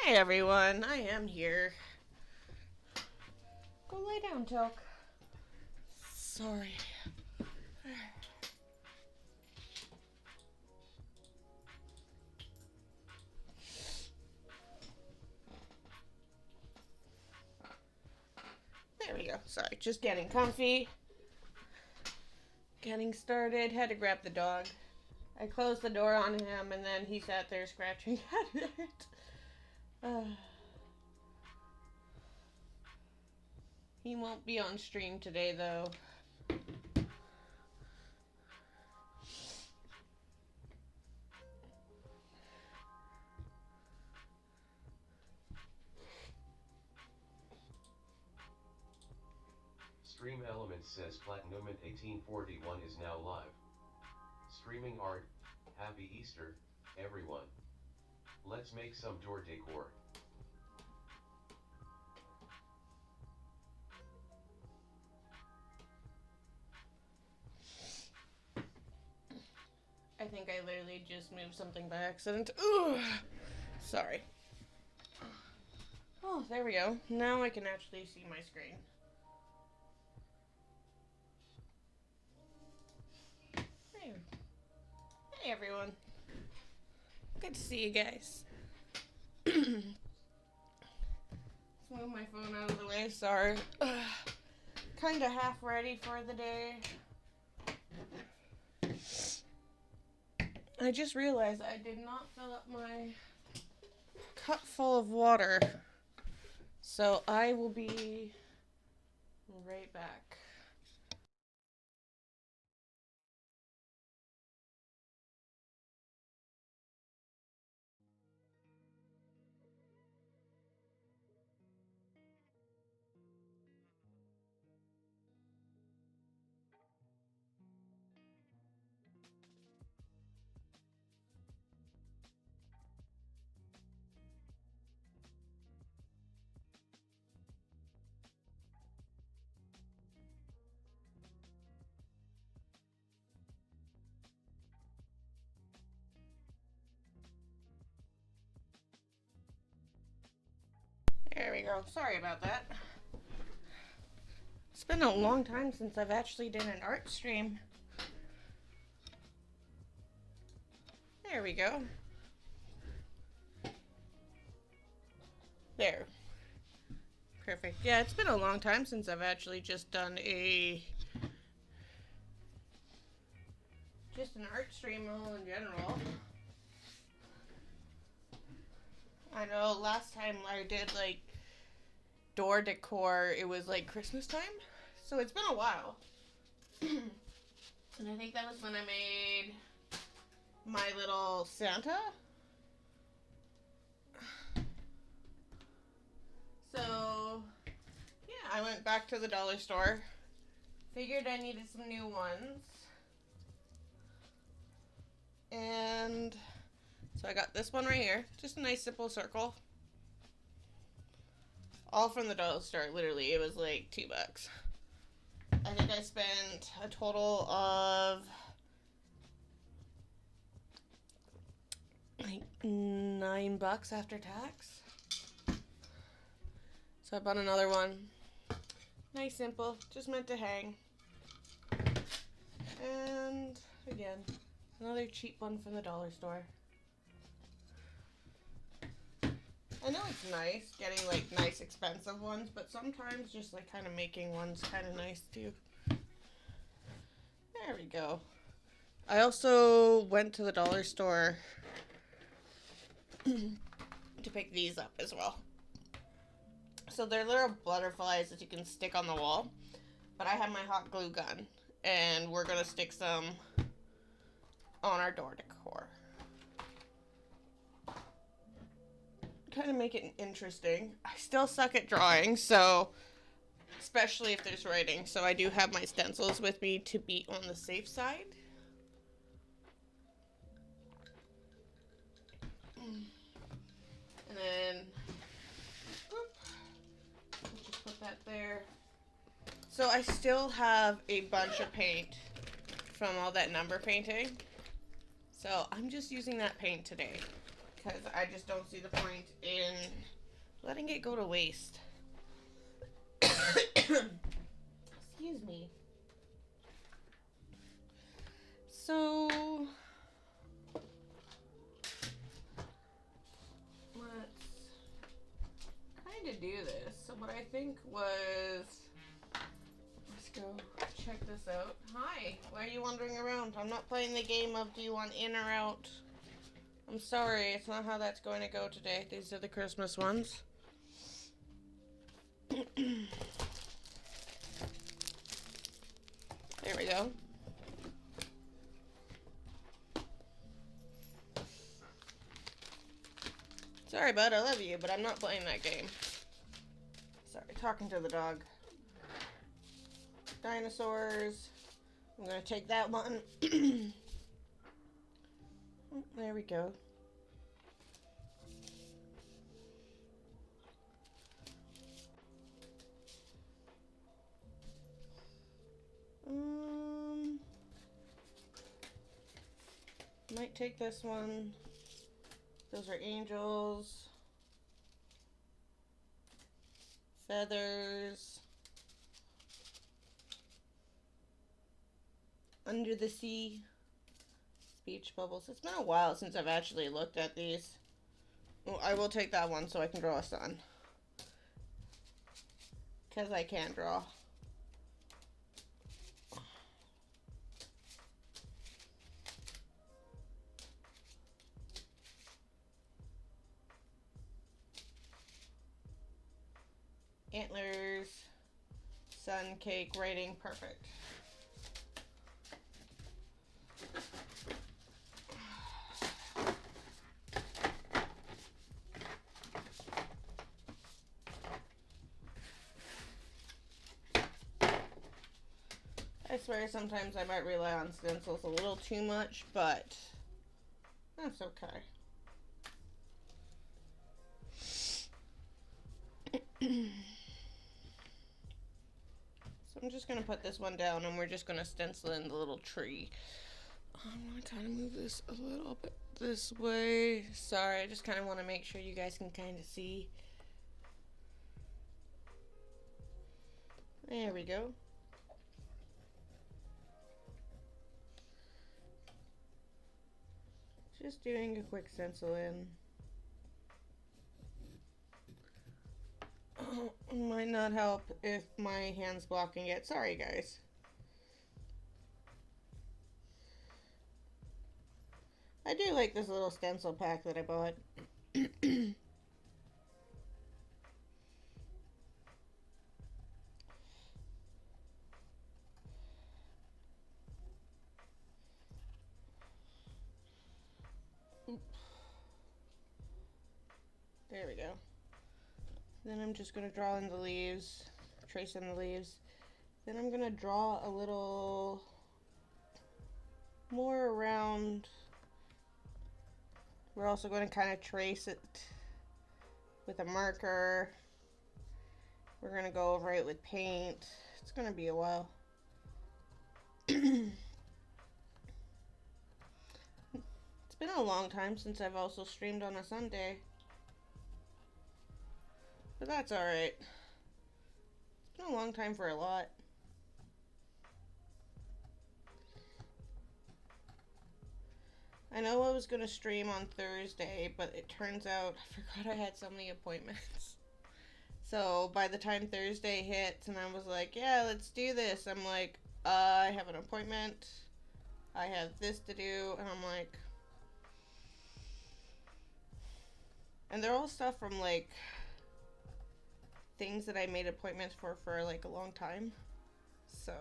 Hi everyone, I am here. Go lay down, Tilk. Sorry. There we go. Sorry, just getting comfy. Getting started. Had to grab the dog. I closed the door on him and then he sat there scratching at it. He won't be on stream today though. Stream Elements says Platinum in 1841 is now live. Streaming art. Happy Easter, everyone. Let's make some door decor. I think I literally just moved something by accident. Ugh. Sorry. Oh, there we go. Now I can actually see my screen. There. Hey everyone. Good to see you guys. Let's move my phone out of the way. Sorry. Kind of half ready for the day. I just realized I did not fill up my cup full of water. So I will be right back. There we go. Sorry about that. It's been a long time since I've actually done an art stream. There we go. There. Perfect. Yeah, it's been a long time since I've actually just done just an art stream in general. I know last time I did like door decor, it was like Christmas time. So it's been a while. And I think that was when I made my little Santa. So, yeah, I went back to the dollar store. Figured I needed some new ones. And so I got this one right here. Just a nice simple circle. All from the dollar store, literally. It was like $2. I think I spent a total of like $9 after tax. So I bought another one. Nice, simple, just meant to hang. And again, another cheap one from the dollar store. I know it's nice getting like nice expensive ones, but sometimes just like kind of making ones kind of nice too. There we go. I also went to the dollar store to pick these up as well. So they're little butterflies that you can stick on the wall, but I have my hot glue gun and we're gonna stick some on our door decor. Kind of make it interesting. I still suck at drawing, so especially if there's writing, so I do have my stencils with me to be on the safe side. And then let's just put that there. So I still have a bunch of paint from all that number painting. So I'm just using that paint today because I just don't see the point in letting it go to waste. Excuse me. So, let's kind of do this. So what I think was, let's go check this out. Hi, why are you wandering around? I'm not playing the game of do you want in or out. I'm sorry, it's not how that's going to go today. These are the Christmas ones. There we go. Sorry, bud, I love you, but I'm not playing that game. Sorry, talking to the dog. Dinosaurs. I'm gonna take that one. There we go. Might take this one. Those are angels. Feathers. Under the sea. Speech bubbles. It's been a while since I've actually looked at these. Well, I will take that one so I can draw a sun. Because I can't draw. Antlers, sun, cake, writing, perfect. I swear sometimes I might rely on stencils a little too much, but that's okay. So I'm just going to put this one down and we're just going to stencil in the little tree. I'm going to kind of move this a little bit this way. Sorry, I just kind of want to make sure you guys can kind of see. There we go. Just doing a quick stencil in. Might not help if my hand's blocking it. Sorry, guys. I do like this little stencil pack that I bought. There we go. Then I'm just going to draw in the leaves, trace in the leaves. Then I'm going to draw a little more around. We're also going to kind of trace it with a marker. We're going to go over it with paint. It's going to be a while. It's been a long time since I've also streamed on a Sunday. But that's alright. It's been a long time for a lot. I know I was going to stream on Thursday, but it turns out I forgot I had so many appointments. So by the time Thursday hits and I was like, yeah, let's do this, I'm like, I have an appointment. I have this to do. And I'm like... And they're all stuff from like... things that I made appointments for like a long time. So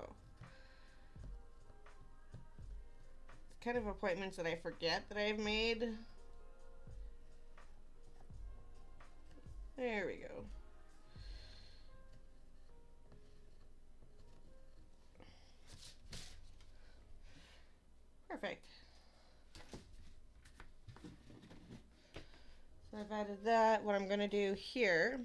it's kind of appointments that I forget that I've made. There we go. Perfect. So I've added that. What I'm going to do here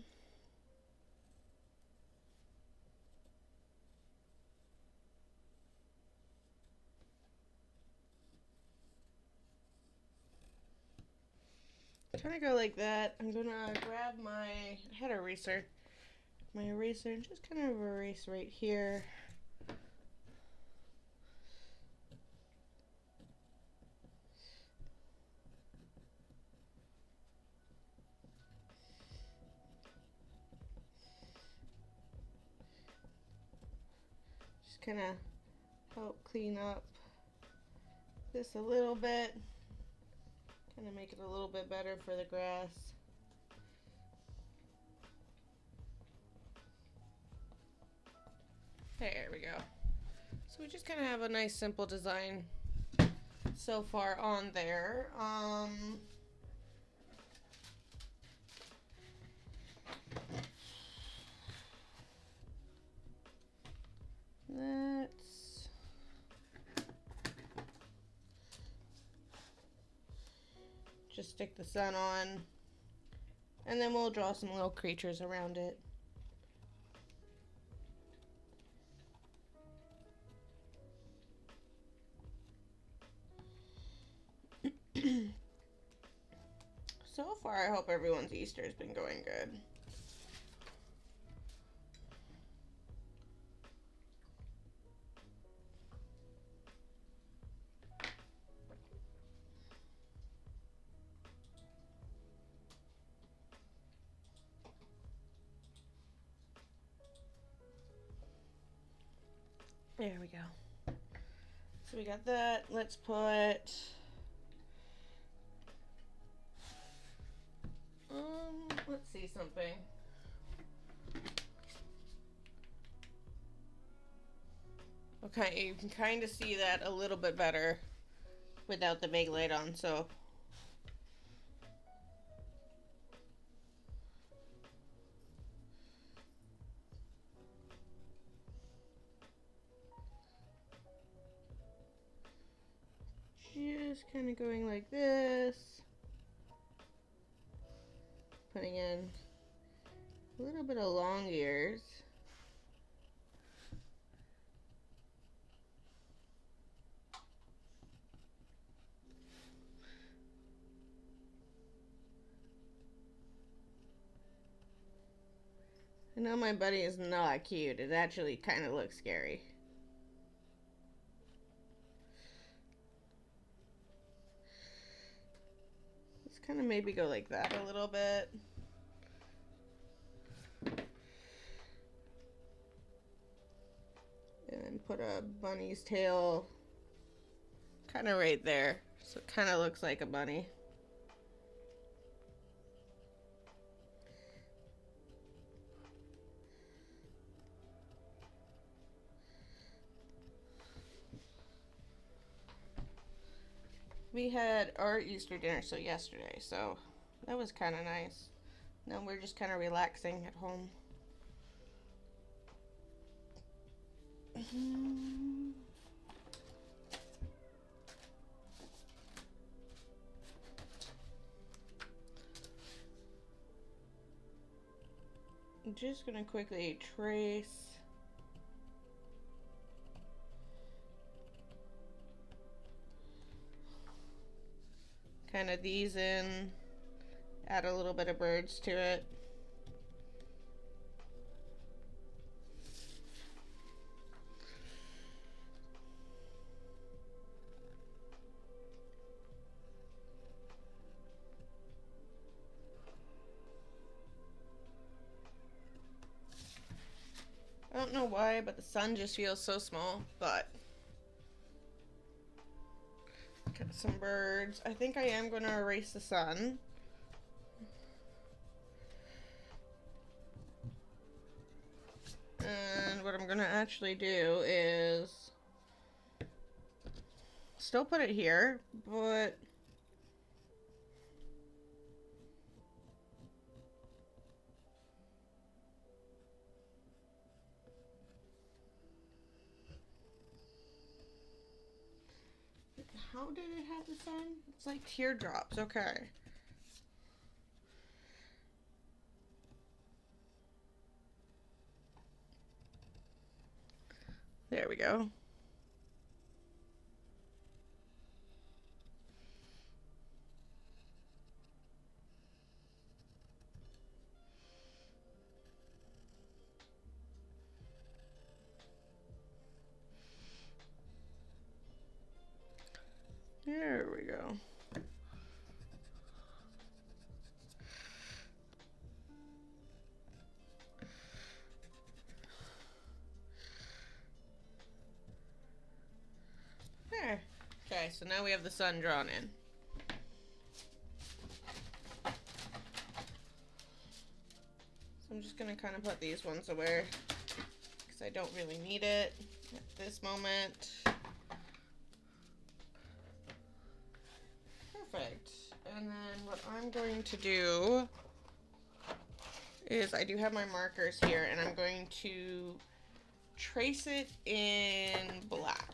kind of go like that. I'm gonna grab I had an eraser. My eraser and just kind of erase right here. Just kind of help clean up this a little bit. Kind of make it a little bit better for the grass. There we go. So we just kind of have a nice simple design so far on there. Let's just stick the sun on, and then we'll draw some little creatures around it. So far, I hope everyone's Easter's been going good. There we go. So we got that. Let's put let's see something. Okay, you can kind of see that a little bit better without the big light on, so just kind of going like this, putting in a little bit of long ears. I know my buddy is not cute. It actually kind of looks scary. Let's kind of maybe go like that a little bit. And then put a bunny's tail kind of right there. So it kind of looks like a bunny. We had our Easter dinner yesterday, so that was kind of nice. Now we're just kind of relaxing at home. I'm just gonna quickly trace kind of these in, add a little bit of birds to it. I don't know why, but the sun just feels so small, but got some birds. I think I am going to erase the sun. And what I'm going to actually do is still put it here, but how did it have the sun? It's like teardrops. Okay. There we go. There we go. There. Okay, so now we have the sun drawn in. So I'm just gonna kind of put these ones away because I don't really need it at this moment. Perfect. And then what I'm going to do is I do have my markers here and I'm going to trace it in black.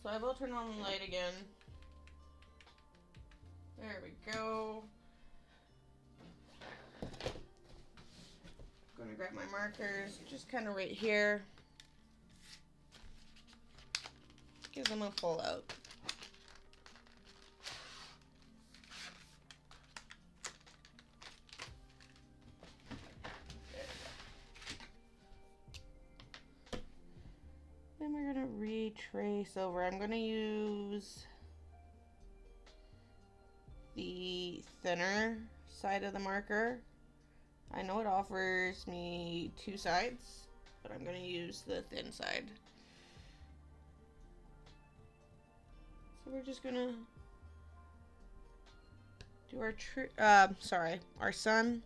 So I will turn on the light again. There we go. I'm gonna grab my markers, just kind of right here. Give them a pull out. Then we're gonna retrace over. I'm gonna use the thinner side of the marker. I know it offers me two sides, but I'm gonna use the thin side. So we're just gonna do our sun.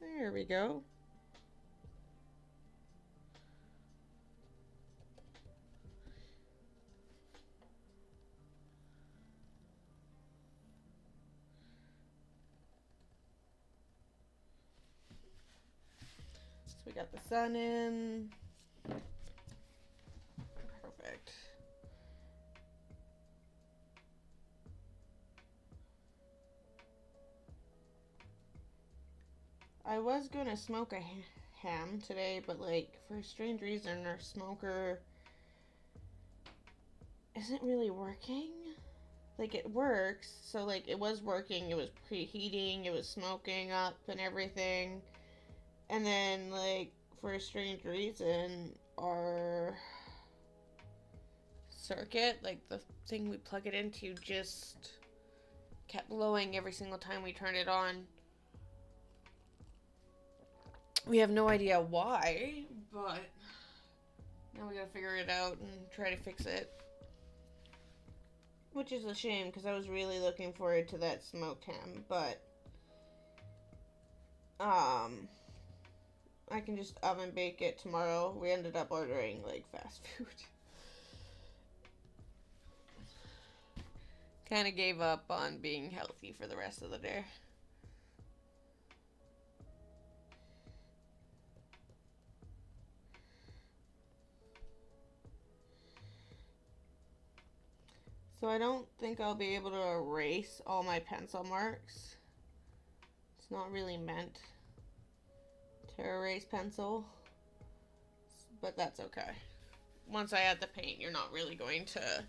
There we go. So we got the sun in. Perfect. I was gonna smoke a ham today, but like for a strange reason our smoker isn't really working. Like it works, so like it was working, it was preheating, it was smoking up and everything. And then like for a strange reason our circuit, like the thing we plug it into, just kept blowing every single time we turned it on. We have no idea why, but now we gotta figure it out and try to fix it. Which is a shame, because I was really looking forward to that smoked ham, but I can just oven bake it tomorrow. We ended up ordering like fast food. Kind of gave up on being healthy for the rest of the day. So I don't think I'll be able to erase all my pencil marks. It's not really meant to erase pencil, but that's okay. Once I add the paint, you're not really going to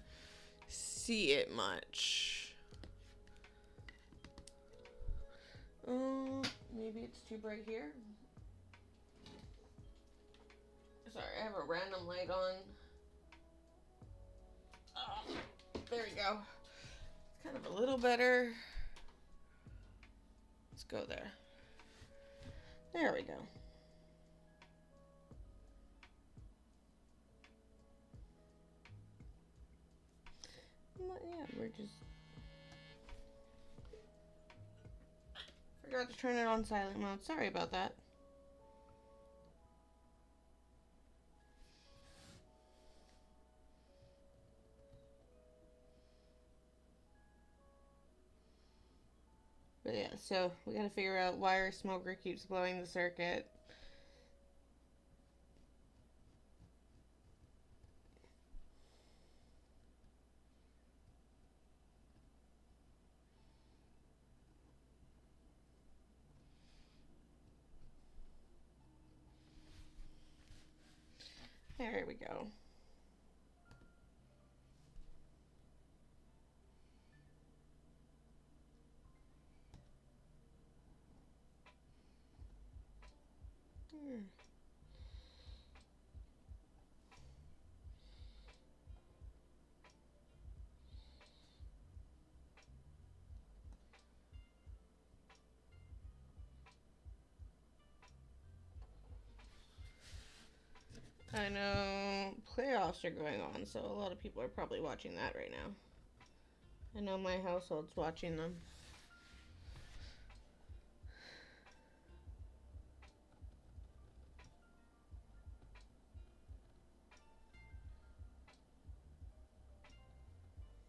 see it much. Maybe it's too bright here. Sorry, I have a random light on. There we go. It's kind of a little better. Let's go there. There we go. Yeah, we're just... Forgot to turn it on silent mode. Sorry about that. But yeah, so we gotta figure out why our smoker keeps blowing the circuit. There we go. I know playoffs are going on, so a lot of people are probably watching that right now. I know my household's watching them.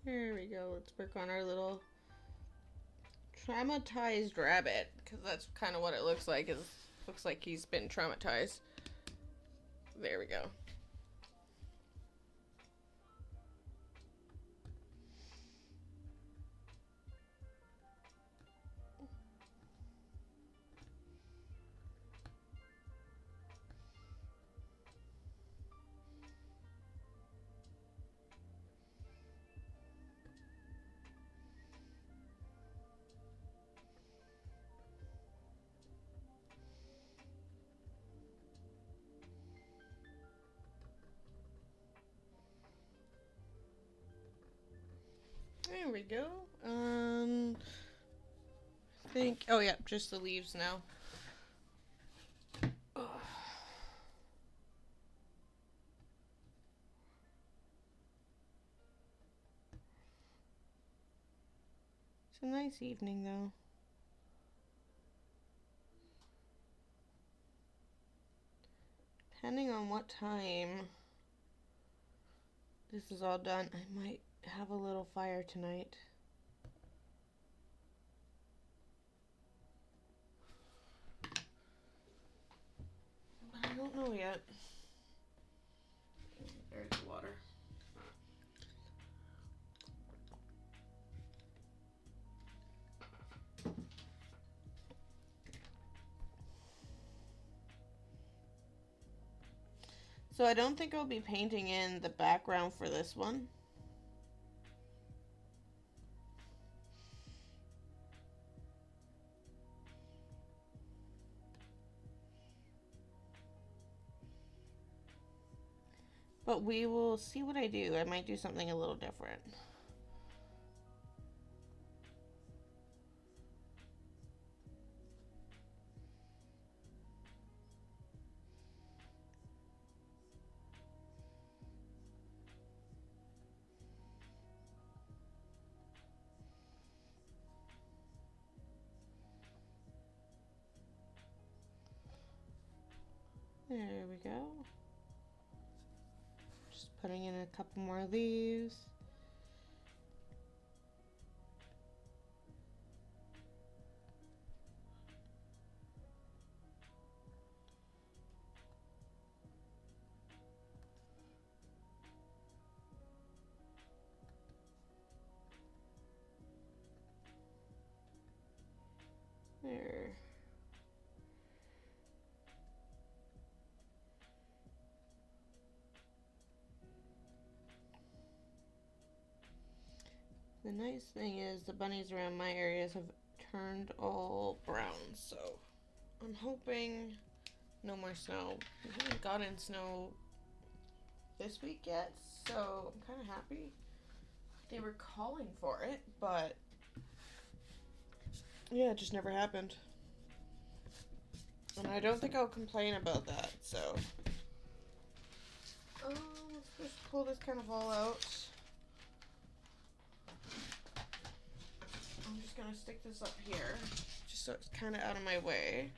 There we go. Let's work on our little traumatized rabbit, because that's kind of what it looks like. Looks like he's been traumatized. There we go. There we go. I think, oh yeah, just the leaves now. Ugh. It's a nice evening though. Depending on what time this is all done, I might have a little fire tonight. But I don't know yet. There's the water. So I don't think I'll be painting in the background for this one. But we will see what I do. I might do something a little different. There we go. Just putting in a couple more leaves. There. The nice thing is the bunnies around my areas have turned all brown, so I'm hoping no more snow. We haven't gotten snow this week yet, so I'm kind of happy. They were calling for it, but yeah, it just never happened. And I don't think I'll complain about that, so. Let's just pull this kind of all out. I'm just gonna stick this up here, just so it's kind of out of my way.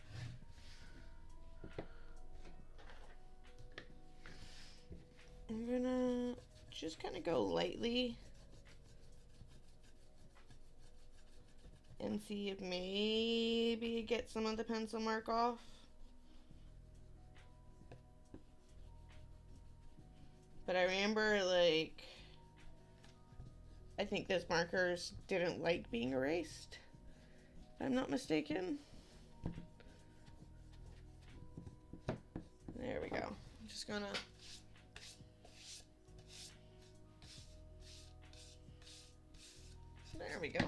I'm gonna just kind of go lightly and see if maybe get some of the pencil mark off. But I remember, like, I think those markers didn't like being erased, if I'm not mistaken. There we go. I'm just gonna there we go.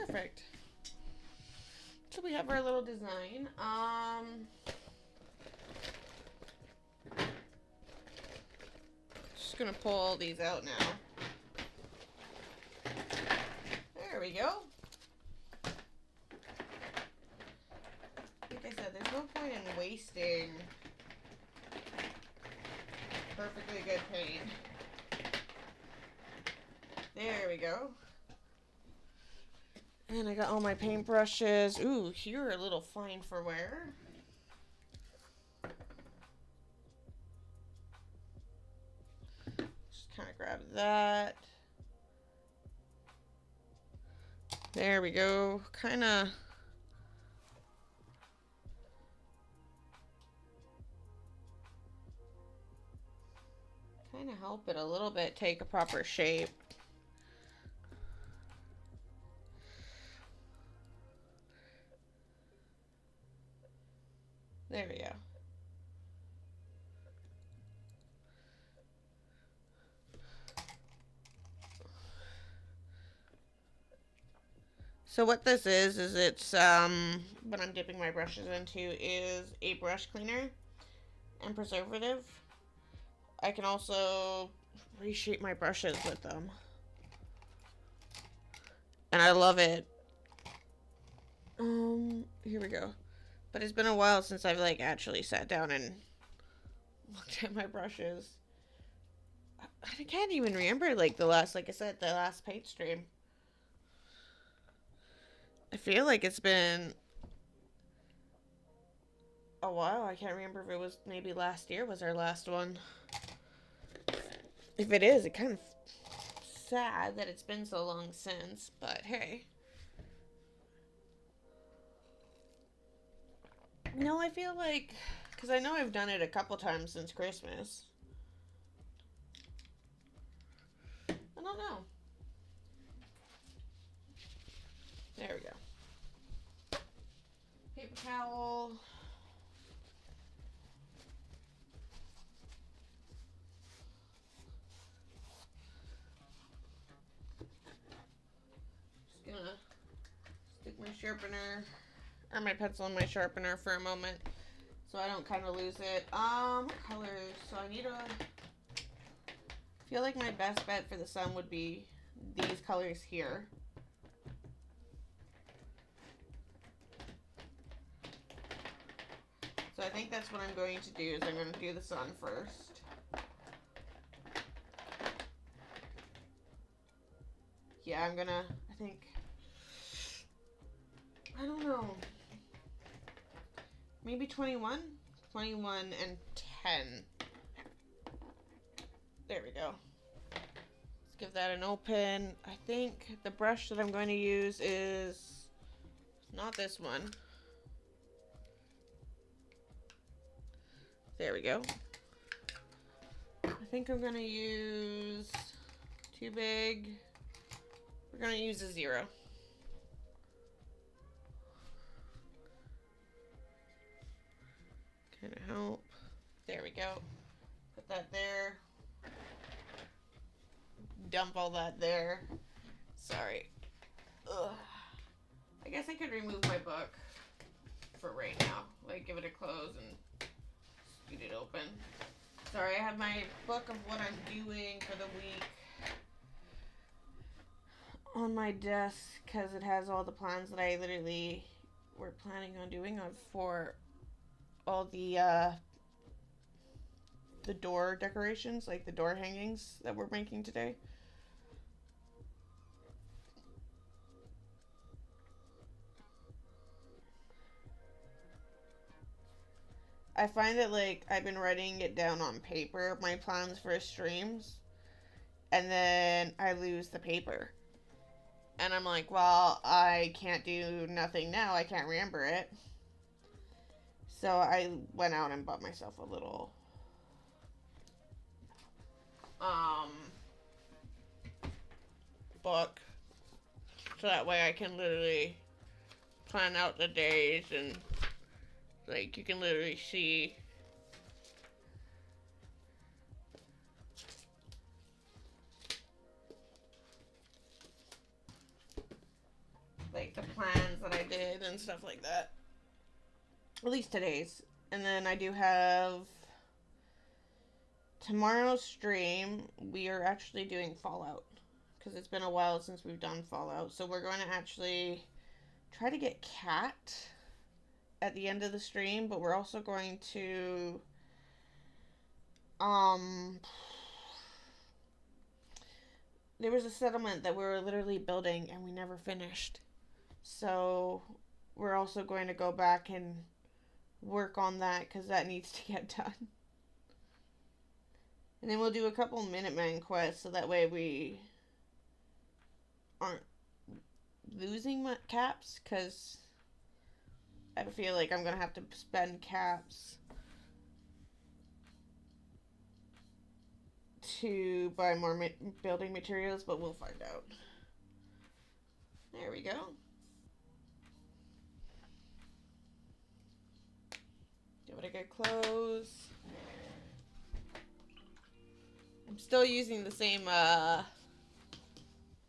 Perfect. So we have our little design. Just gonna pull all these out now. There we go. Like I said, there's no point in wasting perfectly good paint. There we go. And I got all my paintbrushes. Ooh, you're a little fine for wear. Just kind of grab that. There we go. Kind of help it a little bit take a proper shape. There we go. So what this is it's what I'm dipping my brushes into is a brush cleaner and preservative. I can also reshape my brushes with them. And I love it. Here we go. But it's been a while since I've like actually sat down and looked at my brushes. I can't even remember like the last paint stream. I feel like it's been a while. I can't remember if it was maybe last year was our last one. If it is, it kind of sad that it's been so long since, but hey. No, I feel like, because I know I've done it a couple times since Christmas. I don't know. There we go. Paper towel. Just gonna stick my sharpener, or my pencil in my sharpener for a moment, so I don't kind of lose it. What colors? So I need feel like my best bet for the sun would be these colors here. So I think that's what I'm going to do, is I'm going to do the sun first. Yeah, I'm gonna, I don't know, maybe 21 and 10. There we go. Let's give that an open. I think the brush that I'm going to use is not this one. There we go. I think I'm going to use too big. We're going to use a 0. Kind of help. There we go. Put that there. Dump all that there. Sorry. Ugh. I guess I could remove my book for right now. Like, give it a close and scoot it open. Sorry, I have my book of what I'm doing for the week on my desk because it has all the plans that I literally were planning on doing for all the door decorations, like the door hangings that we're making today. I find that like I've been writing it down on paper, my plans for streams, and then I lose the paper. And I'm like, well, I can't do nothing now. I can't remember it. So I went out and bought myself a little book. So that way I can literally plan out the days and like you can literally see like the plans that I did and stuff like that. At least today's. And then I do have tomorrow's stream. We are actually doing Fallout because it's been a while since we've done Fallout. So we're going to actually try to get Cat at the end of the stream, but we're also going to there was a settlement that we were literally building and we never finished. So we're also going to go back and work on that because that needs to get done. And then we'll do a couple Minuteman quests so that way we aren't losing caps, because I feel like I'm going to have to spend caps to buy more building materials, but we'll find out. There we go. Give it a good close. I'm still using the same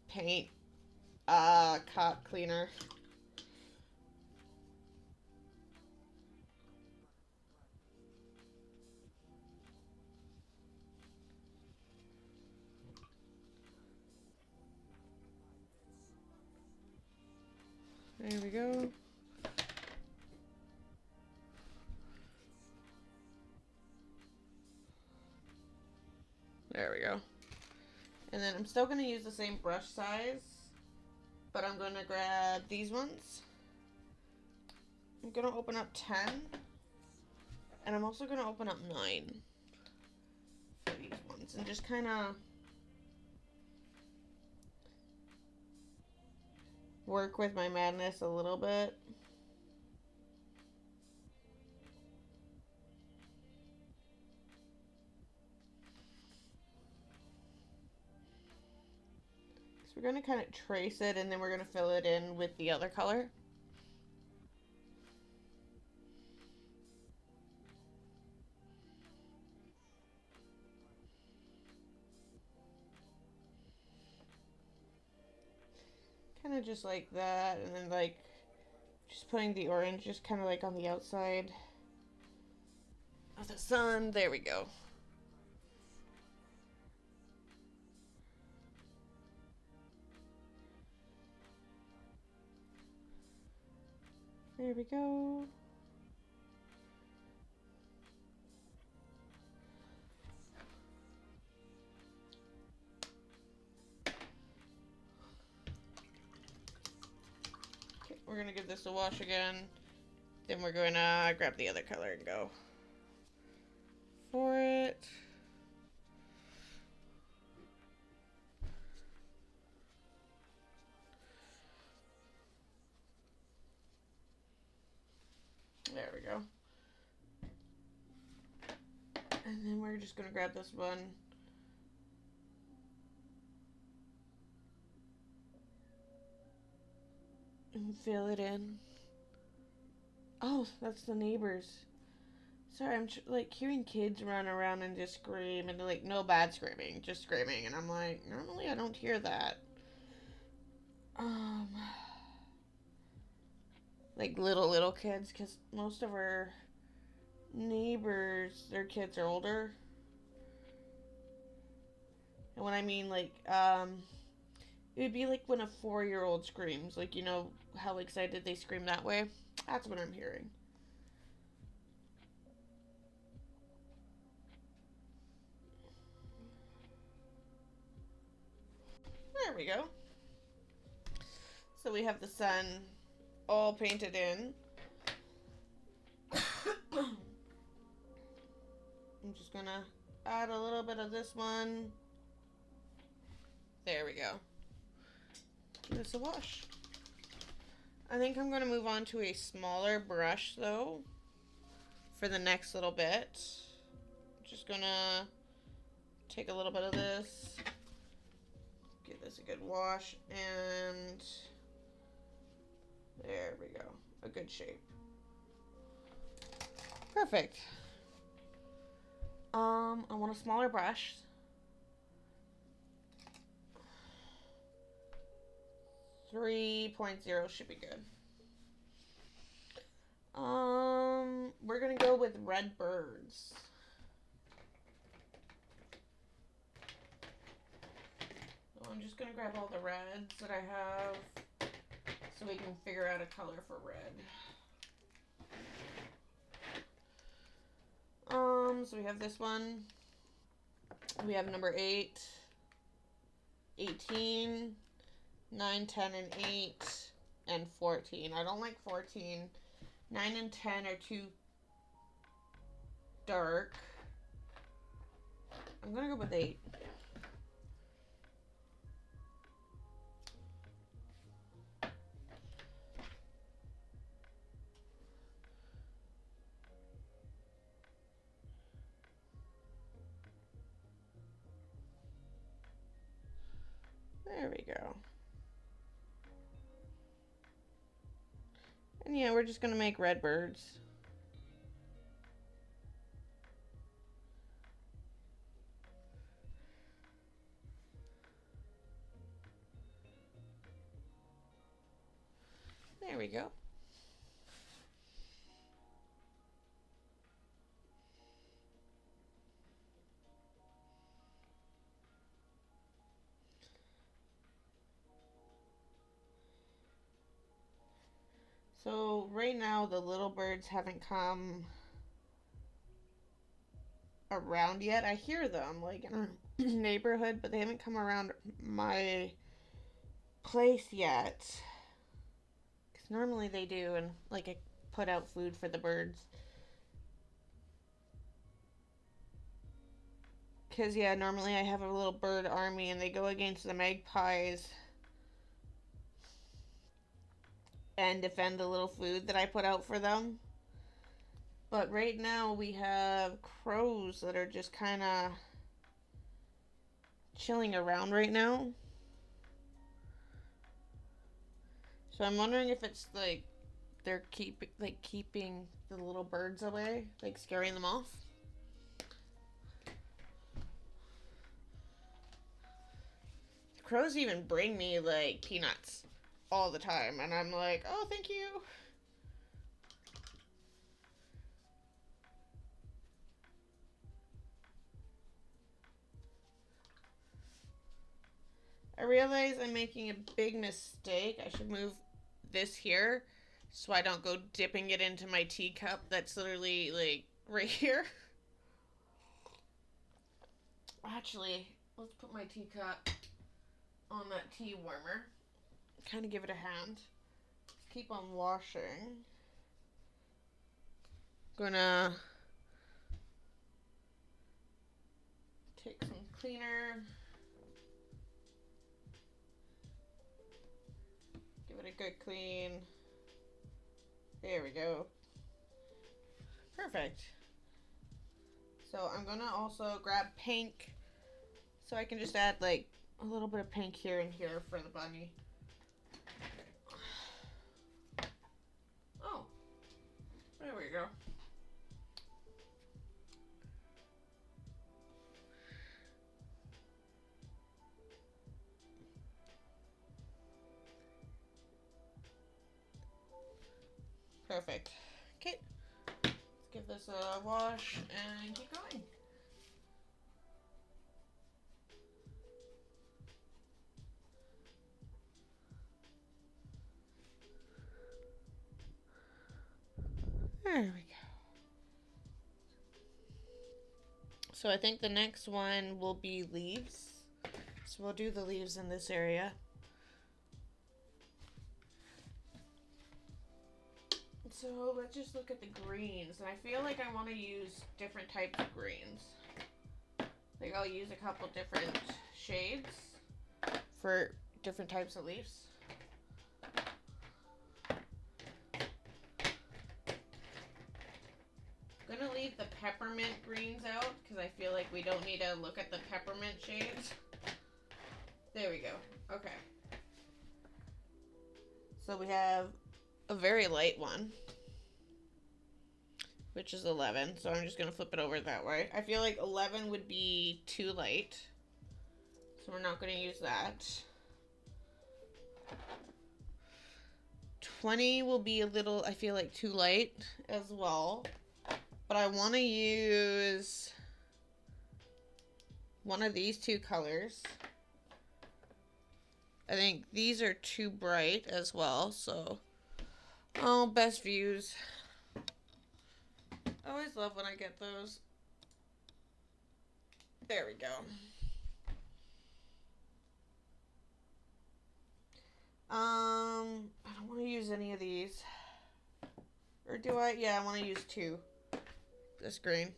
paint cop cleaner. There we go. There we go. And then I'm still going to use the same brush size, but I'm going to grab these ones. I'm going to open up 10, and I'm also going to open up 9 for these ones, and just kind of work with my madness a little bit. So we're going to kind of trace it, and then we're going to fill it in with the other color. Kind of just like that, and then like just putting the orange just kind of like on the outside of the sun. There we go. There we go. Okay, we're gonna give this a wash again. Then we're gonna grab the other color and go for it. There we go. And then we're just gonna grab this one. And fill it in. Oh, that's the neighbors. Sorry, I'm like hearing kids run around and just scream, and like no bad screaming, just screaming, and I'm like, normally I don't hear that. Like little kids, because most of our neighbors, their kids are older. And when I mean like, it would be like when a 4-year-old screams, like, you know how excited they scream that way? That's what I'm hearing. There we go. So we have the sun all painted in. I'm just gonna add a little bit of this one. There we go. Give this a wash. I think I'm gonna move on to a smaller brush though for the next little bit. Just gonna take a little bit of this, give this a good wash, and there we go. A good shape. Perfect. I want a smaller brush. 3.0 should be good. We're gonna go with red birds. So I'm just gonna grab all the reds that I have so we can figure out a color for red. So we have this one. We have number 8, 18, 9, 10, and 8, and 14. I don't like 14. 9 and 10 are too dark. I'm gonna go with 8. There we go. And yeah, we're just gonna make red birds. There we go. So right now the little birds haven't come around yet. I hear them like in our neighborhood, but they haven't come around my place yet. Because normally they do, and like I put out food for the birds. Because yeah, normally I have a little bird army and they go against the magpies and defend the little food that I put out for them. But right now we have crows that are just kind of chilling around right now. So I'm wondering if it's like they're keeping the little birds away, like scaring them off. The crows even bring me like peanuts all the time, and I'm like, oh, thank you. I realize I'm making a big mistake. I should move this here so I don't go dipping it into my teacup that's literally like right here. Actually, let's put my teacup on that tea warmer. Kind of give it a hand. Let's keep on washing. Gonna take some cleaner. Give it a good clean. There we go. Perfect. So I'm gonna also grab pink so I can just add like a little bit of pink here and here for the bunny. Oh, there we go. Perfect. Okay, let's give this a wash and keep going. There we go. So I think the next one will be leaves. So we'll do the leaves in this area. So let's just look at the greens. And I feel like I want to use different types of greens. Like I'll use a couple different shades for different types of leaves. I'm gonna leave the peppermint greens out because I feel like we don't need to look at the peppermint shades. There we go. Okay. So we have a very light one, which is 11. So I'm just going to flip it over that way. I feel like 11 would be too light, so we're not going to use that. 20 will be a little, I feel like, too light as well. But I want to use one of these two colors. I think these are too bright as well, so... Oh, best views. I always love when I get those. There we go. I don't want to use any of these. Or do I? Yeah, I want to use two. This green.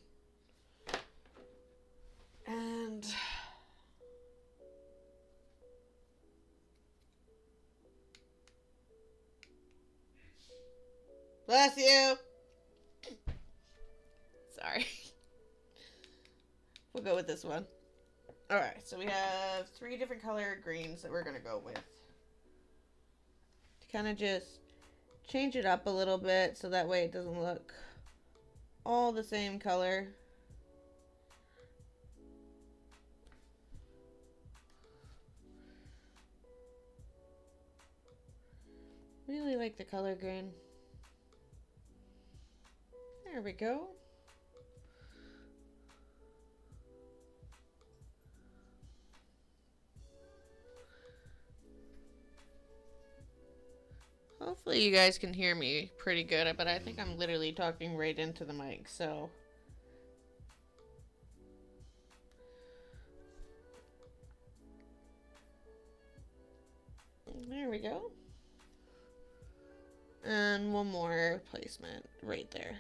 And... Bless you! Sorry. We'll go with this one. Alright, so we have 3 different color greens that we're going to go with. To kind of just change it up a little bit so that way it doesn't look all the same color. Really like the color green. There we go. Hopefully you guys can hear me pretty good, but I think I'm literally talking right into the mic, so... There we go. And one more placement right there.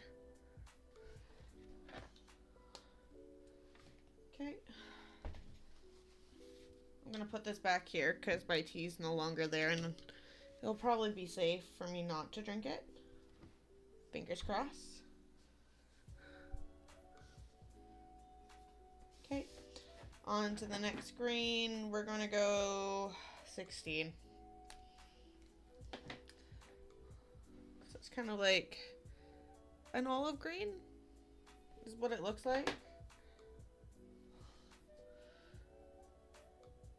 Okay. I'm gonna put this back here because my tea's no longer there and it'll probably be safe for me not to drink it. Fingers crossed. Okay. On to the next green. We're gonna go 16. So it's kind of like an olive green is what it looks like.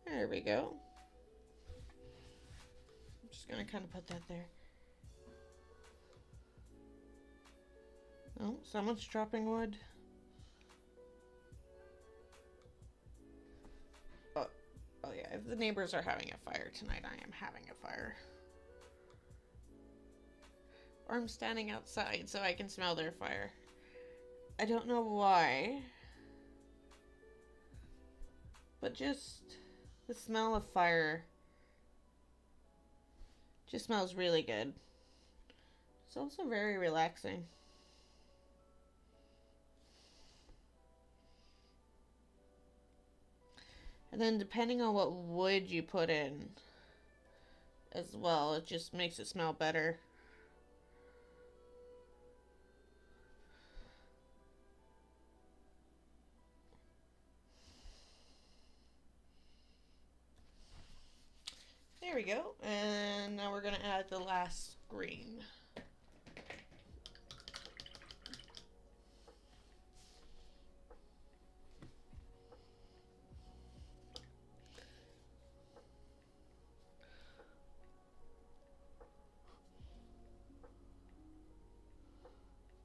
There we go. I'm just gonna kind of put that there. Oh, someone's dropping wood. Oh yeah, if the neighbors are having a fire tonight, I am having a fire. Or I'm standing outside so I can smell their fire. I don't know why. But just the smell of fire just smells really good. It's also very relaxing. And then depending on what wood you put in as well, it just makes it smell better. There we go. And now we're going to add the last green.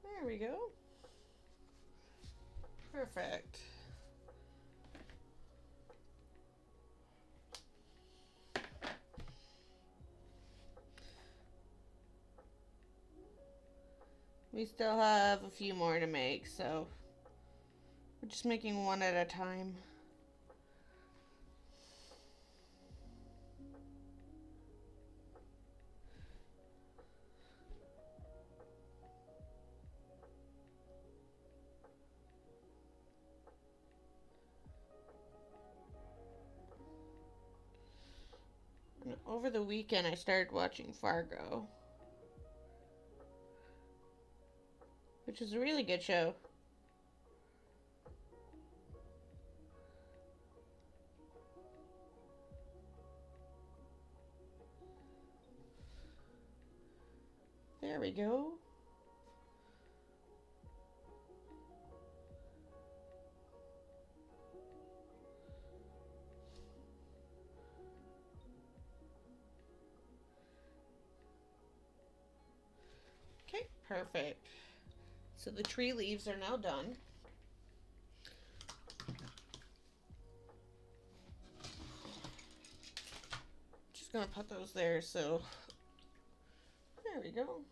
There we go. Perfect. We still have a few more to make, so we're just making one at a time. And over the weekend, I started watching Fargo, which is a really good show. There we go. Perfect. So the tree leaves are now done. Just gonna put those there, so there we go.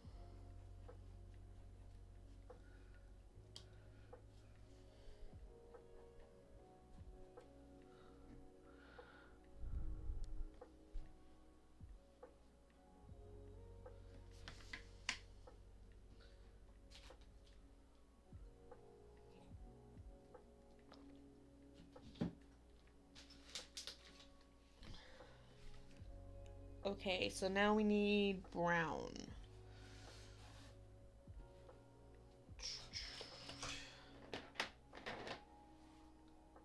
Okay, so now we need brown.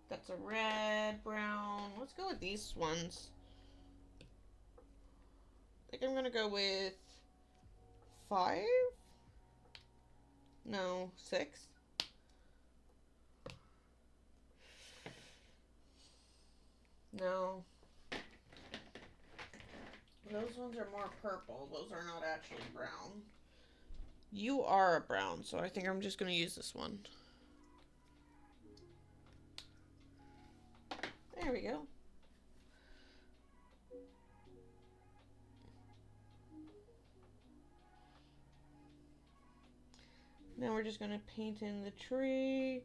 That's a red, brown. Let's go with these ones. I think I'm gonna go with 5? No, 6. No. Those ones are more purple. Those are not actually brown. You are a brown, so I think I'm just gonna use this one. There we go. Now we're just gonna paint in the tree.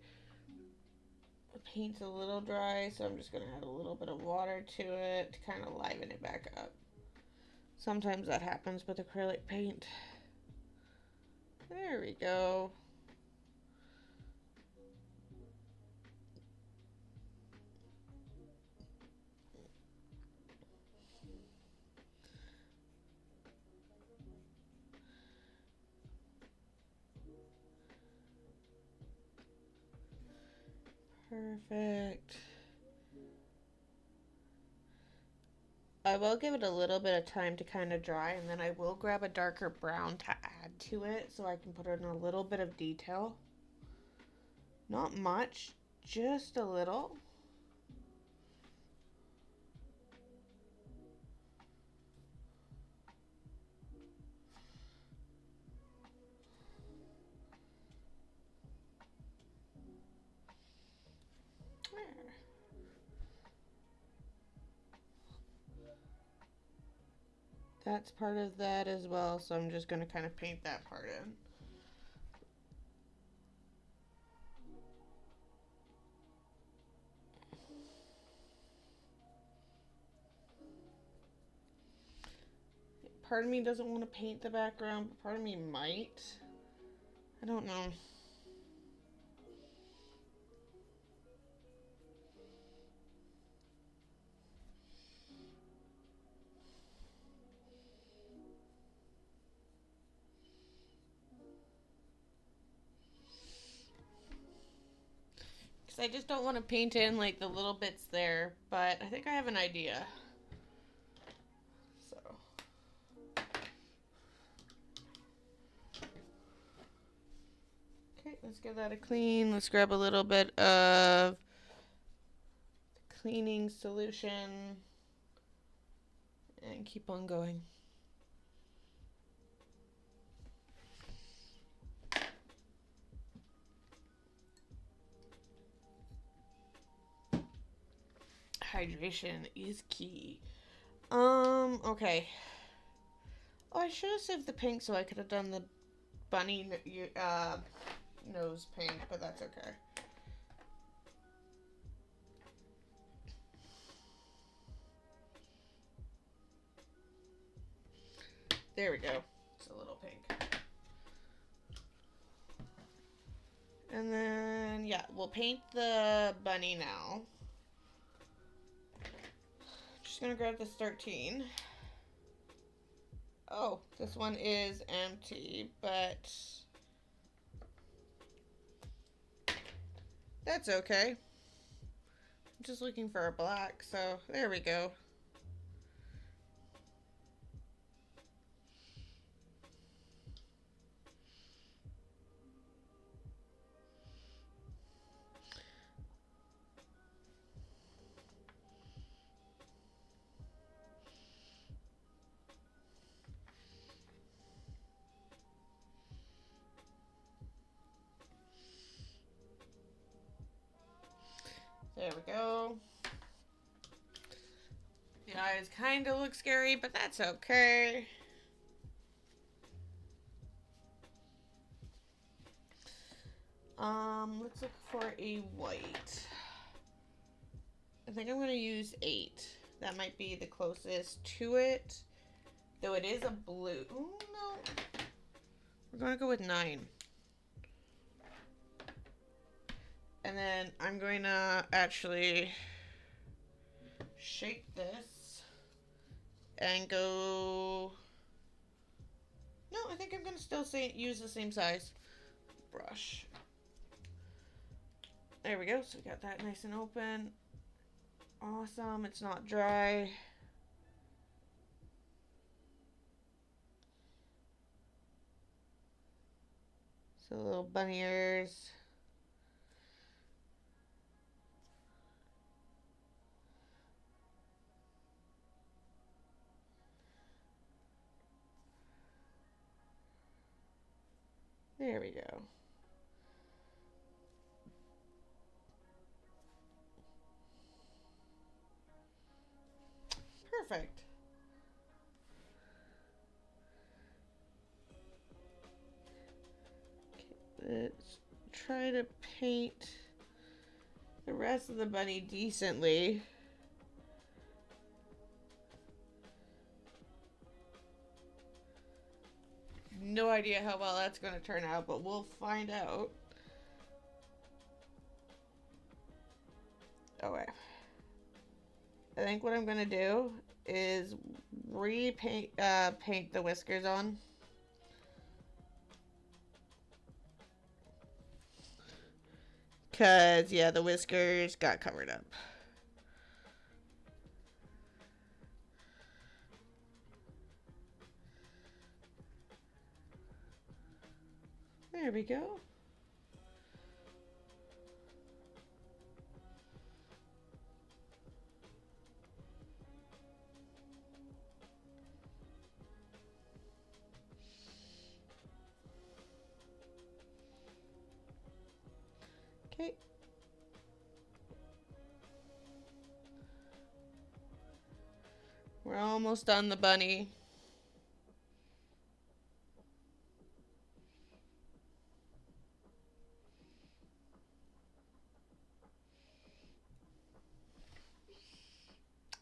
The paint's a little dry, so I'm just gonna add a little bit of water to it to kind of liven it back up. Sometimes that happens with acrylic paint. There we go. Perfect. I will give it a little bit of time to kind of dry, and then I will grab a darker brown to add to it so I can put in a little bit of detail. Not much, just a little. There. That's part of that as well, so I'm just going to kind of paint that part in. Part of me doesn't want to paint the background, but part of me might. I don't know. Because I just don't want to paint in like the little bits there, but I think I have an idea. So. Okay, let's give that a clean. Let's grab a little bit of cleaning solution and keep on going. Hydration is key. Okay. Oh, I should have saved the pink so I could have done the bunny nose pink, but that's okay. There we go. It's a little pink. And then, yeah, we'll paint the bunny now. Just gonna grab this 13. Oh, this one is empty, but that's okay. I'm just looking for a black, so there we go. eyes kind of look scary, but that's okay. Let's look for a white. I think I'm going to use 8. That might be the closest to it. Though it is a blue. Oh, no. We're going to go with 9. And then I'm going to actually shape this and go... No, I think I'm going to still use the same size brush. There we go. So we got that nice and open. Awesome. It's not dry. So little bunny ears. There we go. Perfect. Okay, let's try to paint the rest of the bunny decently. No idea how well that's going to turn out, but we'll find out. Okay. I think what I'm going to do is paint the whiskers on. Because, yeah, the whiskers got covered up. There we go. Okay. We're almost done the bunny.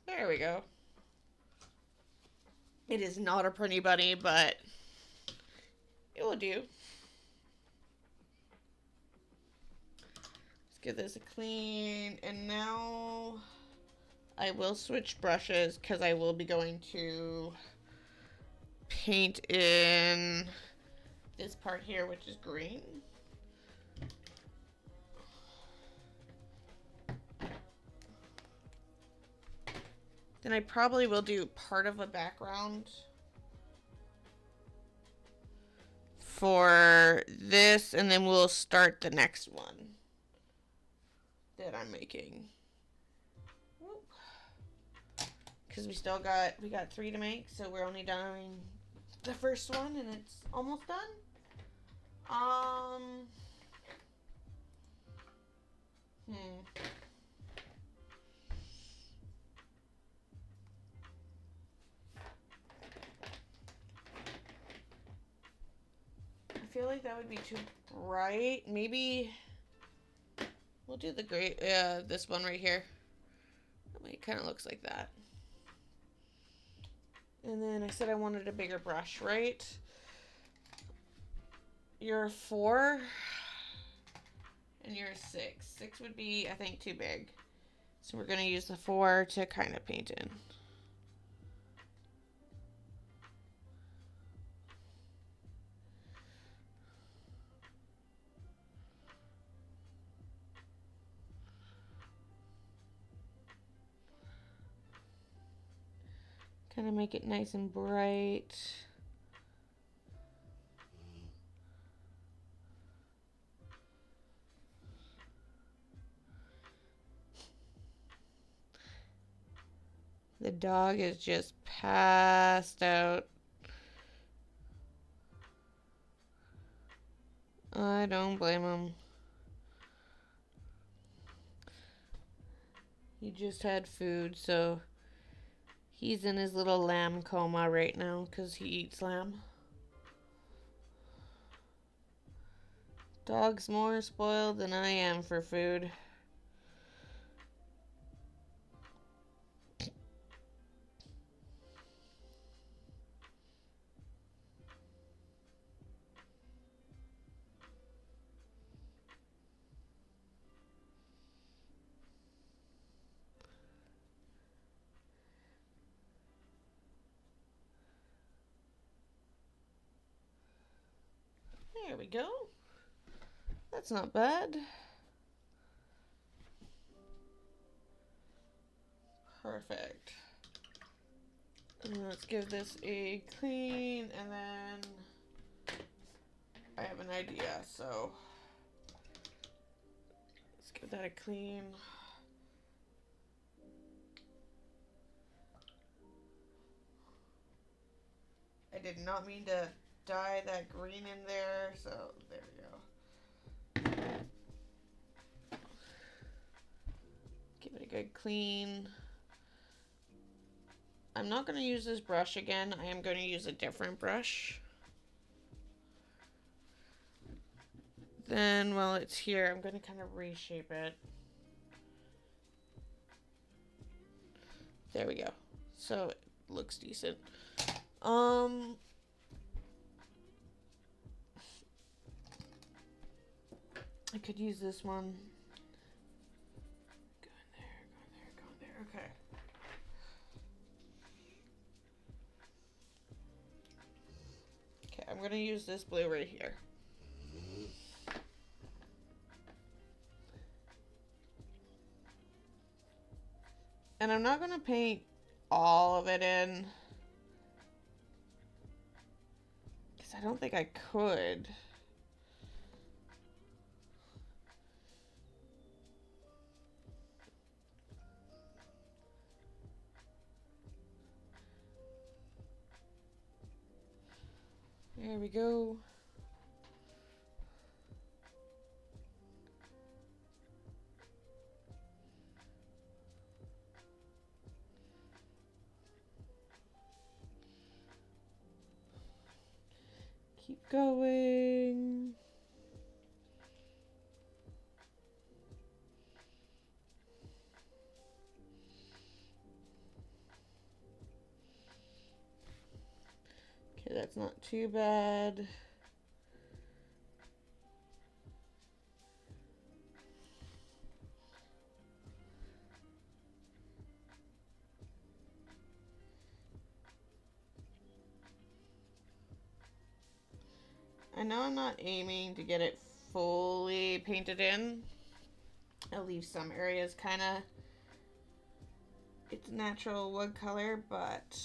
There we go. It is not a pretty bunny, but it will do. Let's give this a clean. And now I will switch brushes because I will be going to paint in this part here, which is green. Then I probably will do part of a background for this, and then we'll start the next one that I'm making. Because we got 3 to make, so we're only doing the first one, and it's almost done. I feel like that would be too bright. Maybe we'll do the gray, this one right here. It kind of looks like that. And then I said I wanted a bigger brush, right? You're a 4 and you're a 6. 6 would be, I think, too big. So we're going to use the 4 to kind of paint in. Kind of make it nice and bright. The dog is just passed out. I don't blame him. He just had food, so He's in his little lamb coma right now because he eats lamb. Dog's more spoiled than I am for food. There we go. That's not bad. Perfect. And let's give this a clean, and then I have an idea, so let's give that a clean. I did not mean to dye that green in there, so there we go. Give it a good clean. I'm not going to use this brush again. I am going to use a different brush. Then while it's here, I'm going to kind of reshape it. There we go. So it looks decent. I could use this one. Go in there, go in there, go in there. Okay. Okay, I'm gonna use this blue right here. And I'm not gonna paint all of it in, because I don't think I could. There we go. Keep going. Okay, that's not too bad. I know I'm not aiming to get it fully painted in. I'll leave some areas kind of its natural wood color, but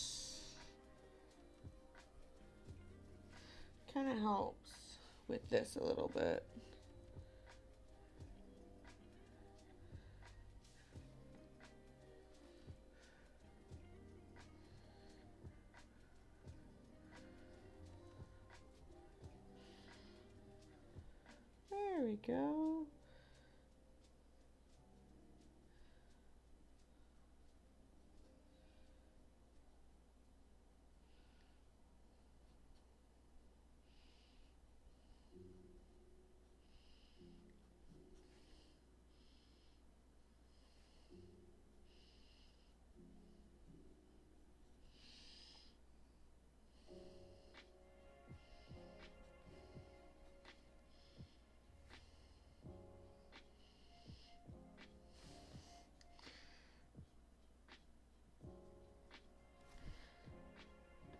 kind of helps with this a little bit. There we go.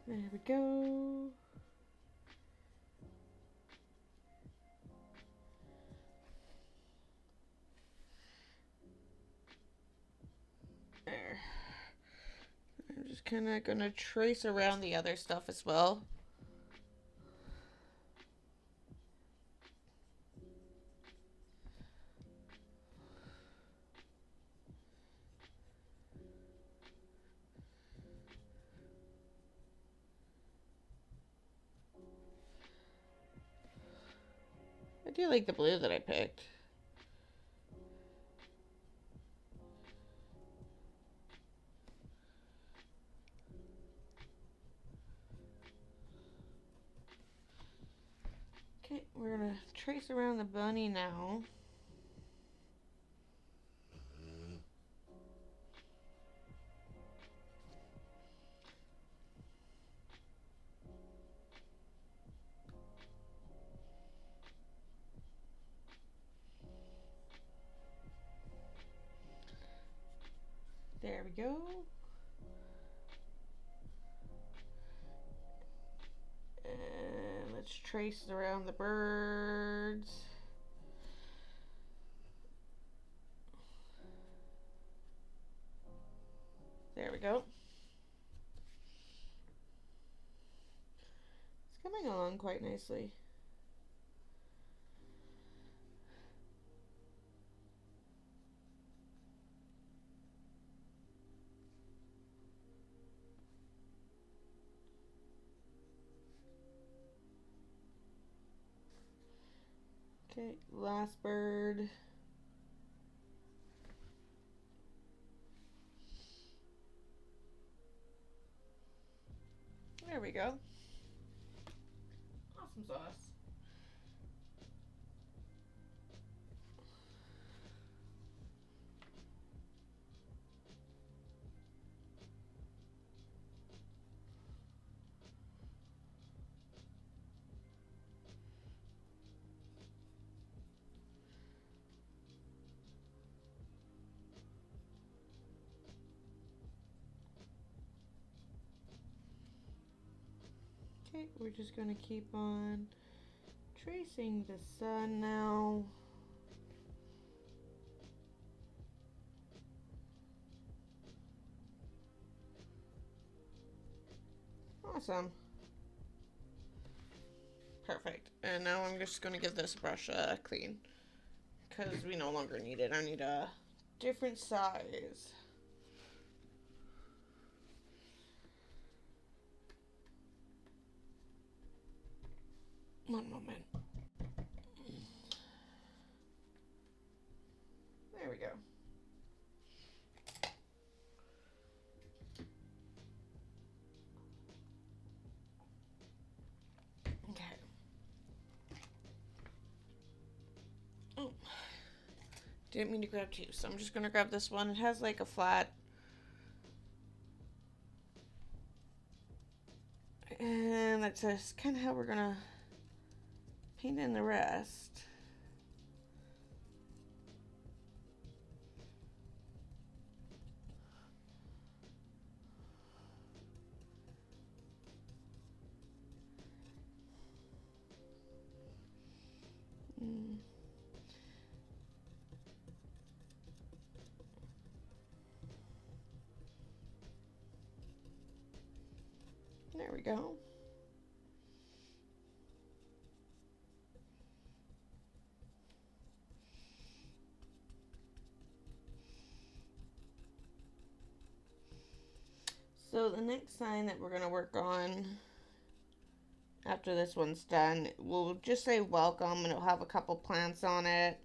There we go. There. I'm just kind of going to trace around the other stuff as well. I do like the blue that I picked. trace around the bunny now. There we go. And let's trace around the birds. There we go. It's coming along quite nicely. Okay, last bird. There we go. Awesome sauce. Okay, we're just going to keep on tracing the sun now. Awesome. Perfect. And now I'm just going to give this brush a clean because we no longer need it. I need a different size. One moment. There we go. Okay. Oh. Didn't mean to grab two, so I'm just going to grab this one. It has like a flat. And that's just kind of how we're going to paint in the rest. There we go. So the next sign that we're going to work on after this one's done, we'll just say welcome and it'll have a couple plants on it.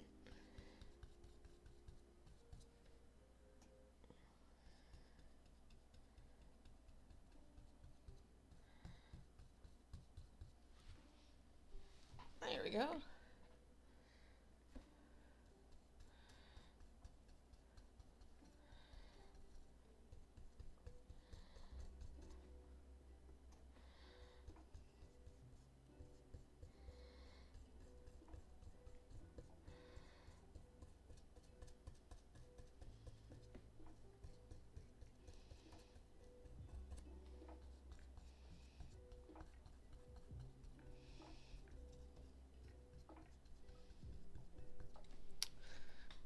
There we go.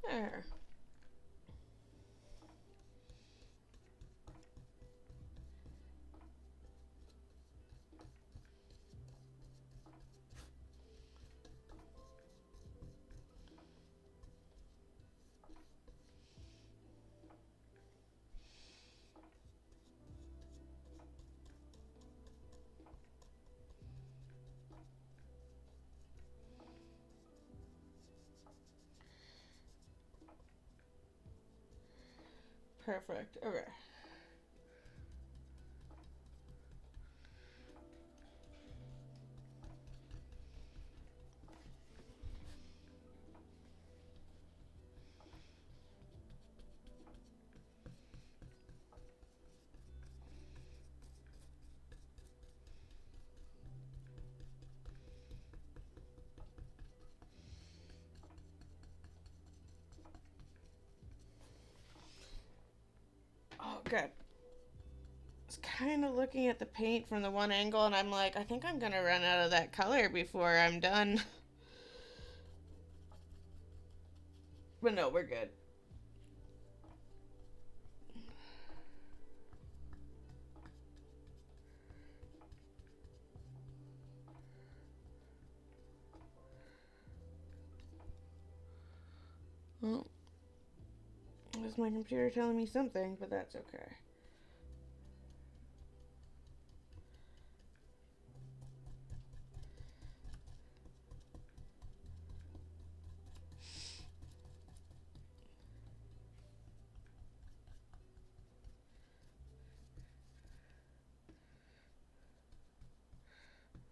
There. Perfect. Okay. Good. I was kind of looking at the paint from the one angle, and I'm like, I think I'm going to run out of that color before I'm done. But no, we're good. Well, this is my computer telling me something, but that's okay.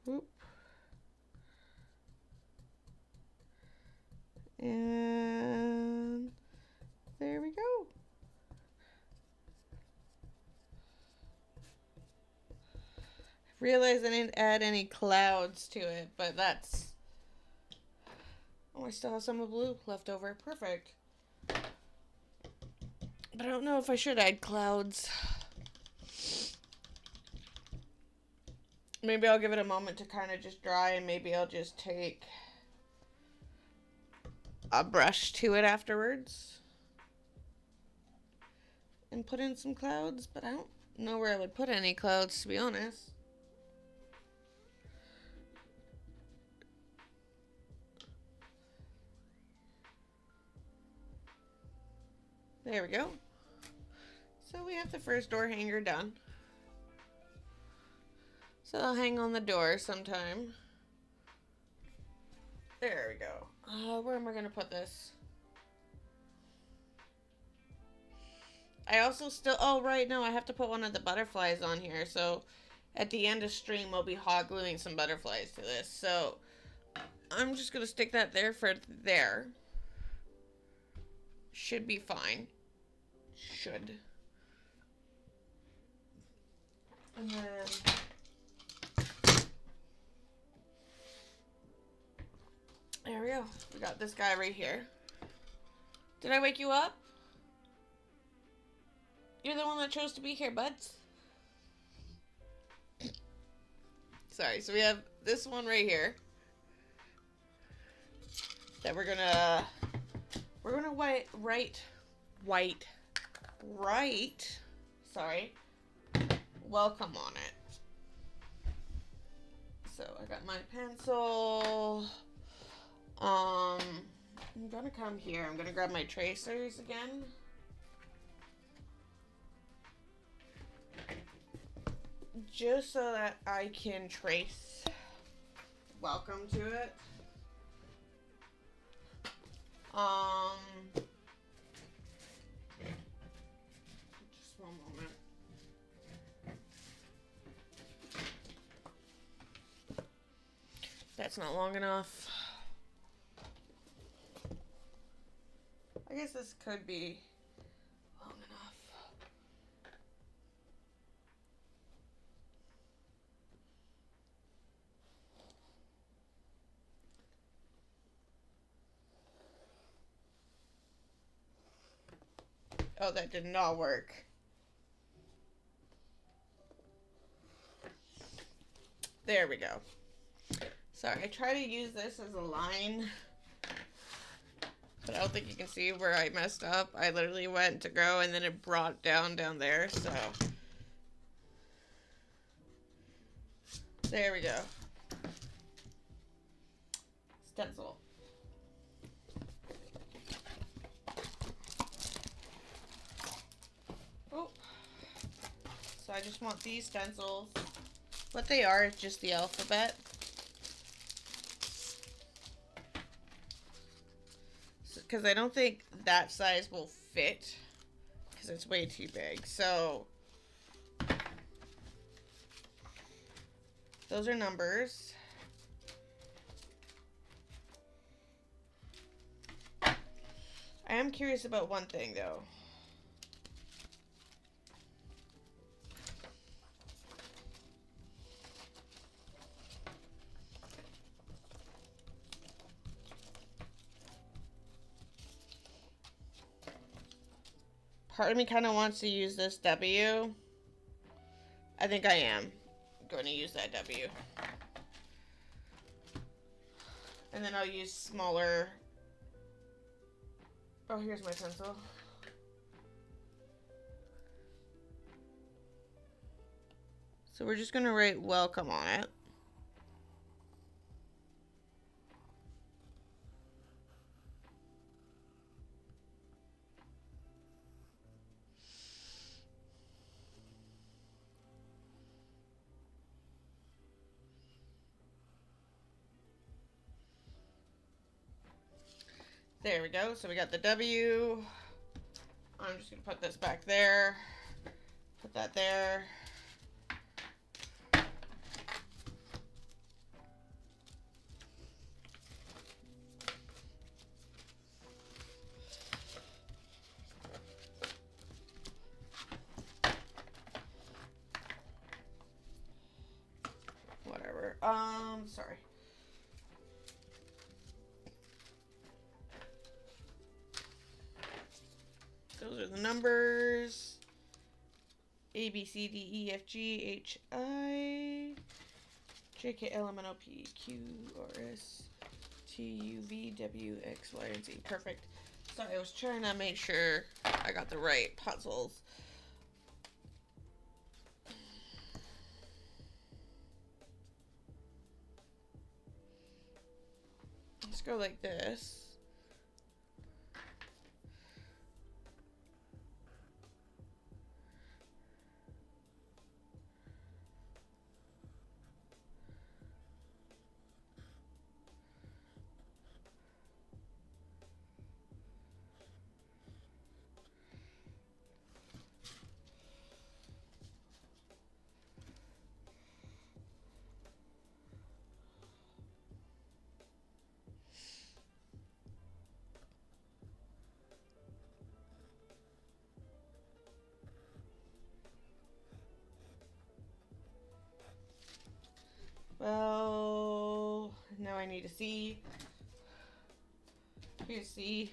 Whoop. And there we go. Realized I didn't add any clouds to it, but that's... Oh, I still have some of the blue left over. Perfect. But I don't know if I should add clouds. Maybe I'll give it a moment to kind of just dry, and maybe I'll just take a brush to it afterwards and put in some clouds, but I don't know where I would put any clouds, to be honest. There we go. So we have the first door hanger done. So I'll hang on the door sometime. There we go. Where am I going to put this? I also still... Oh, right. No, I have to put one of the butterflies on here. So at the end of stream, I'll be hot gluing some butterflies to this. So I'm just going to stick that there for there. Should be fine. Should. And then... There we go. We got this guy right here. Did I wake you up? You're the one that chose to be here, buds. Sorry, so we have this one right here. That we're gonna write, sorry, welcome on it. So I got my pencil. I'm gonna come here. I'm gonna grab my tracers again. Just so that I can trace welcome to it. Just one moment. That's not long enough. I guess this could be long enough. Oh, that did not work. There we go. Sorry, I try to use this as a line, but I don't think you can see where I messed up. I literally went to go and then it brought down there, so. There we go. Stencil. Oh. So I just want these stencils. What they are is just the alphabet. Because I don't think that size will fit. Because it's way too big. So those are numbers. I am curious about one thing though. Part of me kind of wants to use this W. I think I am going to use that W. And then I'll use smaller. Oh, here's my pencil. So we're just going to write welcome on it. There we go. So we got the W. I'm just going to put this back there. Put that there. Whatever. Sorry. Those are the numbers. A, B, C, D, E, F, G, H, I, J, K, L, M, N, O, P, Q, R, S, T, U, V, W, X, Y, and Z. Perfect. Sorry, I was trying to make sure I got the right puzzles. Let's go like this. Well, now I need a C. Here's C.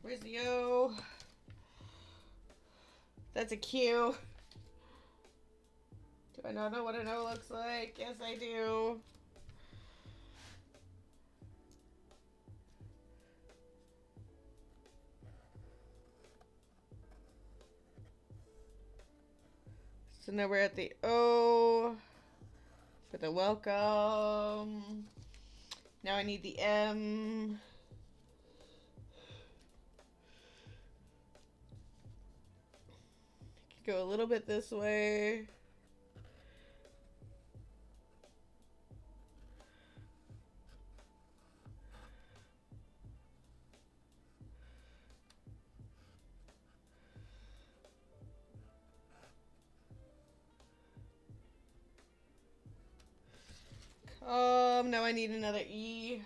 Where's the O? That's a Q. Do I not know what an O looks like? Yes, I do. So now we're at the O for the welcome. Now I need the M. Go a little bit this way. Now I need another E.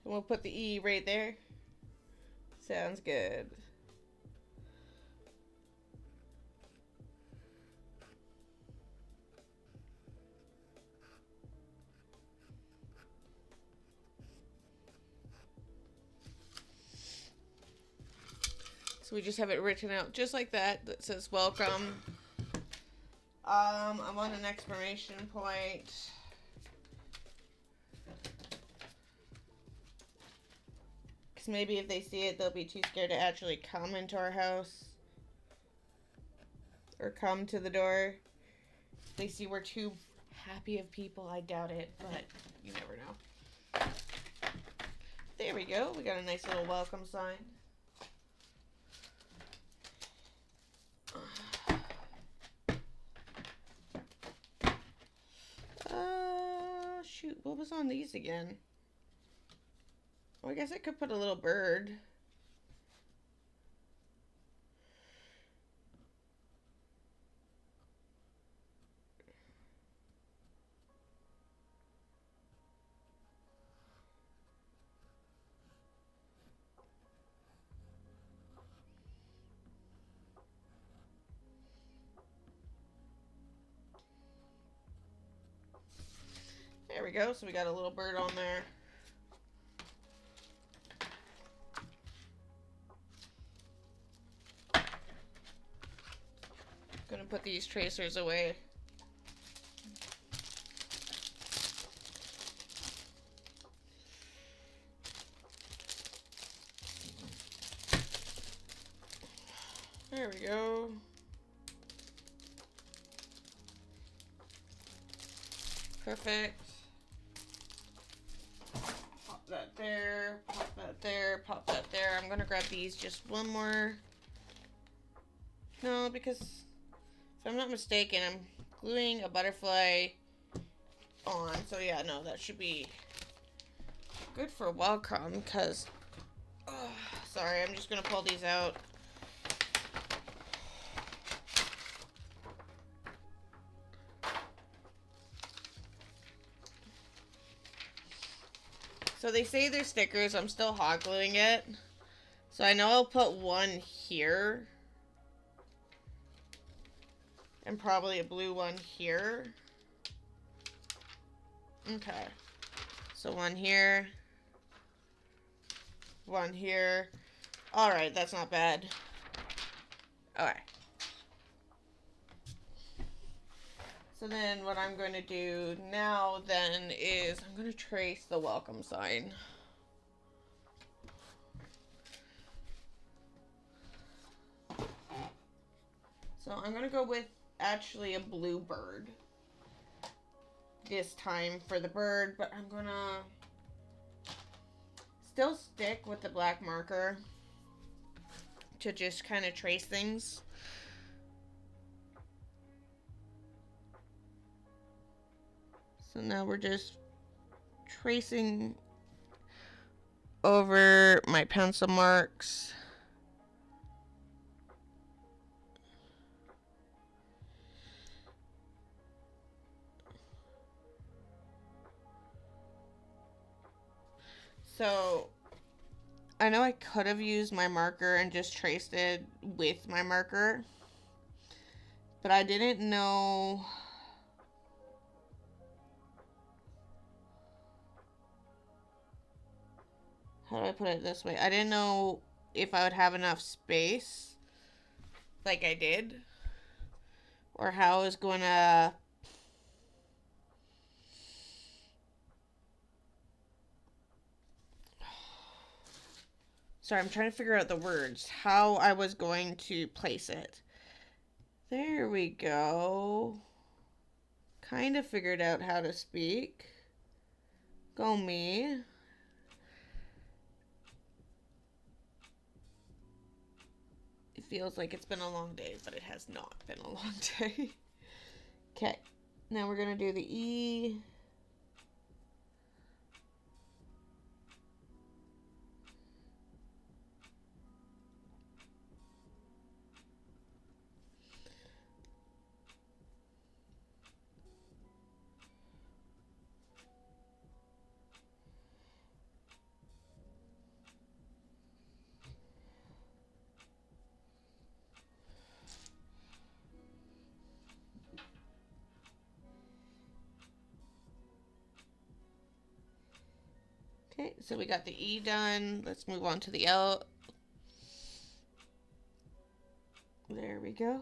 And we'll put the E right there. Sounds good. So we just have it written out just like that. That says welcome. I want an exclamation point. Because maybe if they see it, they'll be too scared to actually come into our house. Or come to the door. If they see we're too happy of people, I doubt it, but you never know. There we go. We got a nice little welcome sign. Shoot, what was on these again? Well, I guess I could put a little bird. There we go. So we got a little bird on there. Gonna put these tracers away. There we go. Perfect. Pop that there, pop that there, pop that there. I'm gonna grab these just one more. No, because if I'm not mistaken, I'm gluing a butterfly on. So yeah, no, that should be good for welcome because, sorry, I'm just gonna pull these out. So they say they're stickers. I'm still hot gluing it. So I know I'll put one here. And probably a blue one here. Okay. So one here. One here. Alright, that's not bad. Alright. So then what I'm going to do now then is I'm going to trace the welcome sign. So I'm going to go with actually a blue bird this time for the bird, but I'm going to still stick with the black marker to just kind of trace things. So now we're just tracing over my pencil marks. So I know I could have used my marker and just traced it with my marker, but I didn't know how do I put it this way? I didn't know if I would have enough space like I did, or how I was going to sorry, I'm trying to figure out the words, how I was going to place it. There we go. Kind of figured out how to speak. Go me. It feels like it's been a long day, but it has not been a long day. Okay, now we're going to do the E. Okay, so we got the E done. Let's move on to the L. There we go.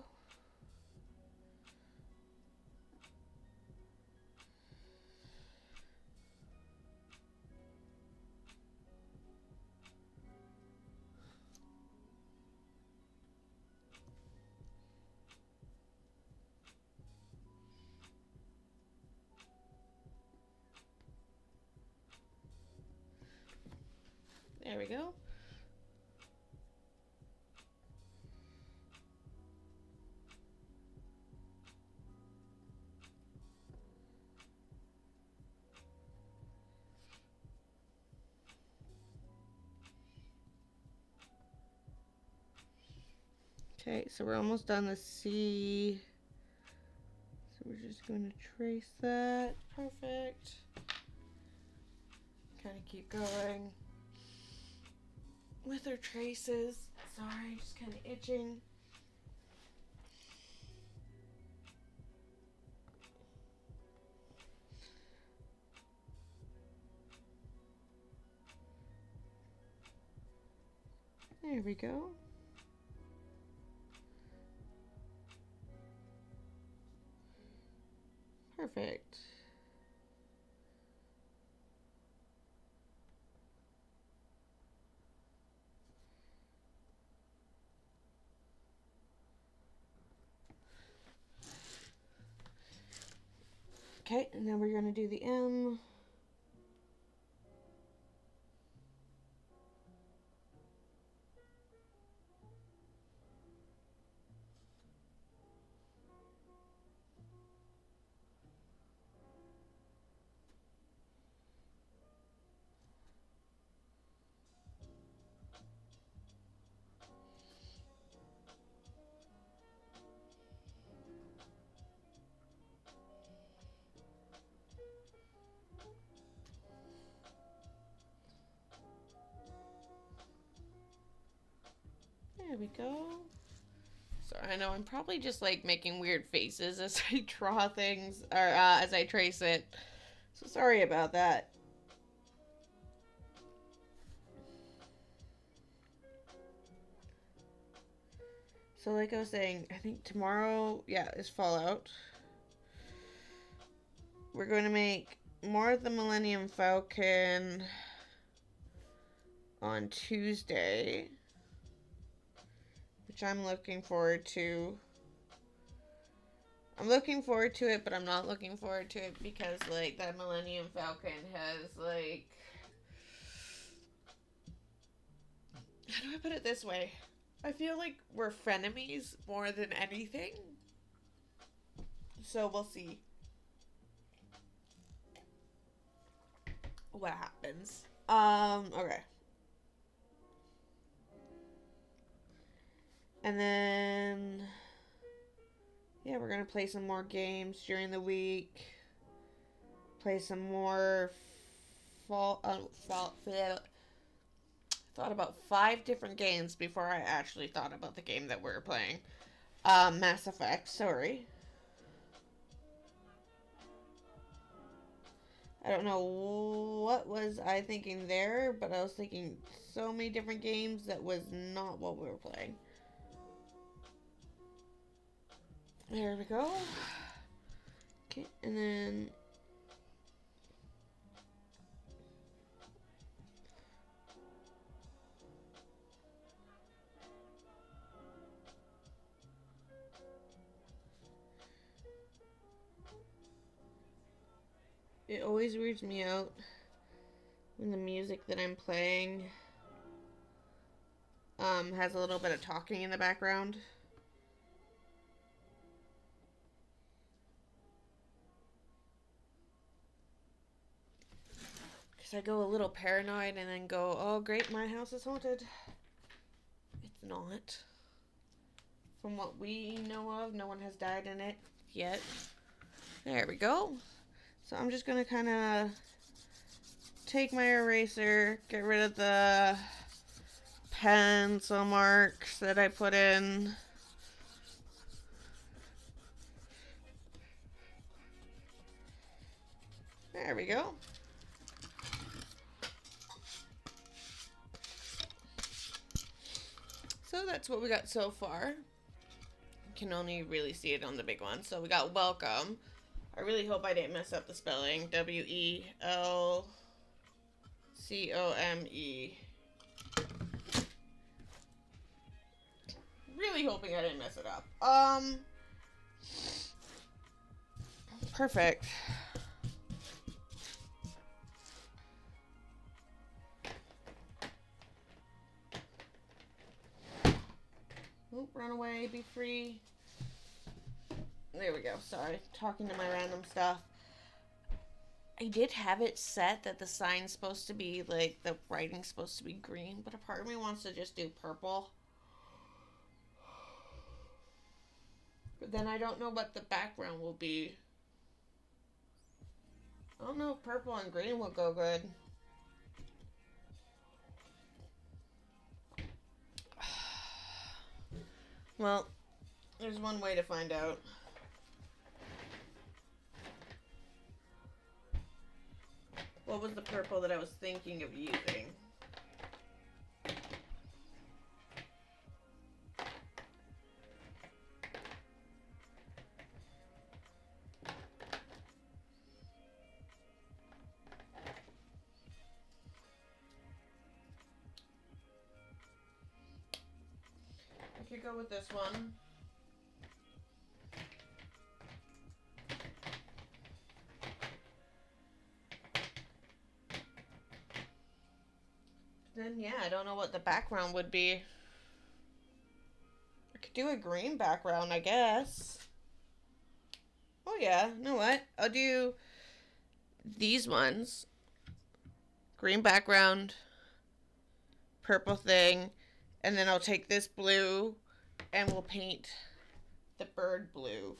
There we go. Okay, so we're almost done the C. So we're just going to trace that. Perfect. Kind of keep going with our traces. Sorry, just kind of itching. There we go. Perfect. Okay, and then we're going to do the M. There we go. So I know I'm probably just like making weird faces as I draw things, or as I trace it. So sorry about that. So like I was saying, I think tomorrow, yeah, is Fallout. We're going to make more of the Millennium Falcon on Tuesday, which I'm looking forward to. I'm looking forward to it, but I'm not looking forward to it because, like, that Millennium Falcon has, like... How do I put it this way? I feel like we're frenemies more than anything. So we'll see what happens. Okay. And then... Yeah, we're gonna play some more games during the week. Play some more thought about 5 different games before I actually thought about the game that we're playing. Mass Effect, sorry. I don't know what was I thinking there, but I was thinking so many different games that was not what we were playing. There we go. Okay, and then... It always weirds me out when the music that I'm playing has a little bit of talking in the background. Because I go a little paranoid and then go, oh great, my house is haunted. It's not. From what we know of, no one has died in it yet. There we go. So I'm just going to kind of take my eraser, get rid of the pencil marks that I put in. There we go. So that's what we got so far. Can only really see it on the big one. So we got welcome. I really hope I didn't mess up the spelling. W-E-L-C-O-M-E. Really hoping I didn't mess it up. Perfect. Oop, run away, be free. There we go. Sorry, talking to my random stuff. I did have it set that the sign's supposed to be, like, the writing's supposed to be green, but a part of me wants to just do purple. But then I don't know what the background will be. I don't know if purple and green will go good. Well, there's one way to find out. What was the purple that I was thinking of using? could go with this one. Then, yeah, I don't know what the background would be. I could do a green background, I guess. Oh, yeah. You know what? I'll do these ones. Green background, purple thing, and then I'll take this blue and we'll paint the bird blue.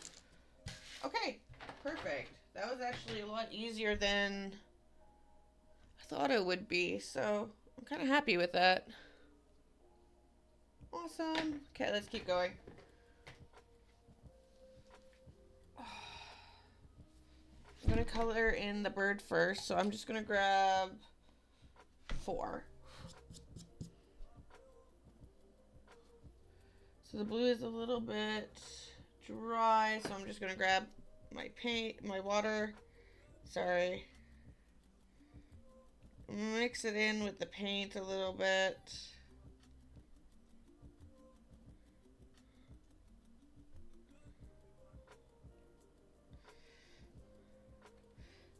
Okay, perfect. That was actually a lot easier than I thought it would be, so I'm kind of happy with that. Awesome. Okay, let's keep going. I'm going to color in the bird first, so I'm just going to grab 4. So the blue is a little bit dry, so I'm just going to grab my paint, my water. Sorry. Mix it in with the paint a little bit.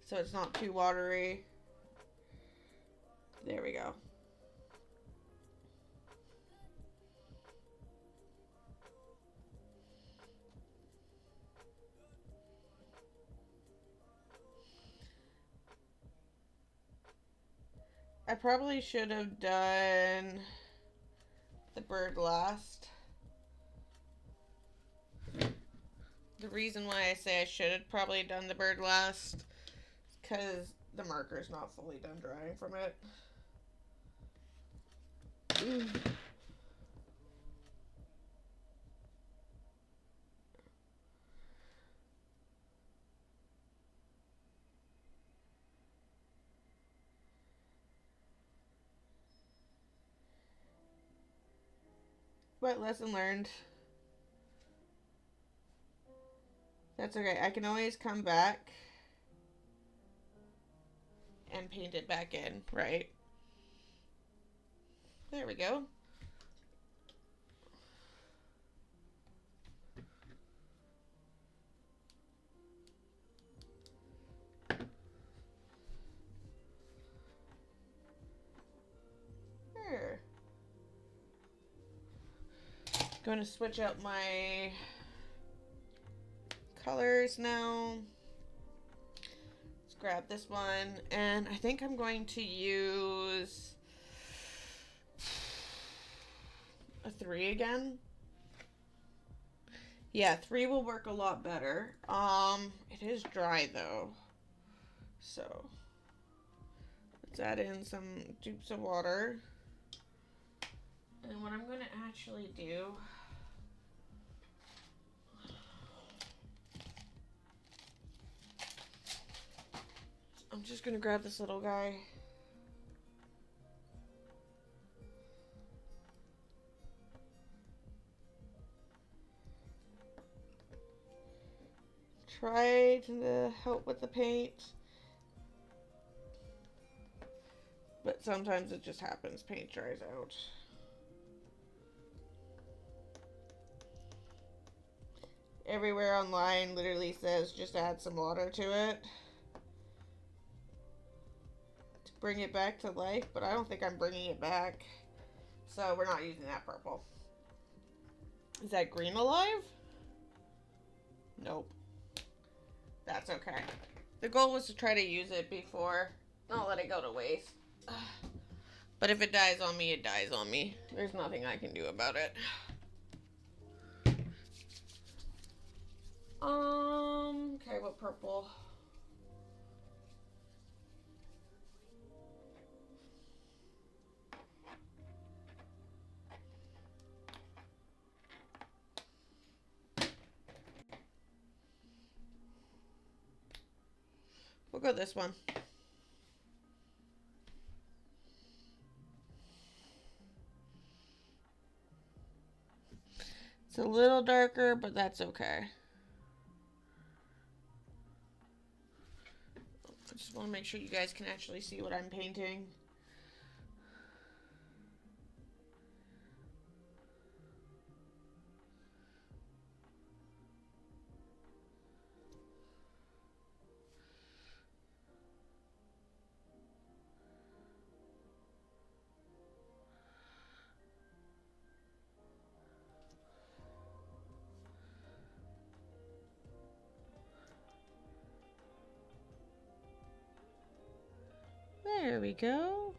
So it's not too watery. There we go. I probably should have done the bird last. The reason why I say I should have probably done the bird last is because the marker's not fully done drying from it. But lesson learned. That's okay. I can always come back and paint it back in, right? There we go. There. Going to switch out my colors now. Let's grab this one, and I think I'm going to use a 3 again. Yeah, 3 will work a lot better. It is dry though, so let's add in some dupes of water. And what I'm going to actually do, I'm just going to grab this little guy. Try to help with the paint, but sometimes it just happens. Paint dries out. Everywhere online literally says just add some water to it to bring it back to life, but I don't think I'm bringing it back, so we're not using that purple. Is that green alive? Nope. That's okay. The goal was to try to use it before, not let it go to waste. But if it dies on me, it dies on me. There's nothing I can do about it. Okay, what purple? We'll go this one. It's a little darker, but that's okay. I just want to make sure you guys can actually see what I'm painting. There we go.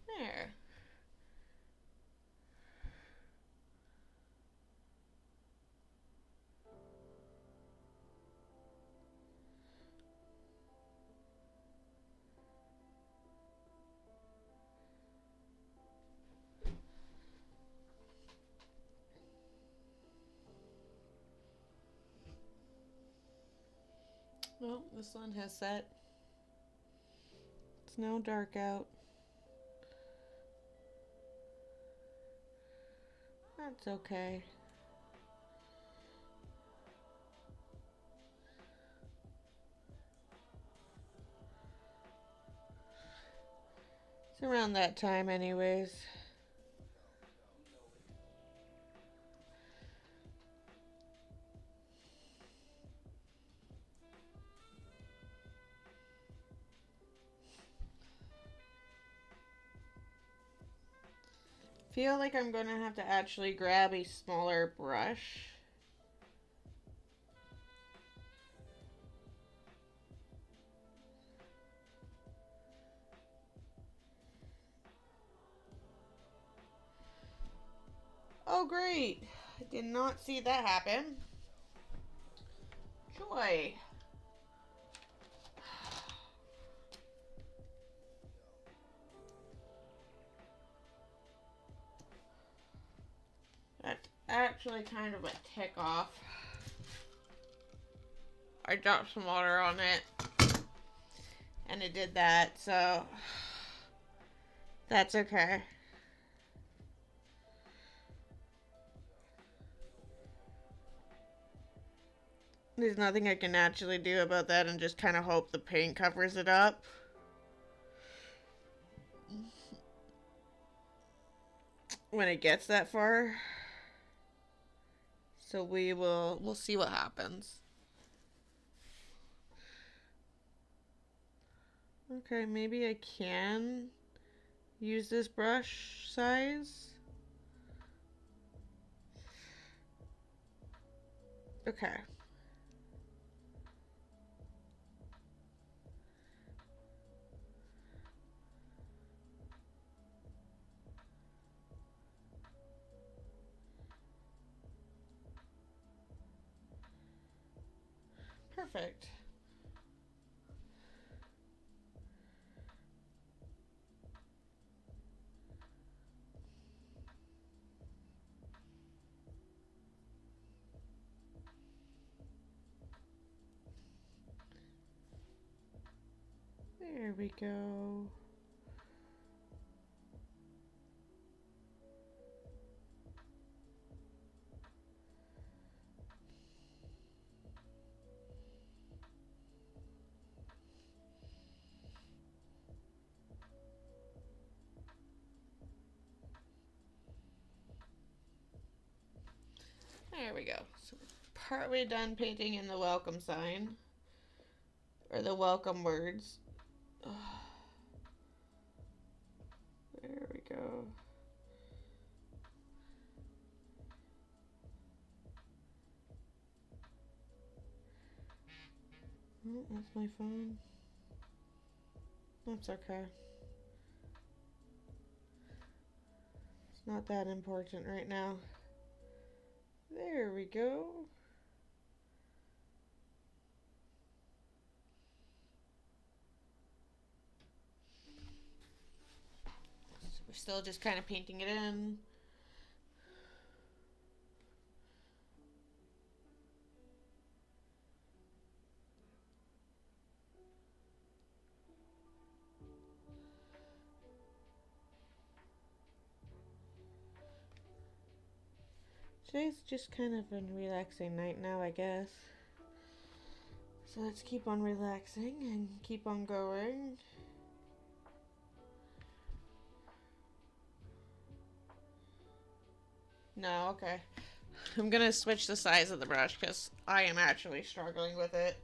There. Well, the sun has set. It's now dark out. That's okay. It's around that time anyways. Feel like I'm going to have to actually grab a smaller brush. Oh great! I did not see that happen. Joy! That's actually kind of a tick off. I dropped some water on it and it did that, so that's okay. There's nothing I can actually do about that and just kind of hope the paint covers it up. When it gets that far. So we'll see what happens. Okay, maybe I can use this brush size. Okay. Perfect. There we go. There we go. So partway done painting in the welcome sign. Or the welcome words. There we go. Oh, that's my phone. That's okay. It's not that important right now. There we go. So we're still just kind of painting it in. Today's just kind of a relaxing night now, I guess. So let's keep on relaxing and keep on going. No, okay. I'm gonna switch the size of the brush because I am actually struggling with it.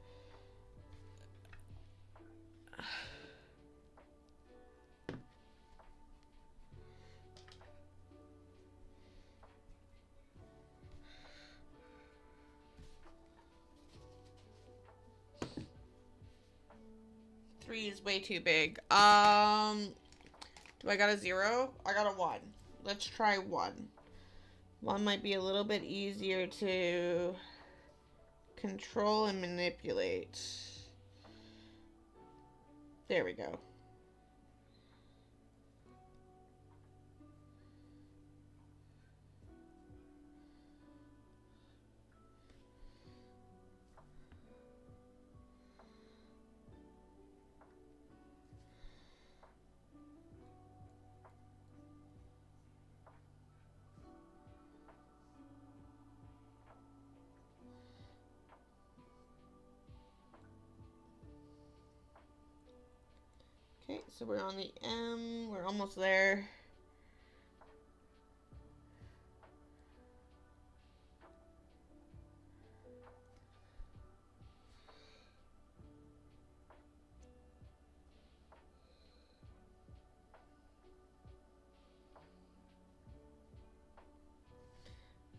Three is way too big. Do I got a 0? I got a 1. Let's try 1. 1 might be a little bit easier to control and manipulate. There we go. Okay, so we're on the M. We're almost there.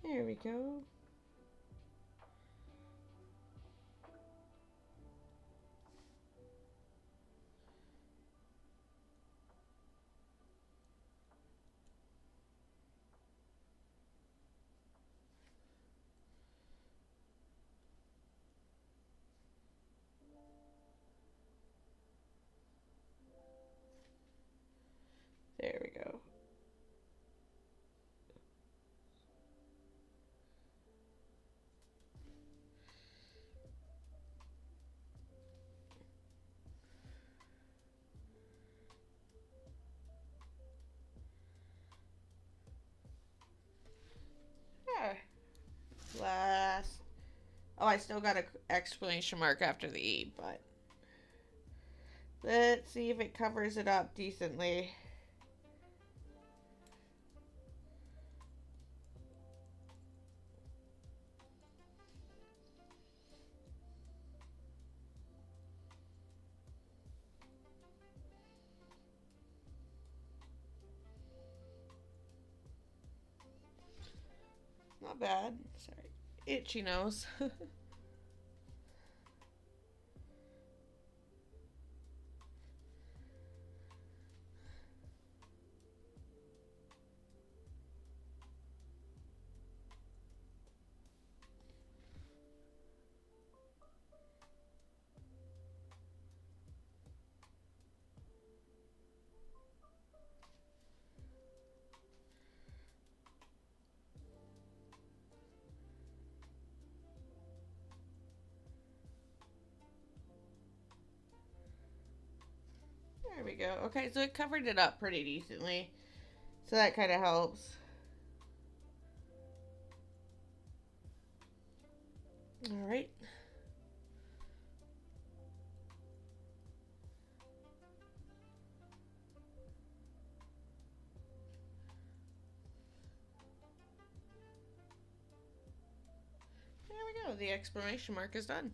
There we go. There we go. Yeah. Last. Oh, I still got an exclamation mark after the E, but let's see if it covers it up decently. Not bad. Sorry. Itchy nose. There we go. Okay, so it covered it up pretty decently. So that kind of helps. All right. There we go. The exclamation mark is done.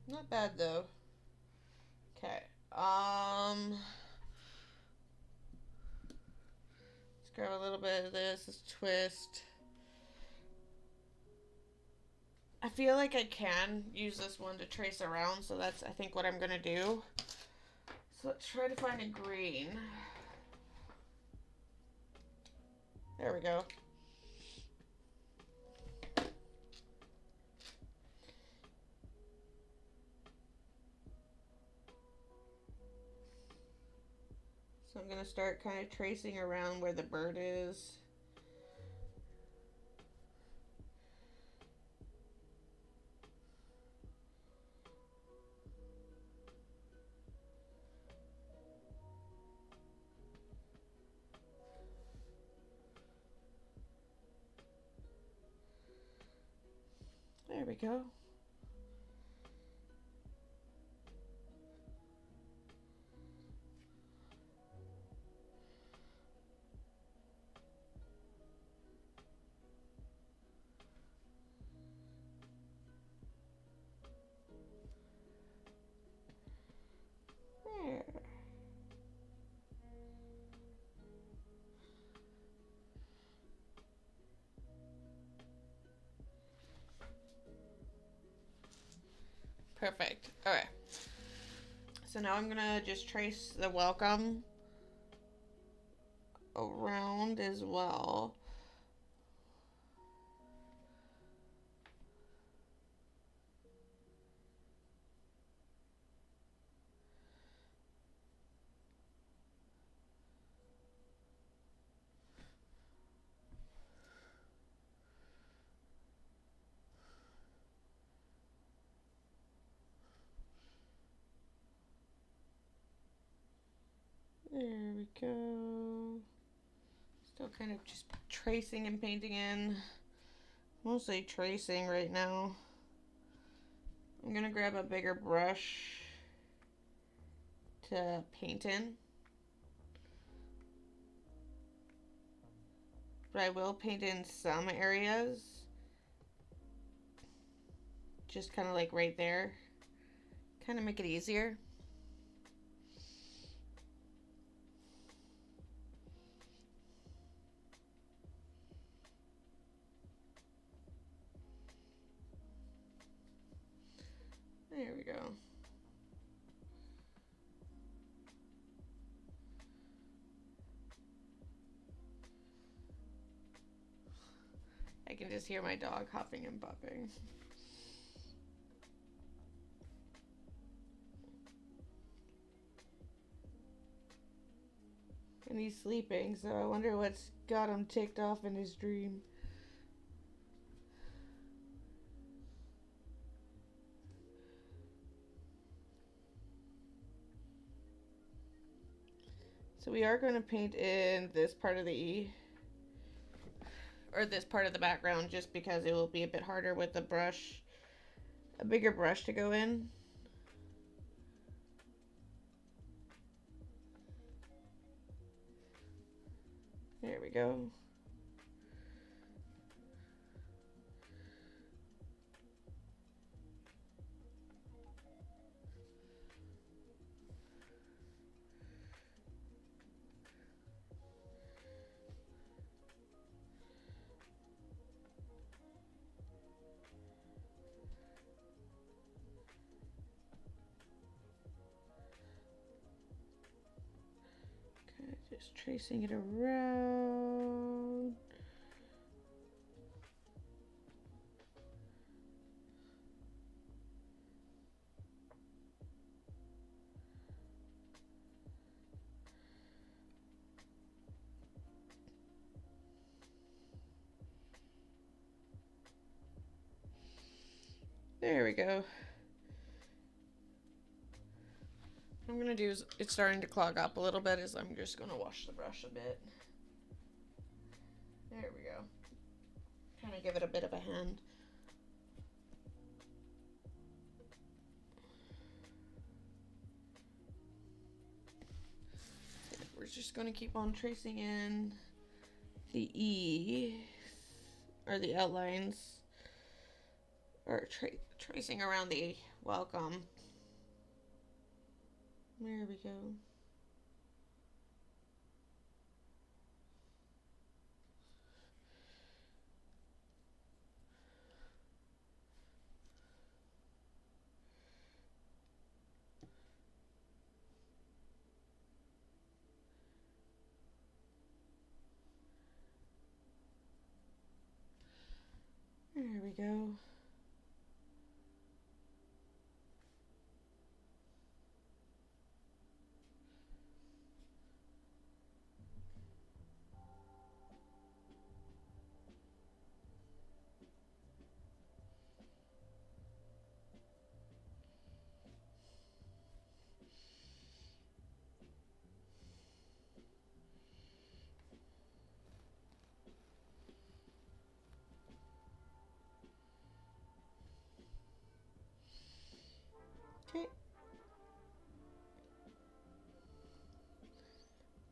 Not bad though. Okay. Let's grab a little bit of this. Let's twist. I feel like I can use this one to trace around, so that's I think what I'm gonna do. So let's try to find a green. There we go. So I'm gonna start kind of tracing around where the bird is. There we go. There. Perfect. Okay. So now I'm gonna just trace the welcome around as well. There we go. Still kind of just tracing and painting in. Mostly tracing right now. I'm gonna grab a bigger brush to paint in. But I will paint in some areas. Just kind of like right there. Kind of make it easier. There we go. I can just hear my dog hopping and bumping. And he's sleeping, so I wonder what's got him ticked off in his dream. So we are going to paint in this part of the E, or this part of the background, just because it will be a bit harder with the brush, a bigger brush to go in. There we go. Just tracing it around. There we go. What I'm gonna do is, it's starting to clog up a little bit, is I'm just gonna wash the brush a bit. There we go. Kind of give it a bit of a hand. We're just gonna keep on tracing in the E, or the outlines, or tracing around the welcome. There we go. There we go. Okay.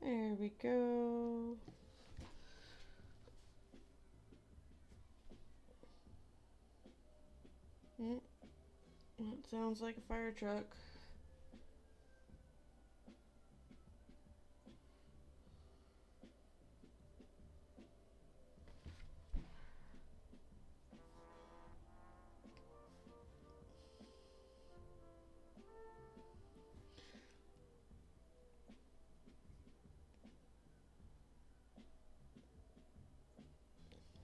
There we go. That sounds like a fire truck.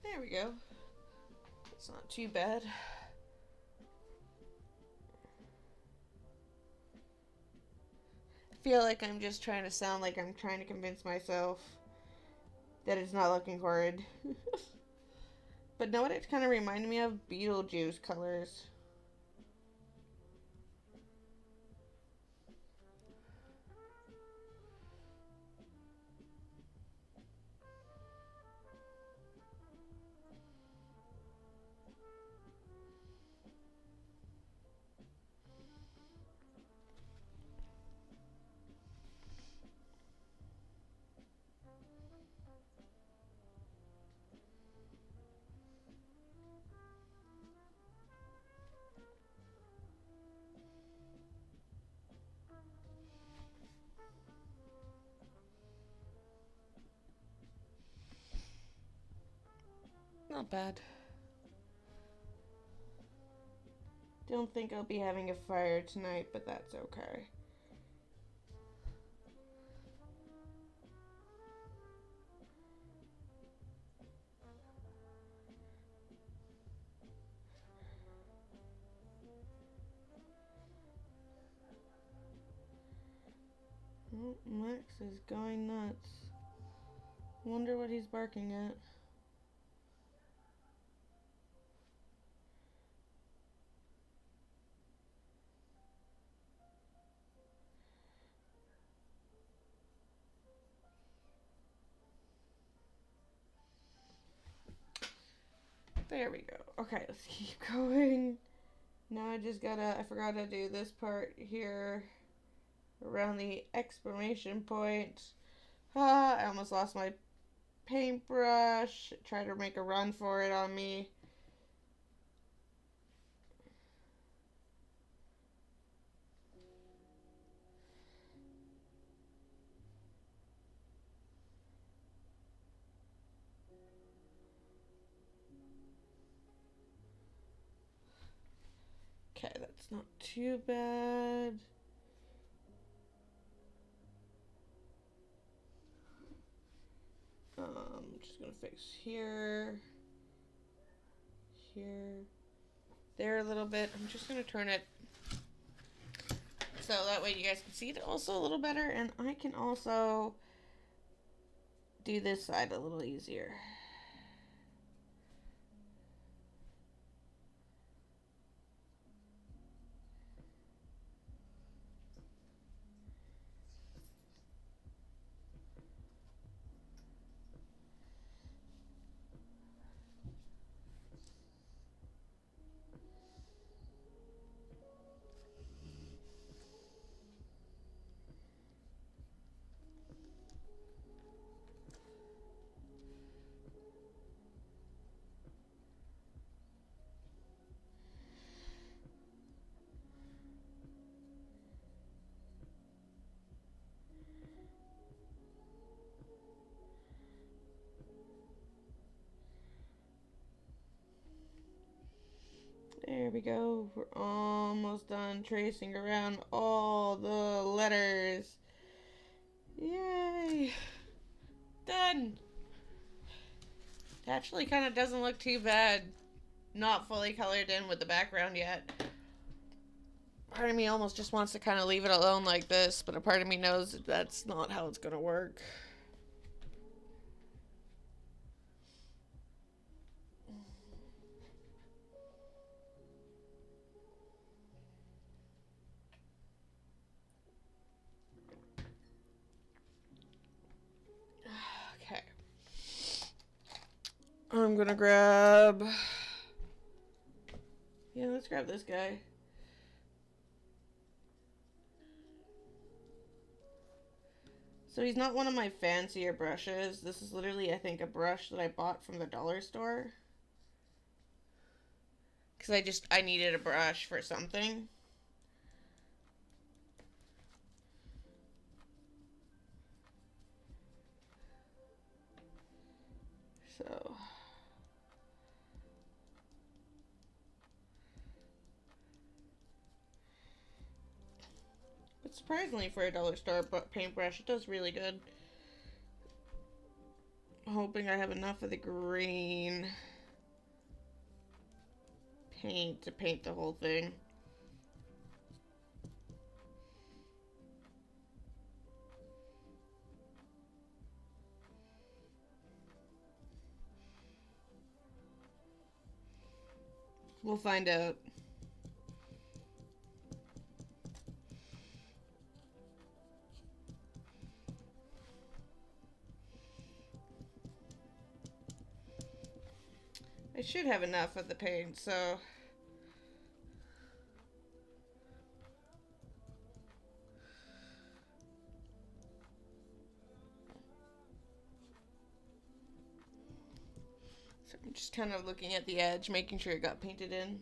There we go. It's not too bad. I feel like I'm just trying to sound like I'm trying to convince myself that it's not looking horrid. But know what it kind of reminded me of? Beetlejuice colors. Not bad. Don't think I'll be having a fire tonight, but that's okay. Oh, Max is going nuts. Wonder what he's barking at. There we go. Okay, let's keep going. Now I forgot to do this part here around the exclamation point. Ah, I almost lost my paintbrush. Tried to make a run for it on me. Okay, that's not too bad. Just gonna fix here, there a little bit. I'm just gonna turn it so that way you guys can see it also a little better, and I can also do this side a little easier. There we go. We're almost done tracing around all the letters. Yay! Done! It actually kind of doesn't look too bad. Not fully colored in with the background yet. Part of me almost just wants to kind of leave it alone like this, but a part of me knows that's not how it's going to work. Okay. I'm gonna grab... Yeah, let's grab this guy. So he's not one of my fancier brushes. This is literally, I think, a brush that I bought from the dollar store. Because I needed a brush for something. So... But surprisingly for a dollar store paintbrush, it does really good. I'm hoping I have enough of the green paint to paint the whole thing. We'll find out. I should have enough of the paint, so... So I'm just kind of looking at the edge, making sure it got painted in.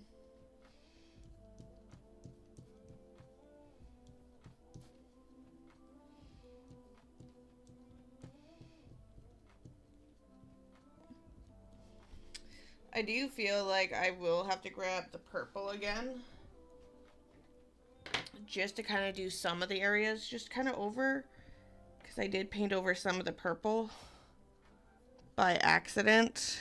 I do feel like I will have to grab the purple again. Just to kind of do some of the areas, just kind of over. Because I did paint over some of the purple by accident.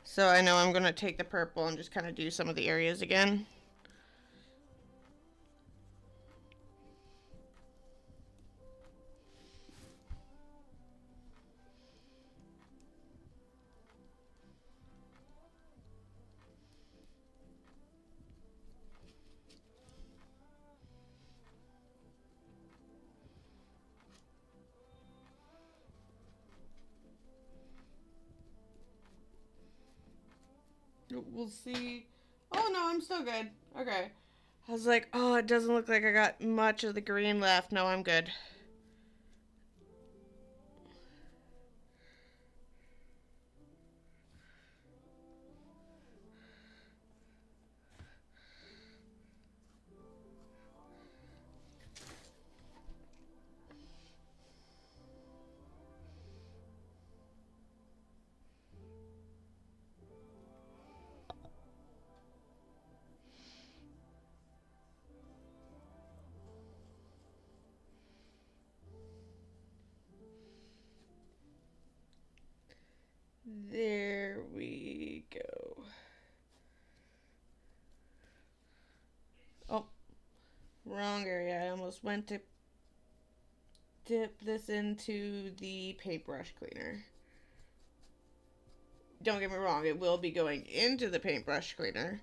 So I know I'm going to take the purple and just kind of do some of the areas again. We'll see. Oh no, I'm still good. Okay. I was like, oh, it doesn't look like I got much of the green left. No, I'm good. There we go. Oh, wrong area. I almost went to dip this into the paintbrush cleaner. Don't get me wrong, it will be going into the paintbrush cleaner.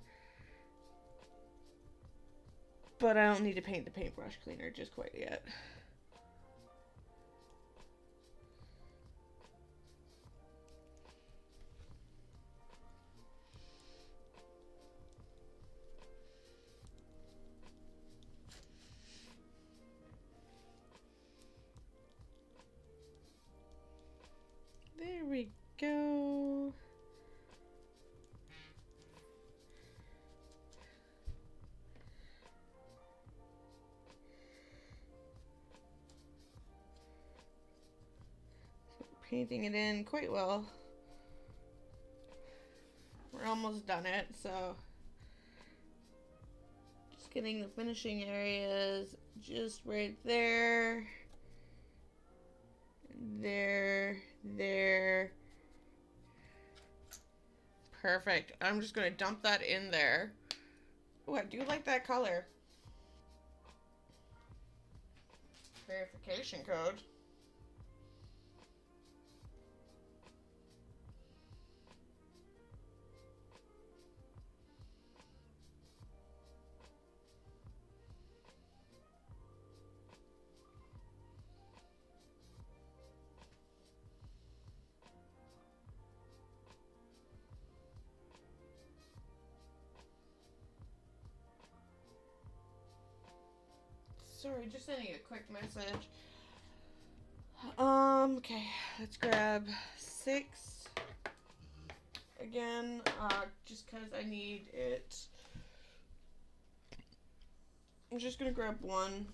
But I don't need to paint the paintbrush cleaner just quite yet. There we go. Painting it in quite well. We're almost done it, so just getting the finishing areas just right there. There. Perfect. I'm just gonna dump that in there. Oh, I do like that color. Verification code. Sorry, just sending a quick message. Okay, let's grab 6 again, just because I need it. I'm just gonna grab 1.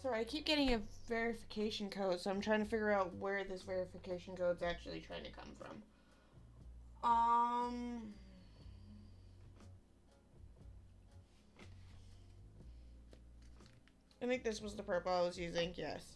Sorry, I keep getting a verification code, so I'm trying to figure out where this verification code's actually trying to come from. I think this was the purple I was using, yes.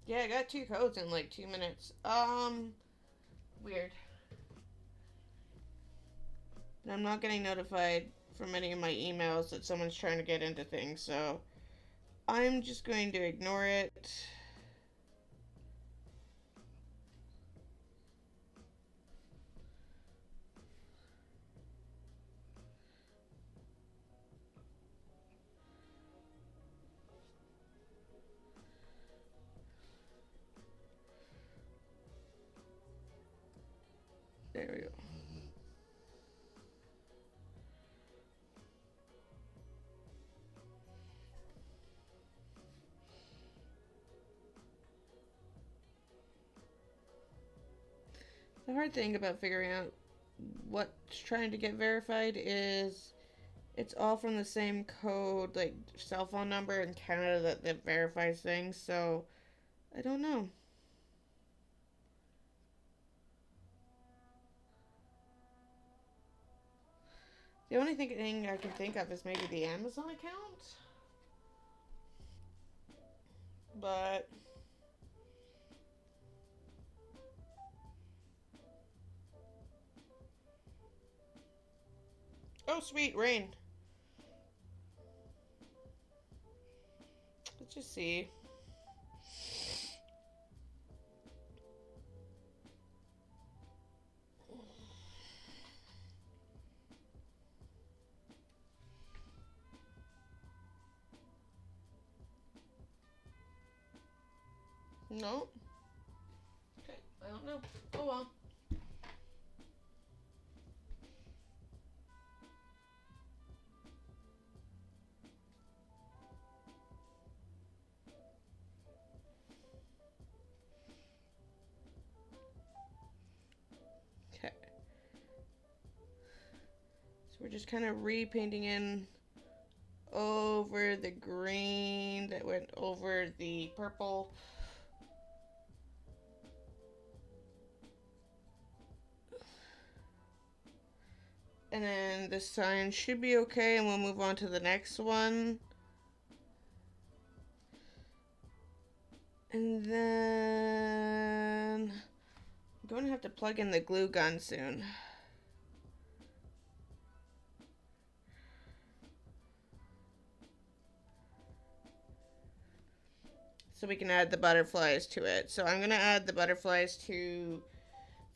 Yeah, I got 2 codes in like 2 minutes. Weird. And I'm not getting notified from any of my emails that someone's trying to get into things, so I'm just going to ignore it. There we go. The hard thing about figuring out what's trying to get verified is it's all from the same code, like cell phone number in Canada that verifies things, so I don't know. The only thing I can think of is maybe the Amazon account. But oh, sweet rain. Let's just see. No. Okay, I don't know. Oh well. Okay. So we're just kind of repainting in over the green that went over the purple. And then this sign should be okay, and we'll move on to the next one. And then I'm going to have to plug in the glue gun soon. So we can add the butterflies to it. So I'm going to add the butterflies to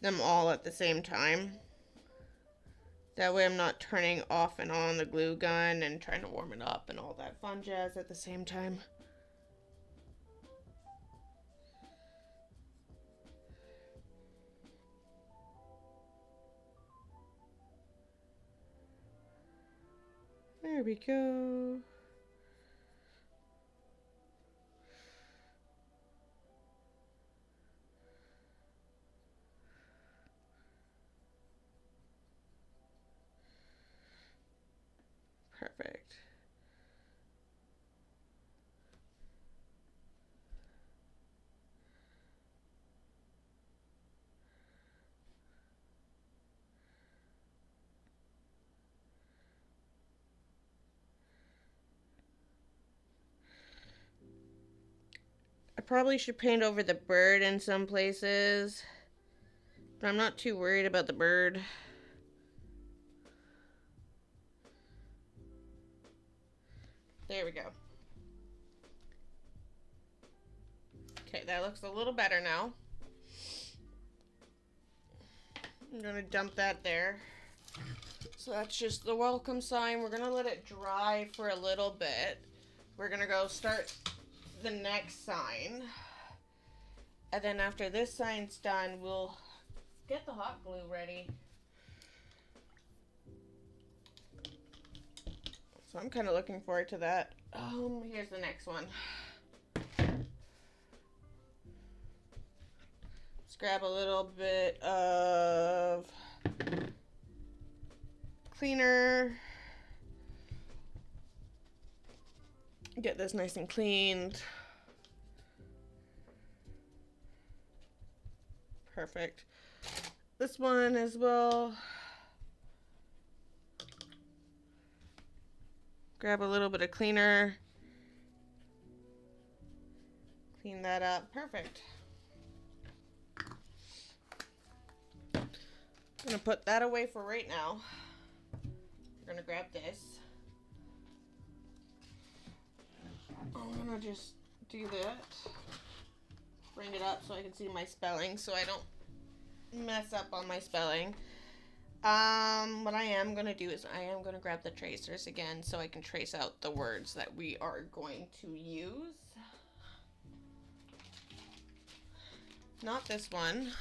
them all at the same time. That way I'm not turning off and on the glue gun and trying to warm it up and all that fun jazz at the same time. There we go. Perfect. I probably should paint over the bird in some places, but I'm not too worried about the bird. There we go. Okay, that looks a little better now. I'm gonna dump that there. So that's just the welcome sign. We're gonna let it dry for a little bit. We're gonna go start the next sign. And then after this sign's done, we'll get the hot glue ready. So I'm kind of looking forward to that. Here's the next one. Let's grab a little bit of cleaner. Get this nice and cleaned. Perfect. This one as well. Grab a little bit of cleaner. Clean that up. Perfect. I'm gonna put that away for right now. We're gonna grab this. I'm gonna just do that. Bring it up so I can see my spelling so I don't mess up on my spelling. What I am going to do is I am going to grab the tracers again so I can trace out the words that we are going to use. Not this one.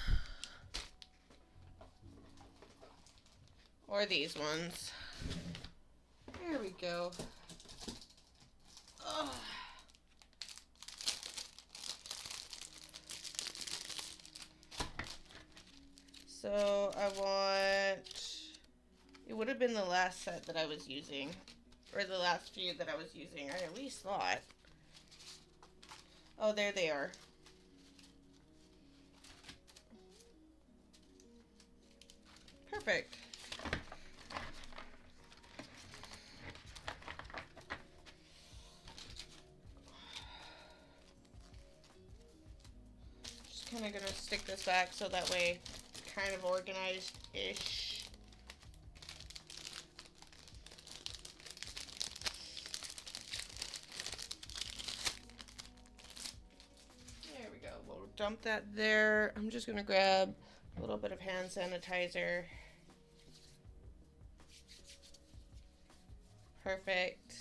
Or these ones. There we go. Ugh. So I want, it would have been the last set that I was using, or the last few that I was using, I at least thought. Oh, there they are. Perfect. Just kind of gonna stick this back so that way kind of organized-ish. There we go. We'll dump that there. I'm just gonna grab a little bit of hand sanitizer. Perfect.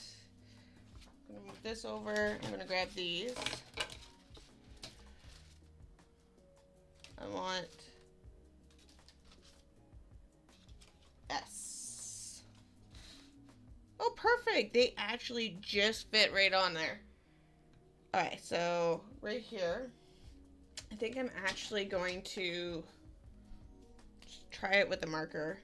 I'm gonna move this over. I'm gonna grab these. I want S. Oh, perfect. They actually just fit right on there. Alright, so right here, I think I'm actually going to just try it with the marker.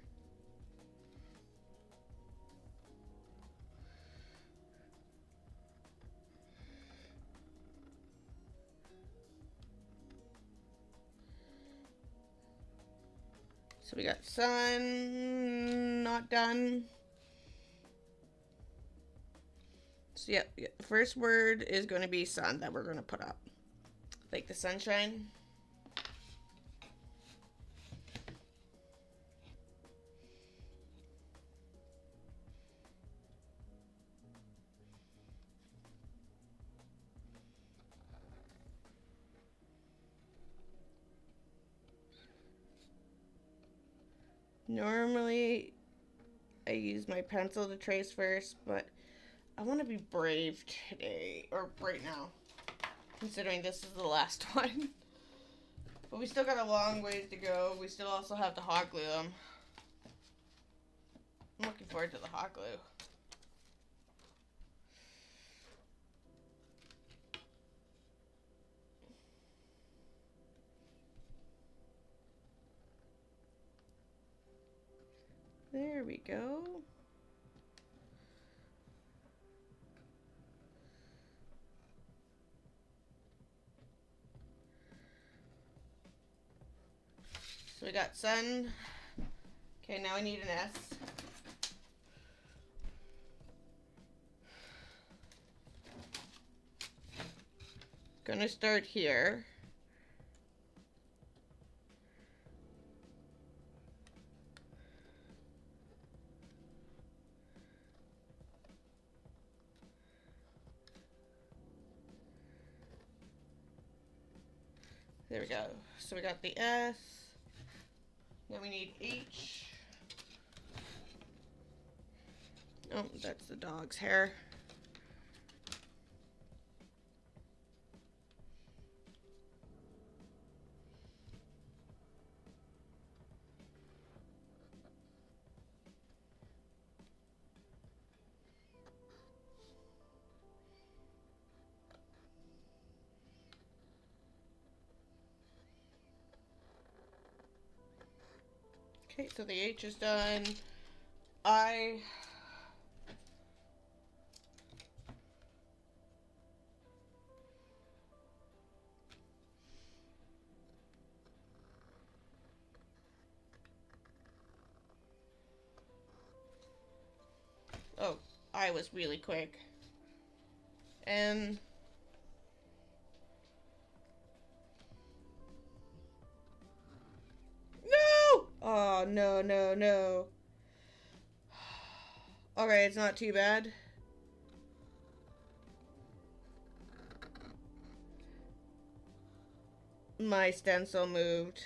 So we got sun, not done. So yeah, the first word is going to be sun that we're going to put up. Like the sunshine. Normally, I use my pencil to trace first, but I want to be brave today, or right now, considering this is the last one. But we still got a long ways to go. We still also have to hot glue them. I'm looking forward to the hot glue. There we go. So we got sun. Okay, now I need an S. Gonna start here. There we go. So we got the S. Now we need H. Oh, that's the dog's hair. Okay, so the H is done. I Oh, I was really quick. And no! Oh, no, no, no. Okay, it's not too bad. My stencil moved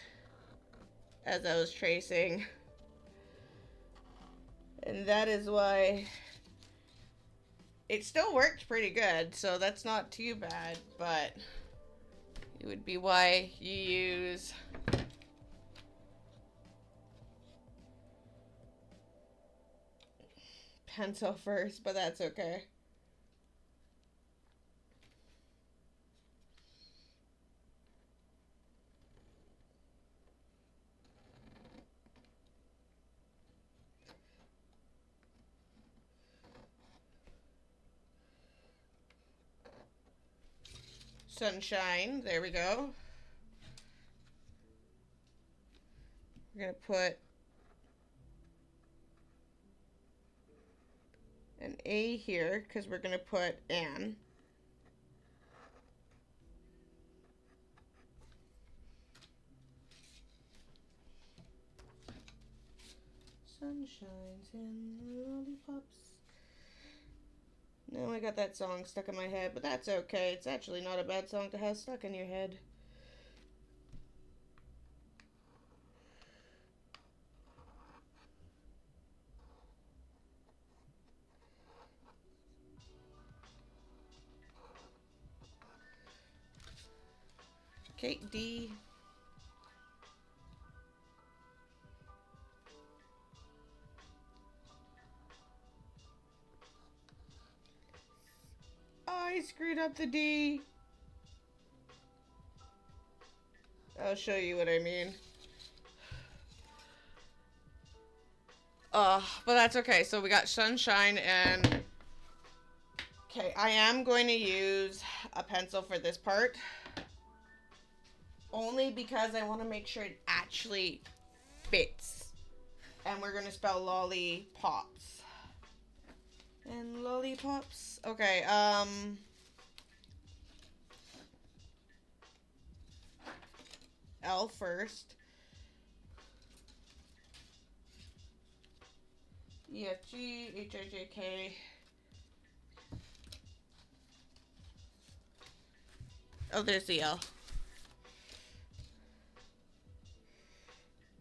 as I was tracing. And that is why it still worked pretty good, so that's not too bad, but it would be why you use pencil first, but that's okay. Sunshine, there we go. We're gonna put an A here because we're gonna put Anne. Sunshines and lollipops. Now I got that song stuck in my head, but that's okay. It's actually not a bad song to have stuck in your head. Okay, D. I screwed up the D. I'll show you what I mean. But that's okay. So we got sunshine and... Okay, I am going to use a pencil for this part. Only because I want to make sure it actually fits. And we're going to spell lollipops. And lollipops. Okay, L first. E, F, G, H, I, J, K. Oh, there's the L.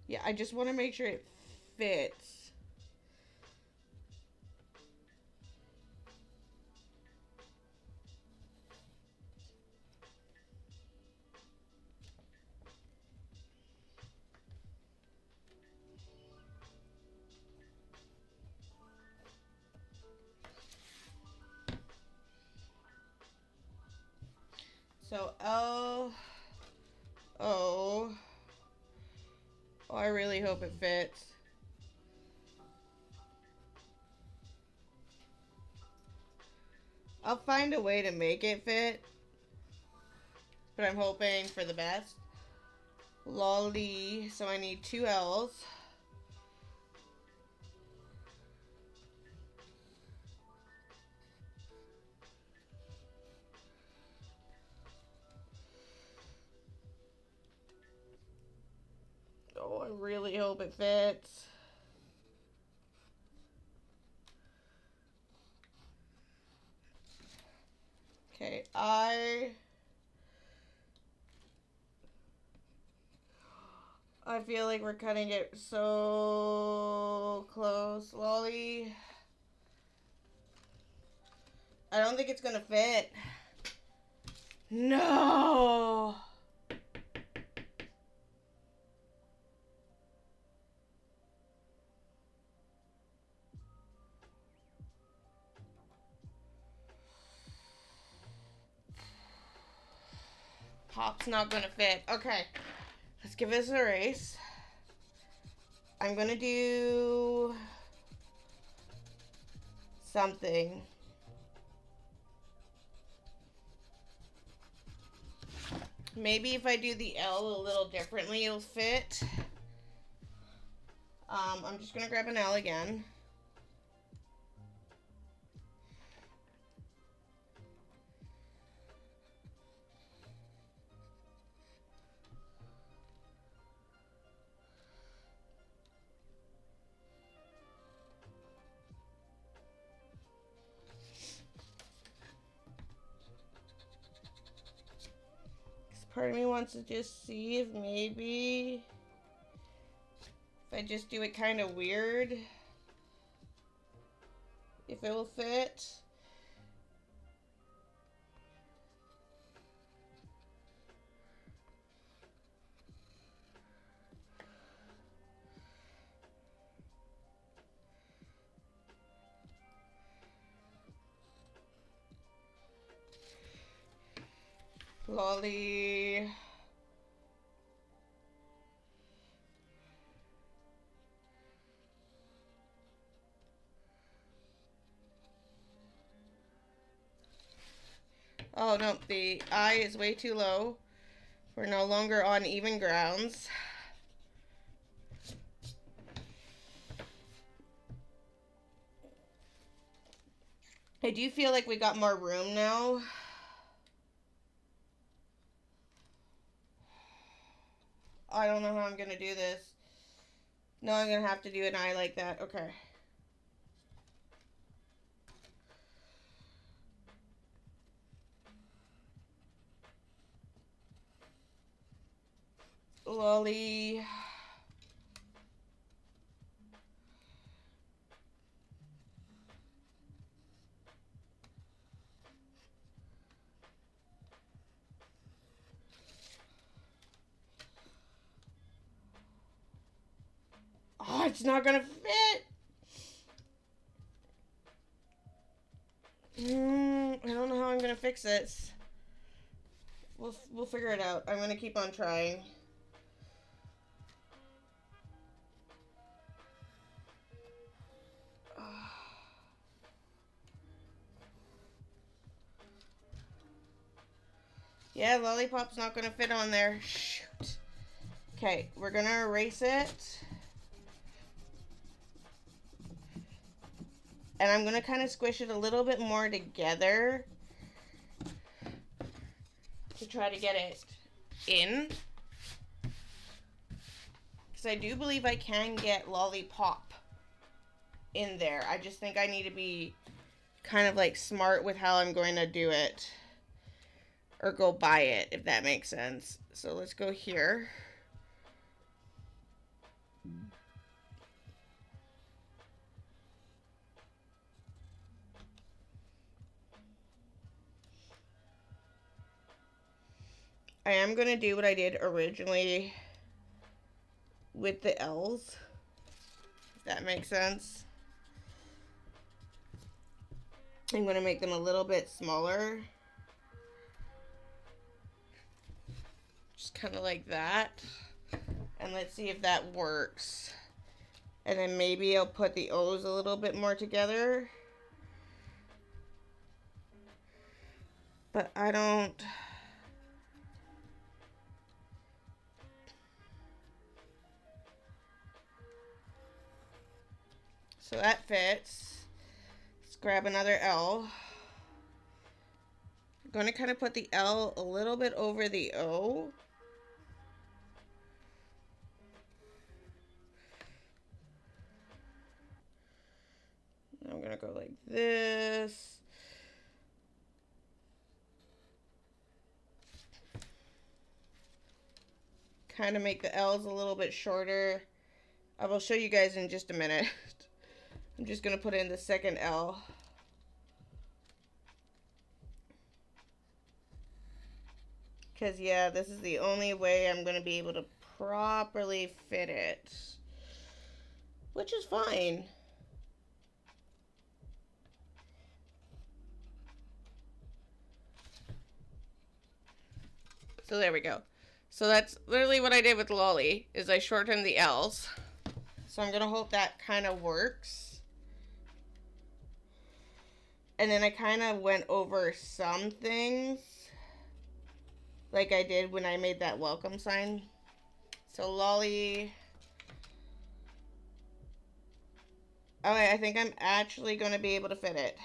Yeah, I just want to make sure it fits. So L, O. Oh, I really hope it fits. I'll find a way to make it fit, but I'm hoping for the best. Lolly, so I need 2 L's. Oh, I really hope it fits. Okay, I feel like we're cutting it so close. Lolly. I don't think it's gonna fit. No! Pop's not gonna fit. Okay, let's give this a race. I'm gonna do something. Maybe if I do the L a little differently, it'll fit. I'm just gonna grab an L again. Part of me wants to just see if maybe if I just do it kind of weird, if it will fit. Lolly. Oh no, the I is way too low. We're no longer on even grounds. I do feel like we got more room now. I don't know how I'm gonna do this. No, I'm gonna have to do an eye like that. Okay. Lolly. Oh, it's not gonna fit. I don't know how I'm gonna fix this. We'll figure it out. I'm gonna keep on trying. Yeah, Lollipop's not gonna fit on there. Shoot. Okay, we're gonna erase it. And I'm gonna kind of squish it a little bit more together to try to get it in. Because I do believe I can get Lollipop in there. I just think I need to be kind of like smart with how I'm going to do it. Or go by it, if that makes sense. So let's go here. I am going to do what I did originally with the L's, if that makes sense. I'm going to make them a little bit smaller. Just kind of like that. And let's see if that works. And then maybe I'll put the O's a little bit more together. But I don't... So that fits. Let's grab another L. I'm going to kind of put the L a little bit over the O. I'm going to go like this. Kind of make the L's a little bit shorter. I will show you guys in just a minute. I'm just going to put in the second L. Because, yeah, this is the only way I'm going to be able to properly fit it. Which is fine. So there we go. So that's literally what I did with Lolly, is I shortened the L's. So I'm going to hope that kind of works. And then I kind of went over some things, like I did when I made that welcome sign. So Lolly... Okay, I think I'm actually going to be able to fit it.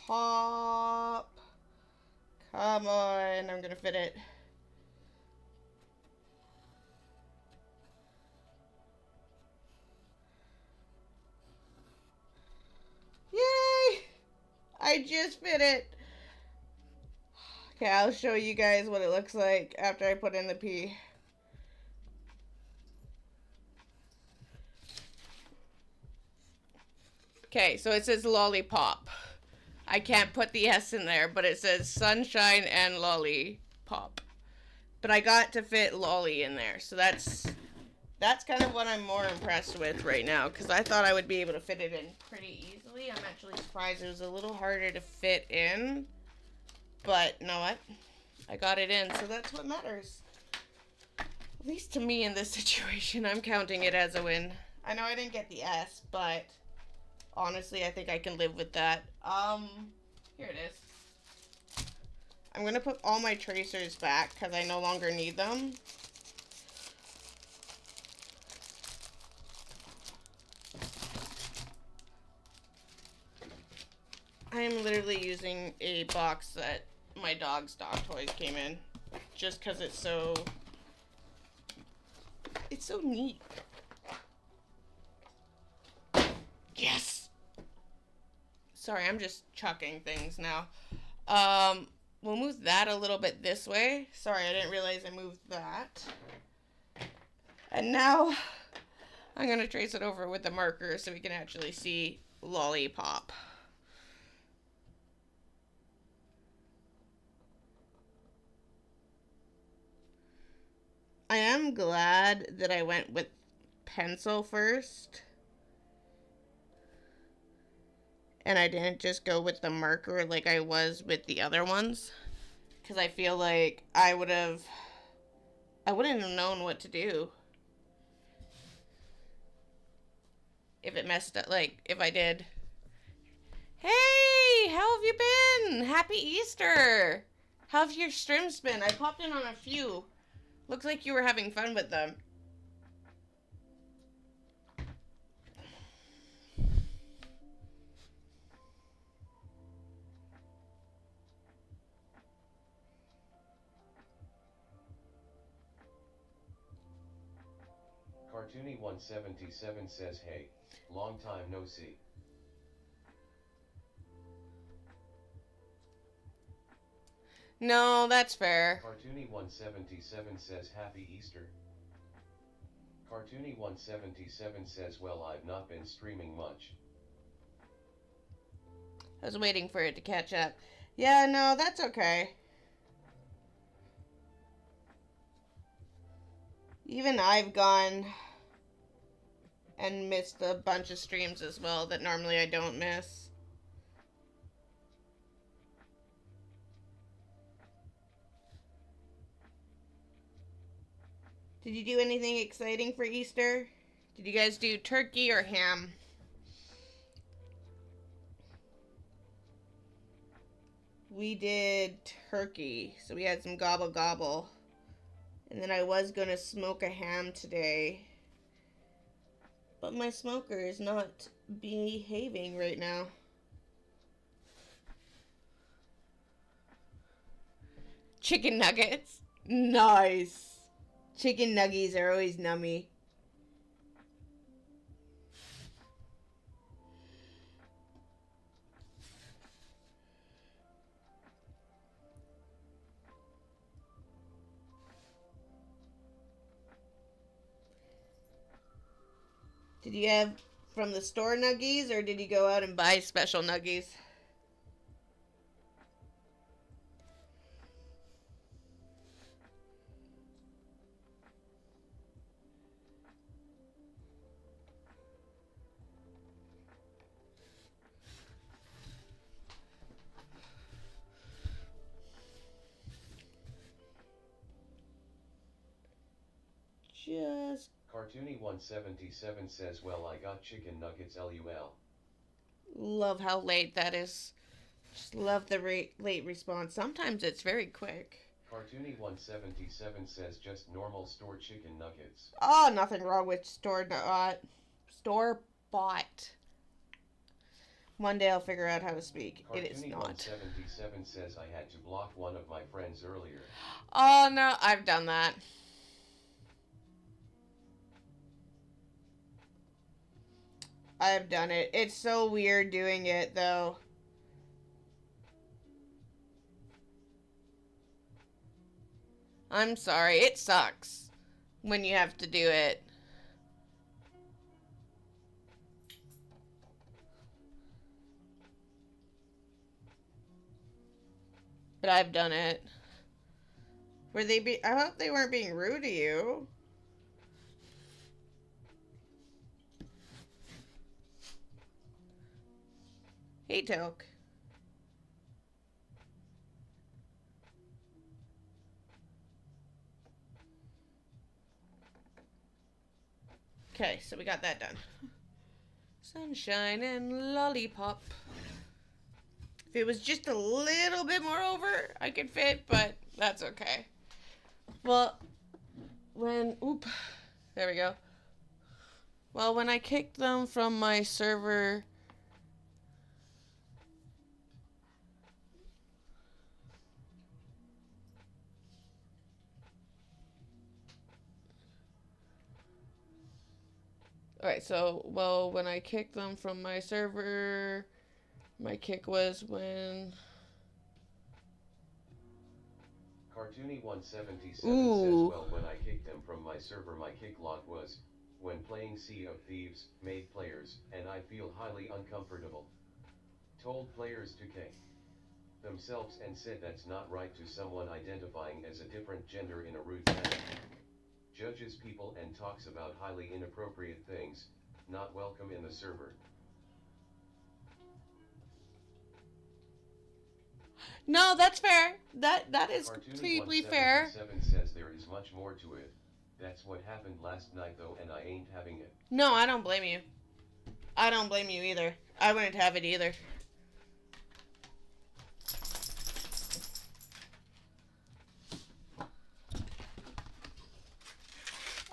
Pop. Come on, I'm going to fit it. Yay! I just fit it. Okay, I'll show you guys what it looks like after I put in the P. Okay, so it says lollipop. I can't put the S in there, but it says sunshine and lollipop. But I got to fit lolly in there, so that's kind of what I'm more impressed with right now, because I thought I would be able to fit it in pretty easily. I'm actually surprised it was a little harder to fit in, but you know what? I got it in, so that's what matters. At least to me in this situation, I'm counting it as a win. I know I didn't get the S, but honestly, I think I can live with that. Here it is. I'm going to put all my tracers back because I no longer need them. I'm literally using a box that my dog's dog toys came in, just because it's so neat. Yes! Sorry, I'm just chucking things now. We'll move that a little bit this way. Sorry, I didn't realize I moved that. And now I'm going to trace it over with the marker so we can actually see lollipop. I am glad that I went with pencil first. And I didn't just go with the marker like I was with the other ones. Because I feel like I wouldn't have known what to do. If it messed up, like, if I did. Hey, how have you been? Happy Easter. How have your streams been? I popped in on a few. Looks like you were having fun with them. Cartoony177 says, hey, long time no see. No, that's fair. Cartoony177 says, happy Easter. Cartoony177 says, well, I've not been streaming much. I was waiting for it to catch up. Yeah, no, that's okay. Even I've gone and missed a bunch of streams as well that normally I don't miss. Did you do anything exciting for Easter? Did you guys do turkey or ham? We did turkey, so we had some gobble gobble. And then I was gonna smoke a ham today. But my smoker is not behaving right now. Chicken nuggets. Nice. Chicken nuggies are always nummy. Did you have from the store nuggies or did you go out and buy special nuggies? Just Cartoony 177 says, well, I got chicken nuggets LUL. love how late that is. Just love the late response. Sometimes it's very quick. Cartoony 177 says, just normal store chicken nuggets. Oh, nothing wrong with store bought. One day I'll figure out how to speak. Cartoony It is not. 177 says, I had to block one of my friends earlier. Oh no, I've done that. I've done it. It's so weird doing it, though. I'm sorry. It sucks when you have to do it. But I've done it. I hope they weren't being rude to you. Hey, Toke. Okay, so we got that done. Sunshine and lollipop. If it was just a little bit more over, I could fit, but that's okay. Well, there we go. Well, when I kicked them from my server, alright, so, when I kicked them from my server, my kick was when... Cartoony 177 says, well, when I kicked them from my server, my kick log was, when playing Sea of Thieves, made players, and I feel highly uncomfortable. Told players to kick themselves and said that's not right to someone identifying as a different gender in a rude manner. Judges people and talks about highly inappropriate things, not welcome in the server. No, that's fair. That is completely fair. Cartoony 177 says there is much more to it. That's what happened last night though, and I ain't having it. No, I don't blame you. I don't blame you either. I wouldn't have it either.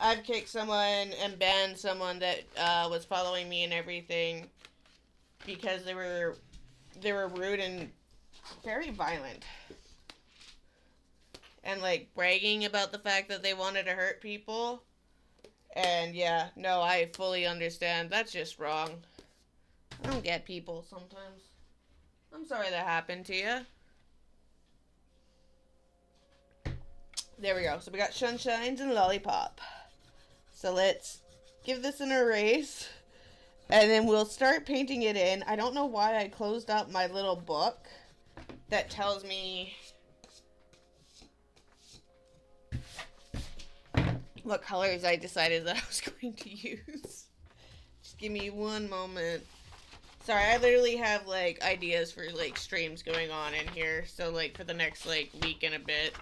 I've kicked someone and banned someone that was following me and everything because they were rude and very violent. And like bragging about the fact that they wanted to hurt people. And yeah, no, I fully understand. That's just wrong. I don't get people sometimes. I'm sorry that happened to you. There we go. So we got Sunshines and Lollipop. So let's give this an erase. And then we'll start painting it in. I don't know why I closed up my little book that tells me what colors I decided that I was going to use. Just give me one moment. Sorry, I literally have, like, ideas for, like, streams going on in here. So, like, for the next, like, week and a bit.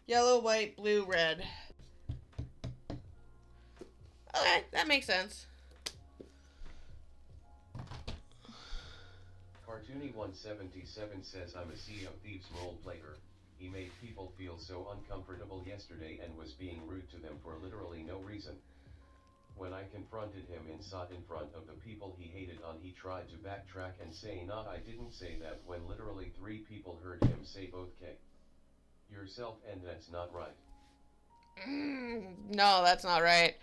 Yellow, white, blue, red. Okay, that makes sense. Cartoony177 says I'm a Sea of Thieves role player. He made people feel so uncomfortable yesterday and was being rude to them for literally no reason. When I confronted him and sat in front of the people he hated on, he tried to backtrack and say nah, I didn't say that, when literally 3 people heard him say both K yourself, and that's not right. No, that's not right.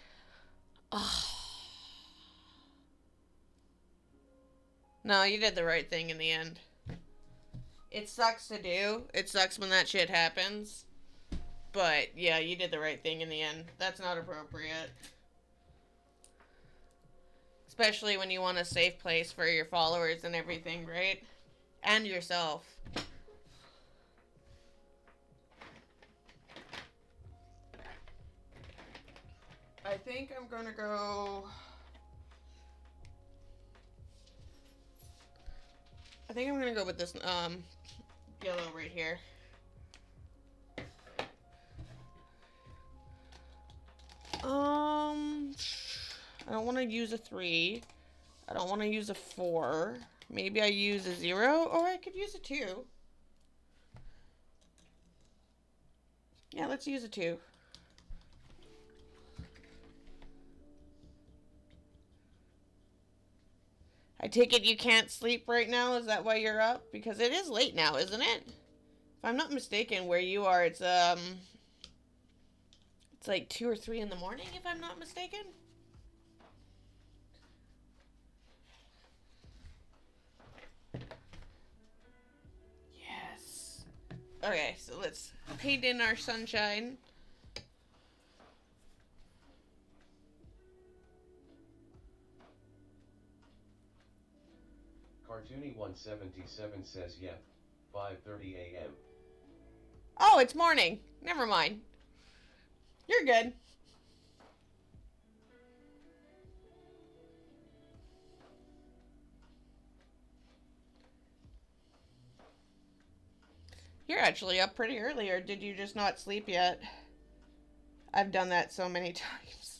No, you did the right thing in the end. It sucks to do. It sucks when that shit happens. But, yeah, you did the right thing in the end. That's not appropriate. Especially when you want a safe place for your followers and everything, right? And yourself. I think I'm gonna go... I think I'm gonna go with this, yellow right here. I don't want to use a 3. I don't want to use a 4. Maybe I use a 0, or I could use a 2. Yeah, let's use a 2. I take it you can't sleep right now? Is that why you're up? Because it is late now, isn't it? If I'm not mistaken, where you are, it's like 2 or 3 in the morning, if I'm not mistaken. Yes. Okay, so let's paint in our sunshine. Cartoony177 says yeah, 5:30 a.m. Oh, it's morning. Never mind. You're good. You're actually up pretty early, or did you just not sleep yet? I've done that so many times.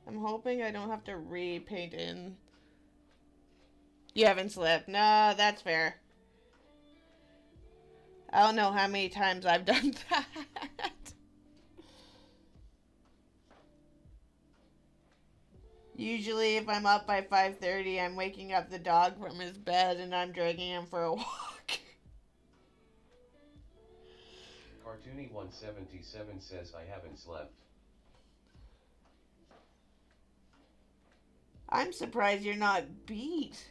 I'm hoping I don't have to repaint in. You haven't slept. No, that's fair. I don't know how many times I've done that. Usually, if I'm up by 5:30, I'm waking up the dog from his bed and I'm dragging him for a walk. Cartoony177 says I haven't slept. I'm surprised you're not beat.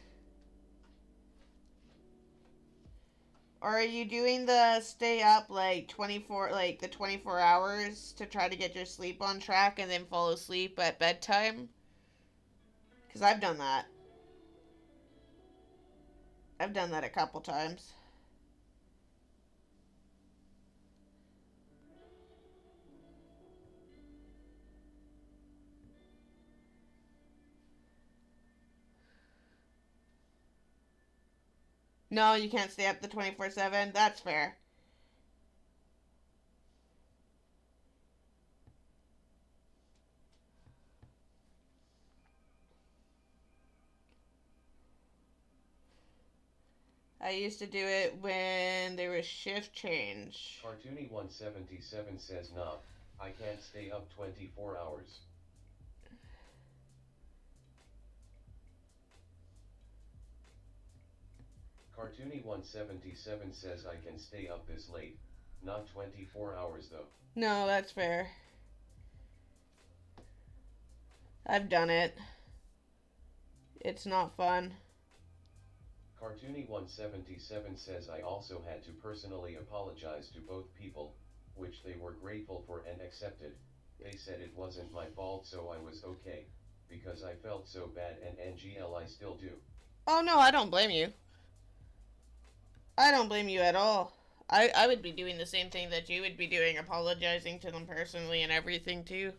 Or are you doing the stay up like 24 hours to try to get your sleep on track and then fall asleep at bedtime? Because I've done that. I've done that a couple times. No, you can't stay up the 24/7. That's fair. I used to do it when there was shift change. Cartoony177 says nah, I can't stay up 24 hours. Cartoony177 says I can stay up this late, not 24 hours though. No, that's fair. I've done it. It's not fun. Cartoony177 says I also had to personally apologize to both people, which they were grateful for and accepted. They said it wasn't my fault, so I was okay, because I felt so bad, and NGL I still do. Oh no, I don't blame you. I don't blame you at all. I would be doing the same thing that you would be doing, apologizing to them personally and everything too.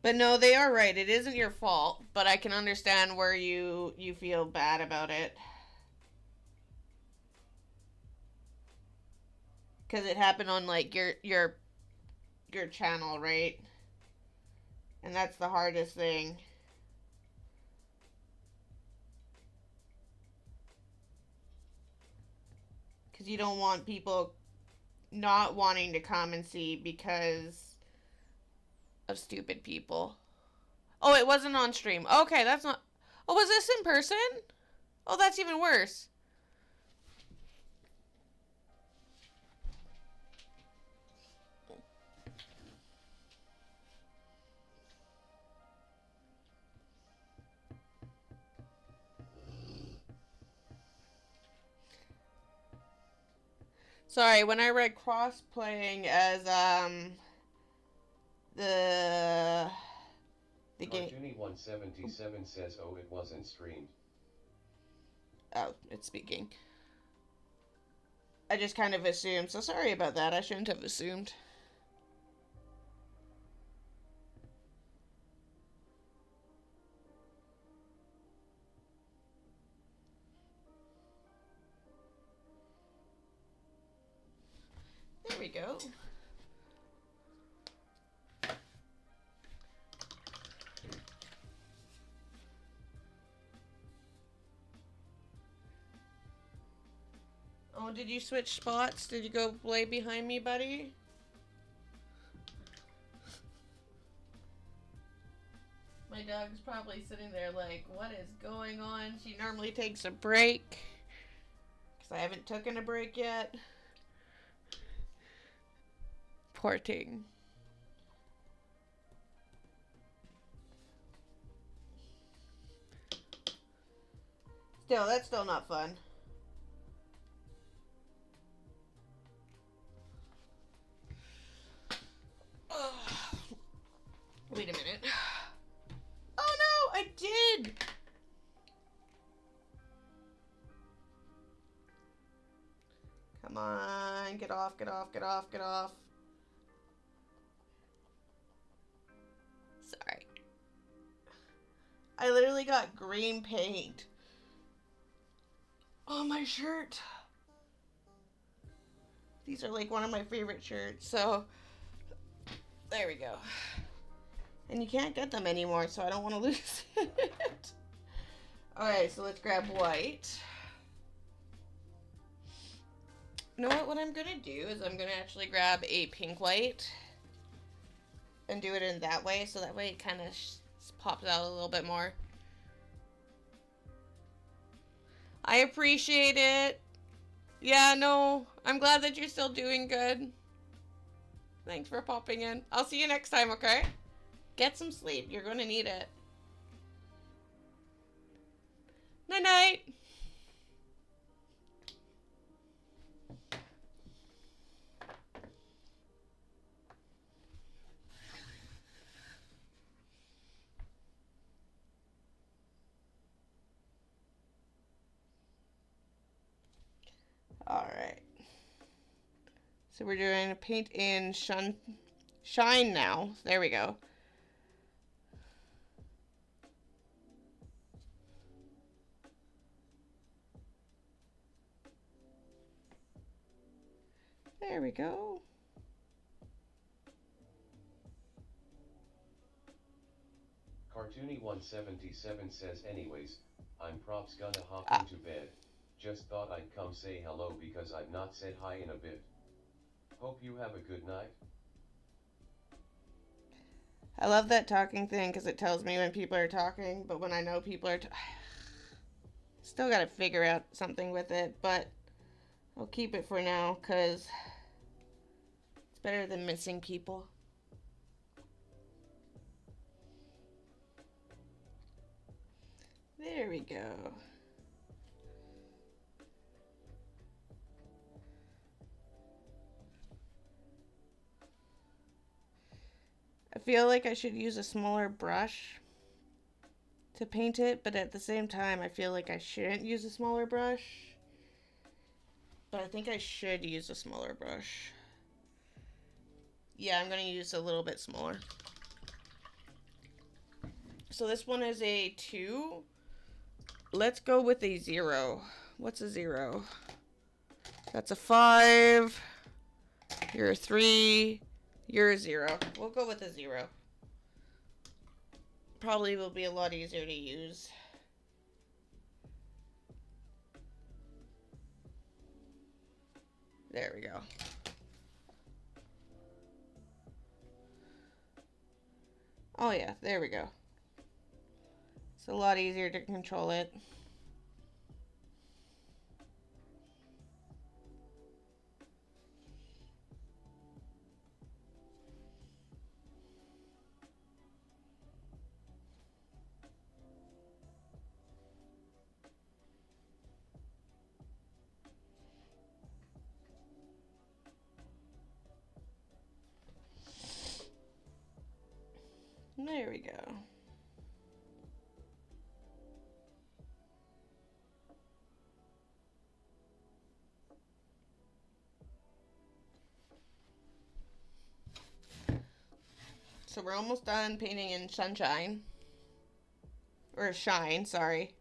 But no, they are right. It isn't your fault, but I can understand where you feel bad about it. Cuz it happened on like your channel, right? And that's the hardest thing. Cuz you don't want people not wanting to come and see because of stupid people. Oh, it wasn't on stream. Okay, that's not. Oh, was this in person? Oh, that's even worse. Sorry, when I read cross-playing as the game. Cartoony 177 says, oh, it wasn't streamed. Oh, it's speaking. I just kind of assumed. So sorry about that. I shouldn't have assumed. There we go. Oh, did you switch spots? Did you go play behind me, buddy? My dog's probably sitting there like, what is going on? She normally takes a break. Because I haven't taken a break yet. Poor thing. Still, that's still not fun. Wait a minute. Oh no, I did! Come on, get off, get off, get off, get off. Sorry. I literally got green paint on my shirt. These are like one of my favorite shirts, so there we go. And you can't get them anymore, so I don't want to lose it. Alright, so let's grab white. You know what I'm going to do is I'm going to actually grab a pink white and do it in that way, so that way it kind of pops out a little bit more. I appreciate it. Yeah, no, I'm glad that you're still doing good. Thanks for popping in. I'll see you next time, okay? Get some sleep. You're going to need it. Night-night. Alright. So we're doing a paint in shine now. There we go. There we go. Cartoony 177 says, anyways, I'm props gonna hop into bed. Just thought I'd come say hello because I've not said hi in a bit. Hope you have a good night. I love that talking thing because it tells me when people are talking, but when I know people are still gotta figure out something with it, but I'll keep it for now because it's better than missing people. There we go. I feel like I should use a smaller brush to paint it, but at the same time, I feel like I shouldn't use a smaller brush. But I think I should use a smaller brush. Yeah, I'm going to use a little bit smaller. So this one is a 2. Let's go with a 0. What's a 0? That's a 5. You're a 3. You're a 0. We'll go with a 0. Probably will be a lot easier to use. There we go. Oh yeah, there we go. It's a lot easier to control it. There we go. So we're almost done painting in sunshine. Or shine, sorry.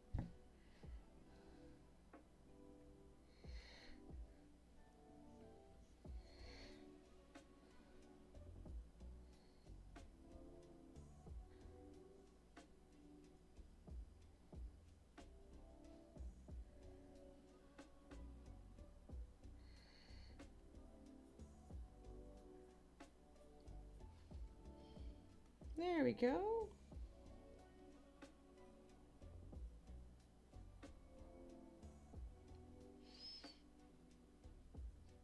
There we go.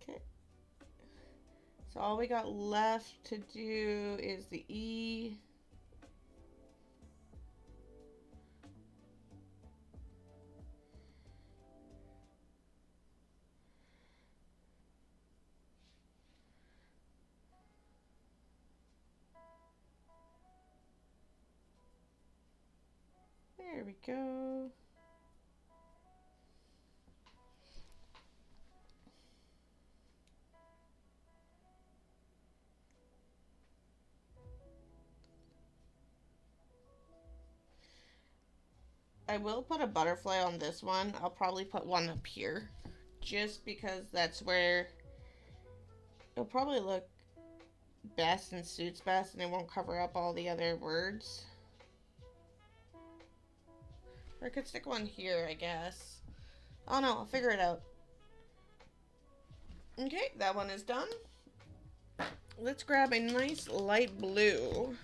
Okay. So all we got left to do is the E. There we go. I will put a butterfly on this one. I'll probably put one up here. Just because that's where it'll probably look best and suits best, and it won't cover up all the other words. Or I could stick one here, I guess. Oh no, I'll figure it out. Okay, that one is done. Let's grab a nice light blue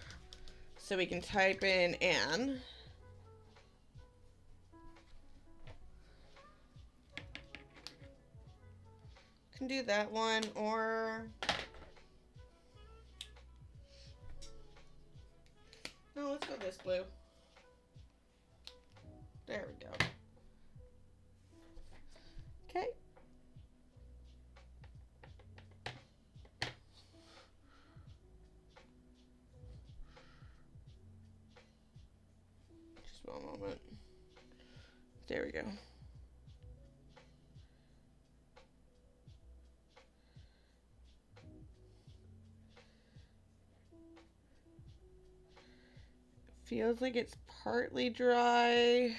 so we can type in Anne. Can do that one, or no, let's go this blue. There we go. Okay. Just one moment. There we go. Feels like it's partly dry.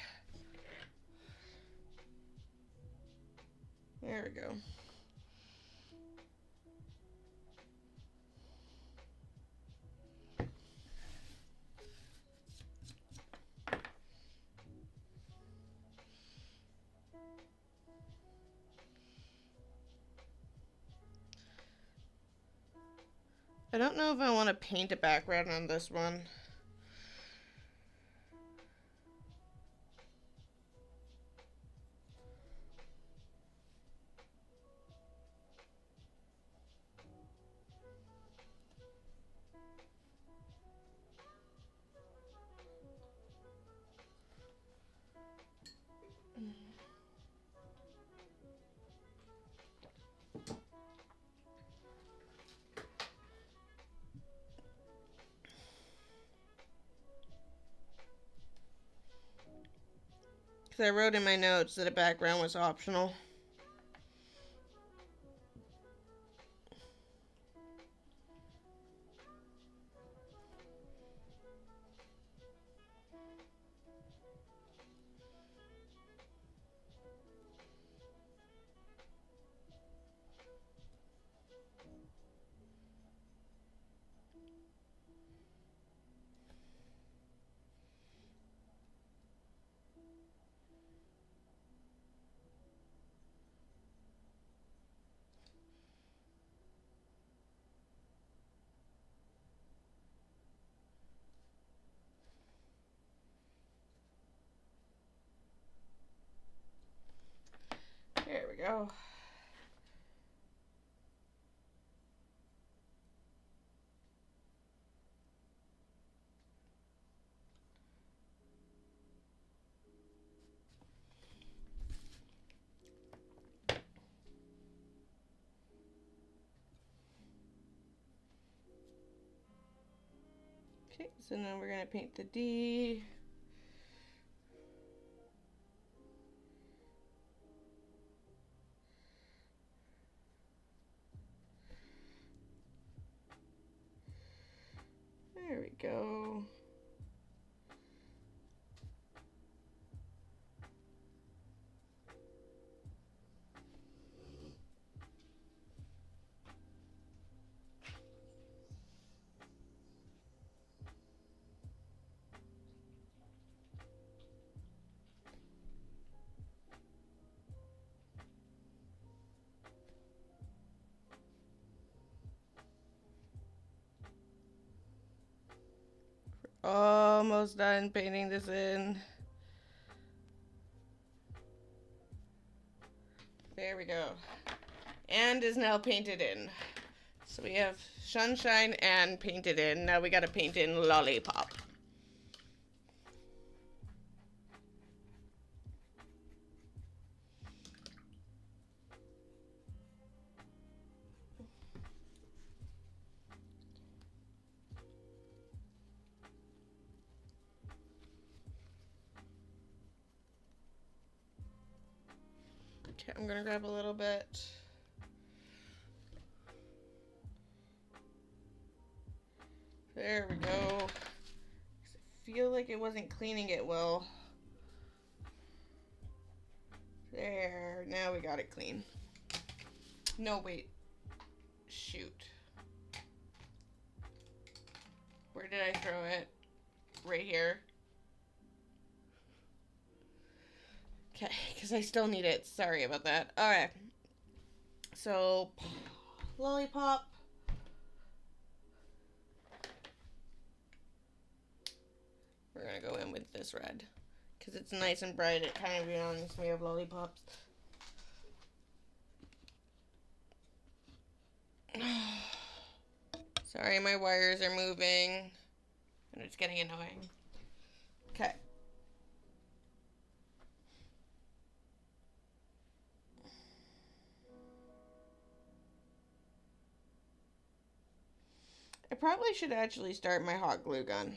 There we go. I don't know if I want to paint a background on this one. Because I wrote in my notes that a background was optional. we go. Okay, so now we're gonna paint the D. There we go. Almost done painting this in. There we go. And is now painted in. So we have sunshine and painted in. Now we gotta paint in lollipop. Okay, I'm gonna grab a little bit. There we go. I feel like it wasn't cleaning it well. There, now we got it clean. No, wait. Shoot. Where did I throw it? Right here. Okay, because I still need it. Sorry about that. Alright. So, lollipop. We're gonna go in with this red. Because it's nice and bright. It kind of reminds me of lollipops. Sorry, my wires are moving. And it's getting annoying. Okay. I probably should actually start my hot glue gun.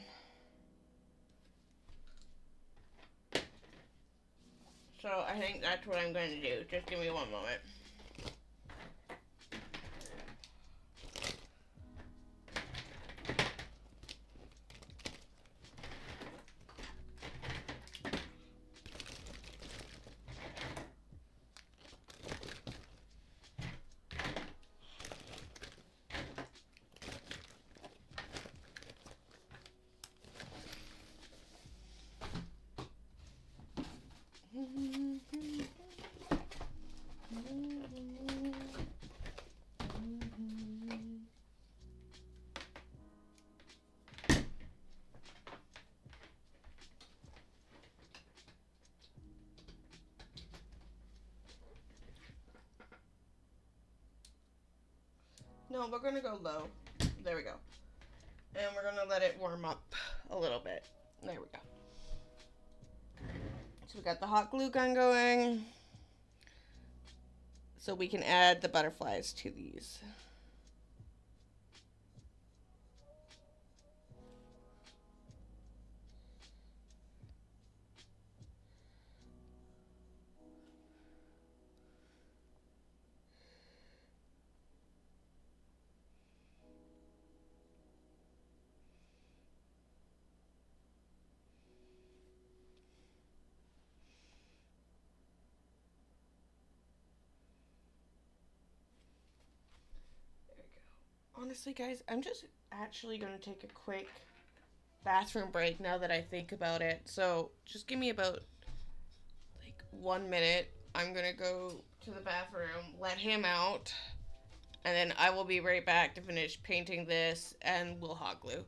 So I think that's what I'm going to do. Just give me one moment. No, we're gonna go low. There we go. And we're gonna let it warm up a little bit. There we go. So we got the hot glue gun going. So we can add the butterflies to these. Honestly, guys, I'm just actually going to take a quick bathroom break now that I think about it. So just give me about like 1 minute. I'm going to go to the bathroom, let him out, and then I will be right back to finish painting this and we'll hot glue.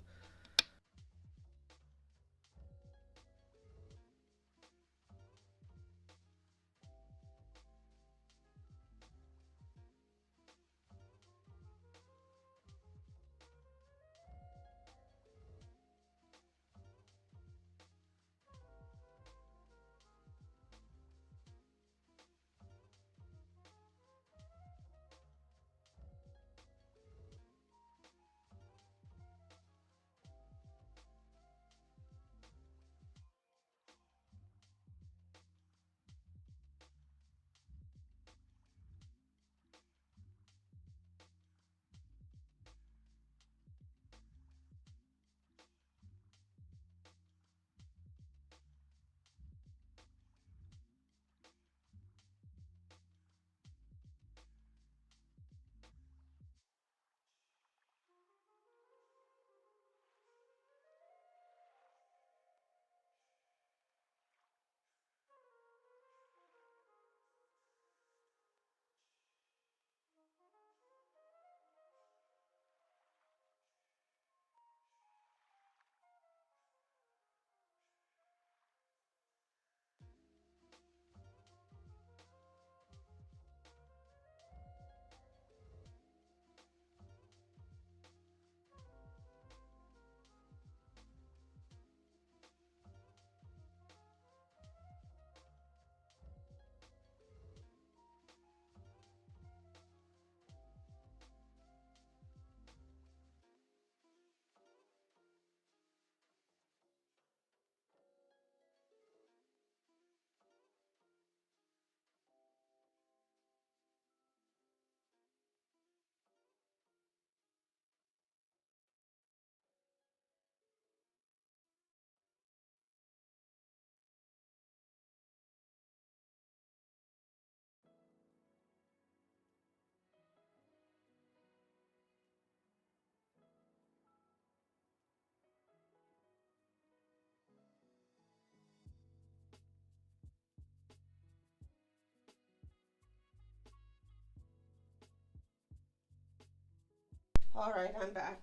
Alright, I'm back.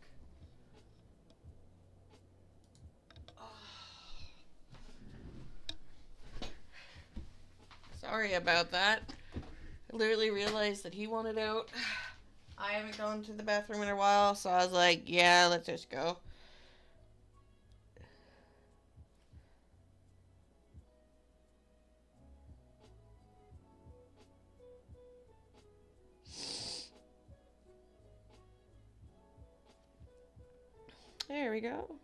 Sorry about that. I literally realized that he wanted out. I haven't gone to the bathroom in a while, so I was like, yeah, let's just go. There we go.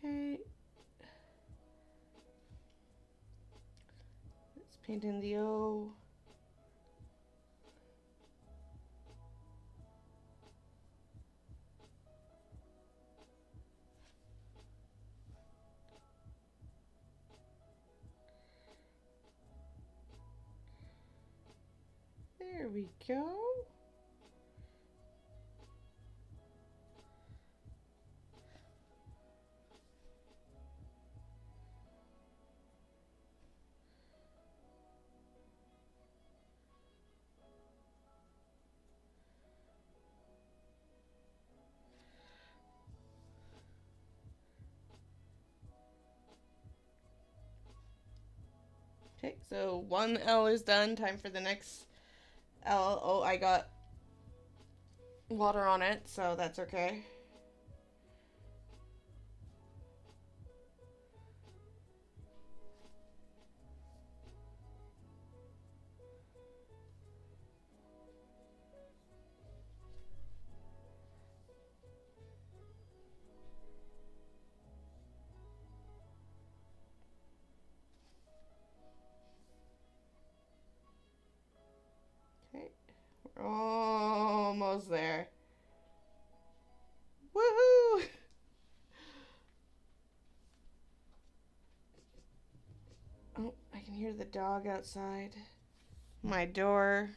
Okay. Let's paint in the O. There we go. Okay, so one L is done. Time for the next L. Oh, I got water on it, so that's okay. Okay, we're almost there. Woohoo! Oh, I can hear the dog outside my door.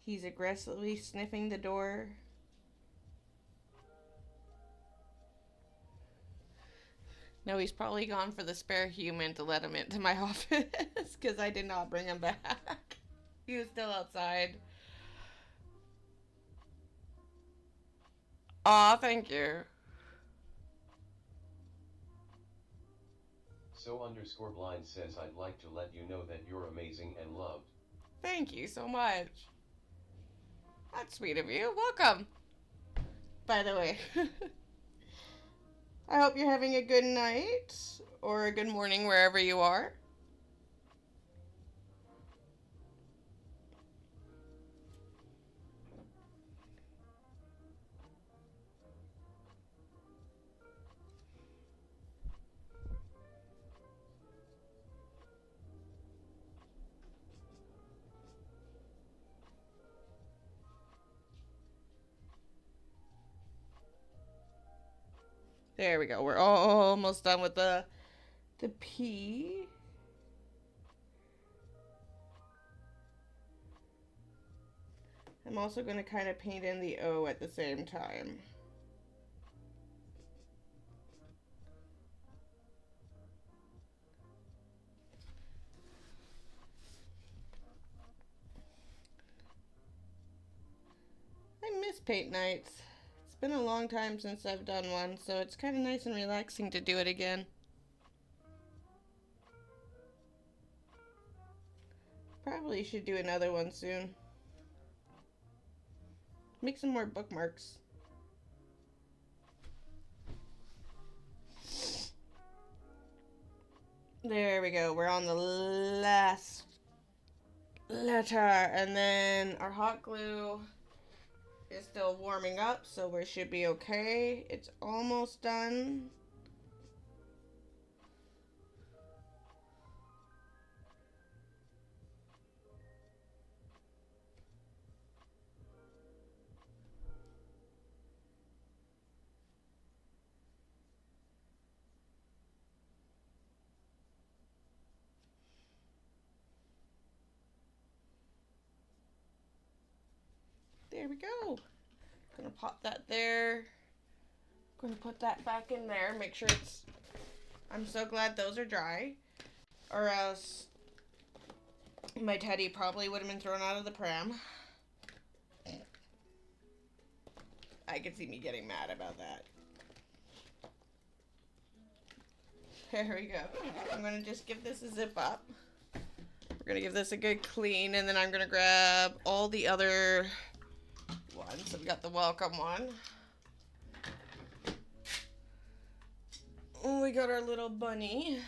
He's aggressively sniffing the door. No, he's probably gone for the spare human to let him into my office because I did not bring him back. He was still outside. Aw, thank you. So underscore blind says I'd like to let you know that you're amazing and loved. Thank you so much. That's sweet of you. Welcome. By the way. I hope you're having a good night or a good morning wherever you are. There we go. We're almost done with the P. I'm also going to kind of paint in the O at the same time. I miss paint nights. It's been a long time since I've done one, so it's kind of nice and relaxing to do it again. Probably should do another one soon. Make some more bookmarks. There we go. We're on the last letter, and then our hot glue is still warming up, so we should be okay. It's almost done. There we go. Gonna pop that there. Gonna put that back in there. Make sure it's... I'm so glad those are dry. Or else my teddy probably would have been thrown out of the pram. I could see me getting mad about that. There we go. I'm gonna just give this a zip up. We're gonna give this a good clean, and then I'm gonna grab all the other ones. So we got the welcome one. Oh, we got our little bunny.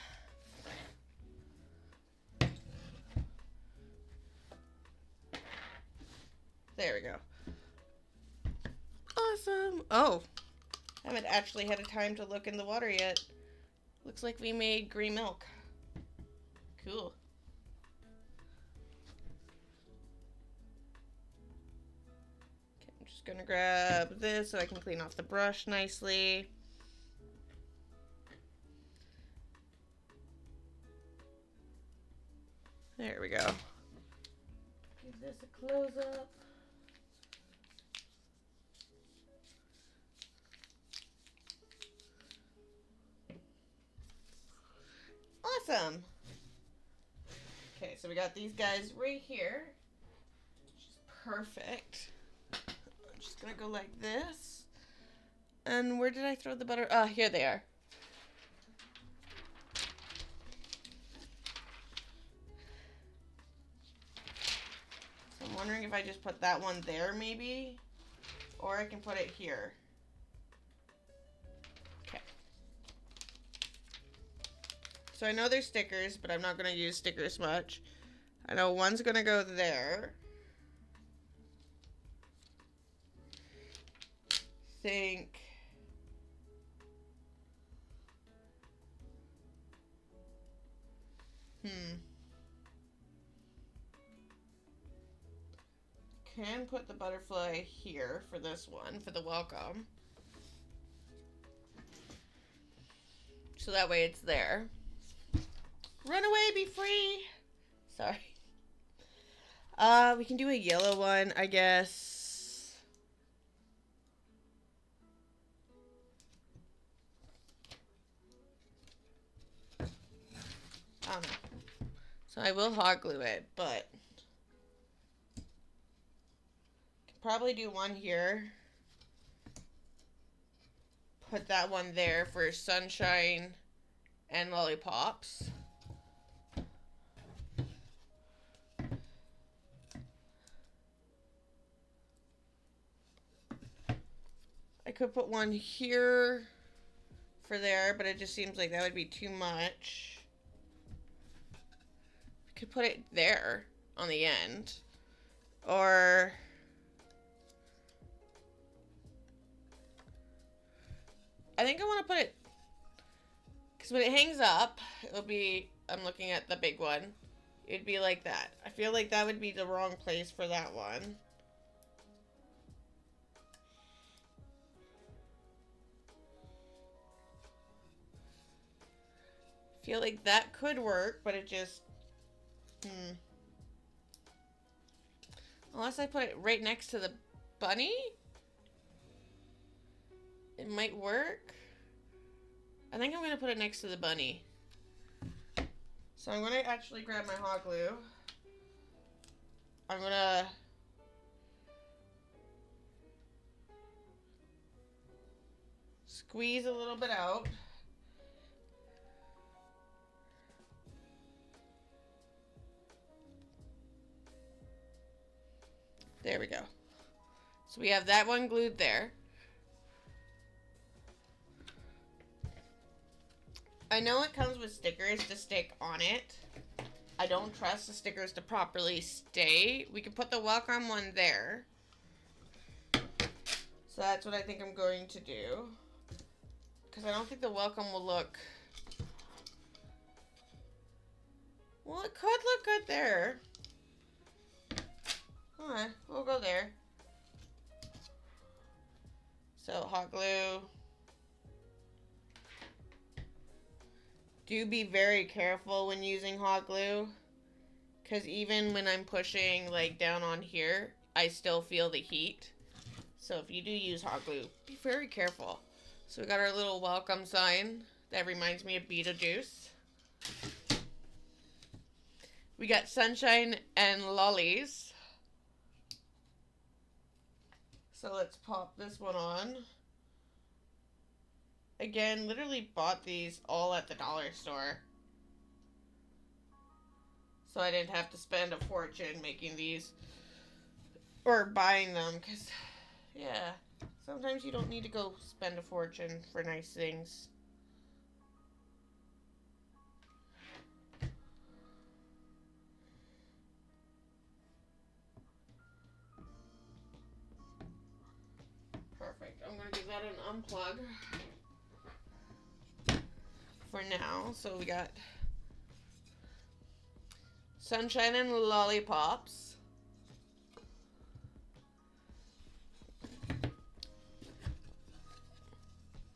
There we go. Awesome. Oh, I haven't actually had a time to look in the water yet. Looks like we made green milk. Cool. Okay, I'm just gonna grab this so I can clean off the brush nicely. There we go. Give this a close up. Awesome. Okay, so we got these guys right here, which is perfect. I'm just gonna go like this. And where did I throw the butter? Ah, here they are. So I'm wondering if I just put that one there maybe, or I can put it here. So I know they're stickers, but I'm not going to use stickers much. I know one's going to go there. Think. Can put the butterfly here for this one, for the welcome. So that way it's there. Run away, be free. Sorry. We can do a yellow one, I guess. I don't know. So I will hot glue it, but can probably do one here. Put that one there for sunshine and lollipops. I could put one here for there, but it just seems like that would be too much. I could put it there on the end. Or I think I want to put it, because when it hangs up, it'll be, I'm looking at the big one. It'd be like that. I feel like that would be the wrong place for that one. Feel like that could work, but it just, Unless I put it right next to the bunny, it might work. I think I'm going to put it next to the bunny. So I'm going to actually grab my hot glue. I'm going to squeeze a little bit out. There we go. So we have that one glued there. I know it comes with stickers to stick on it. I don't trust the stickers to properly stay. We could put the welcome one there. So that's what I think I'm going to do. Because I don't think the welcome will look... Well, it could look good there. Alright, we'll go there. So, hot glue. Do be very careful when using hot glue. Because even when I'm pushing, like, down on here, I still feel the heat. So if you do use hot glue, be very careful. So we got our little welcome sign that reminds me of Beetlejuice. We got sunshine and lollies. So let's pop this one on. Again, literally bought these all at the dollar store. So I didn't have to spend a fortune making these or buying them, because, yeah, sometimes you don't need to go spend a fortune for nice things. Perfect. I'm going to give that an unplug for now. So we got sunshine and lollipops.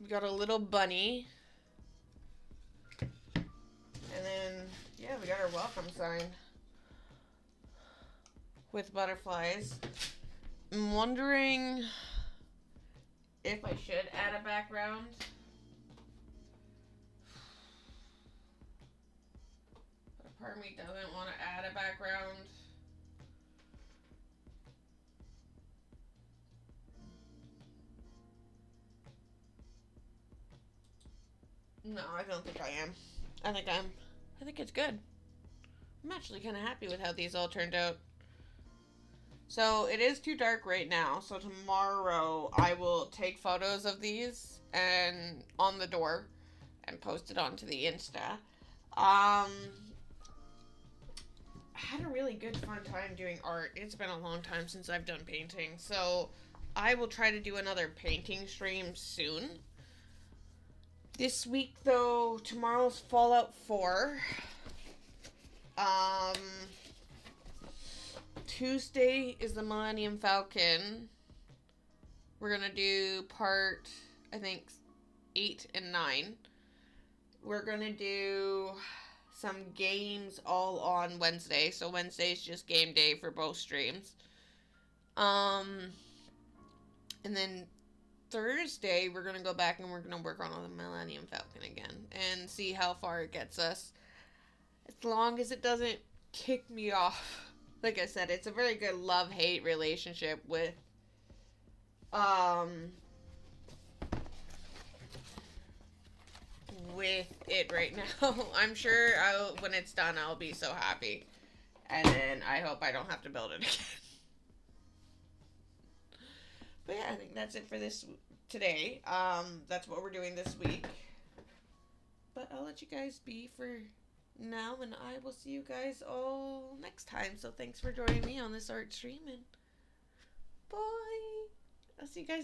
We got a little bunny. And then, yeah, we got our welcome sign with butterflies. I'm wondering if I should add a background. But a part of me doesn't want to add a background. No, I don't think I am. I think it's good. I'm actually kind of happy with how these all turned out. So it is too dark right now. So tomorrow I will take photos of these and on the door and post it onto the Insta. I had a really good fun time doing art. It's been a long time since I've done painting. So I will try to do another painting stream soon. This week, though, tomorrow's Fallout 4. Tuesday is the Millennium Falcon. We're gonna do part, I think, 8 and 9. We're gonna do some games all on Wednesday. So Wednesday's just game day for both streams. And then Thursday, we're going to go back and we're going to work on the Millennium Falcon again and see how far it gets us. As long as it doesn't kick me off. Like I said, it's a very good love-hate relationship with it right now. I'm sure when it's done, I'll be so happy. And then I hope I don't have to build it again. But yeah, I think that's it for this today. That's what we're doing this week. But I'll let you guys be for now, and I will see you guys all next time. So thanks for joining me on this art stream, and bye. I'll see you guys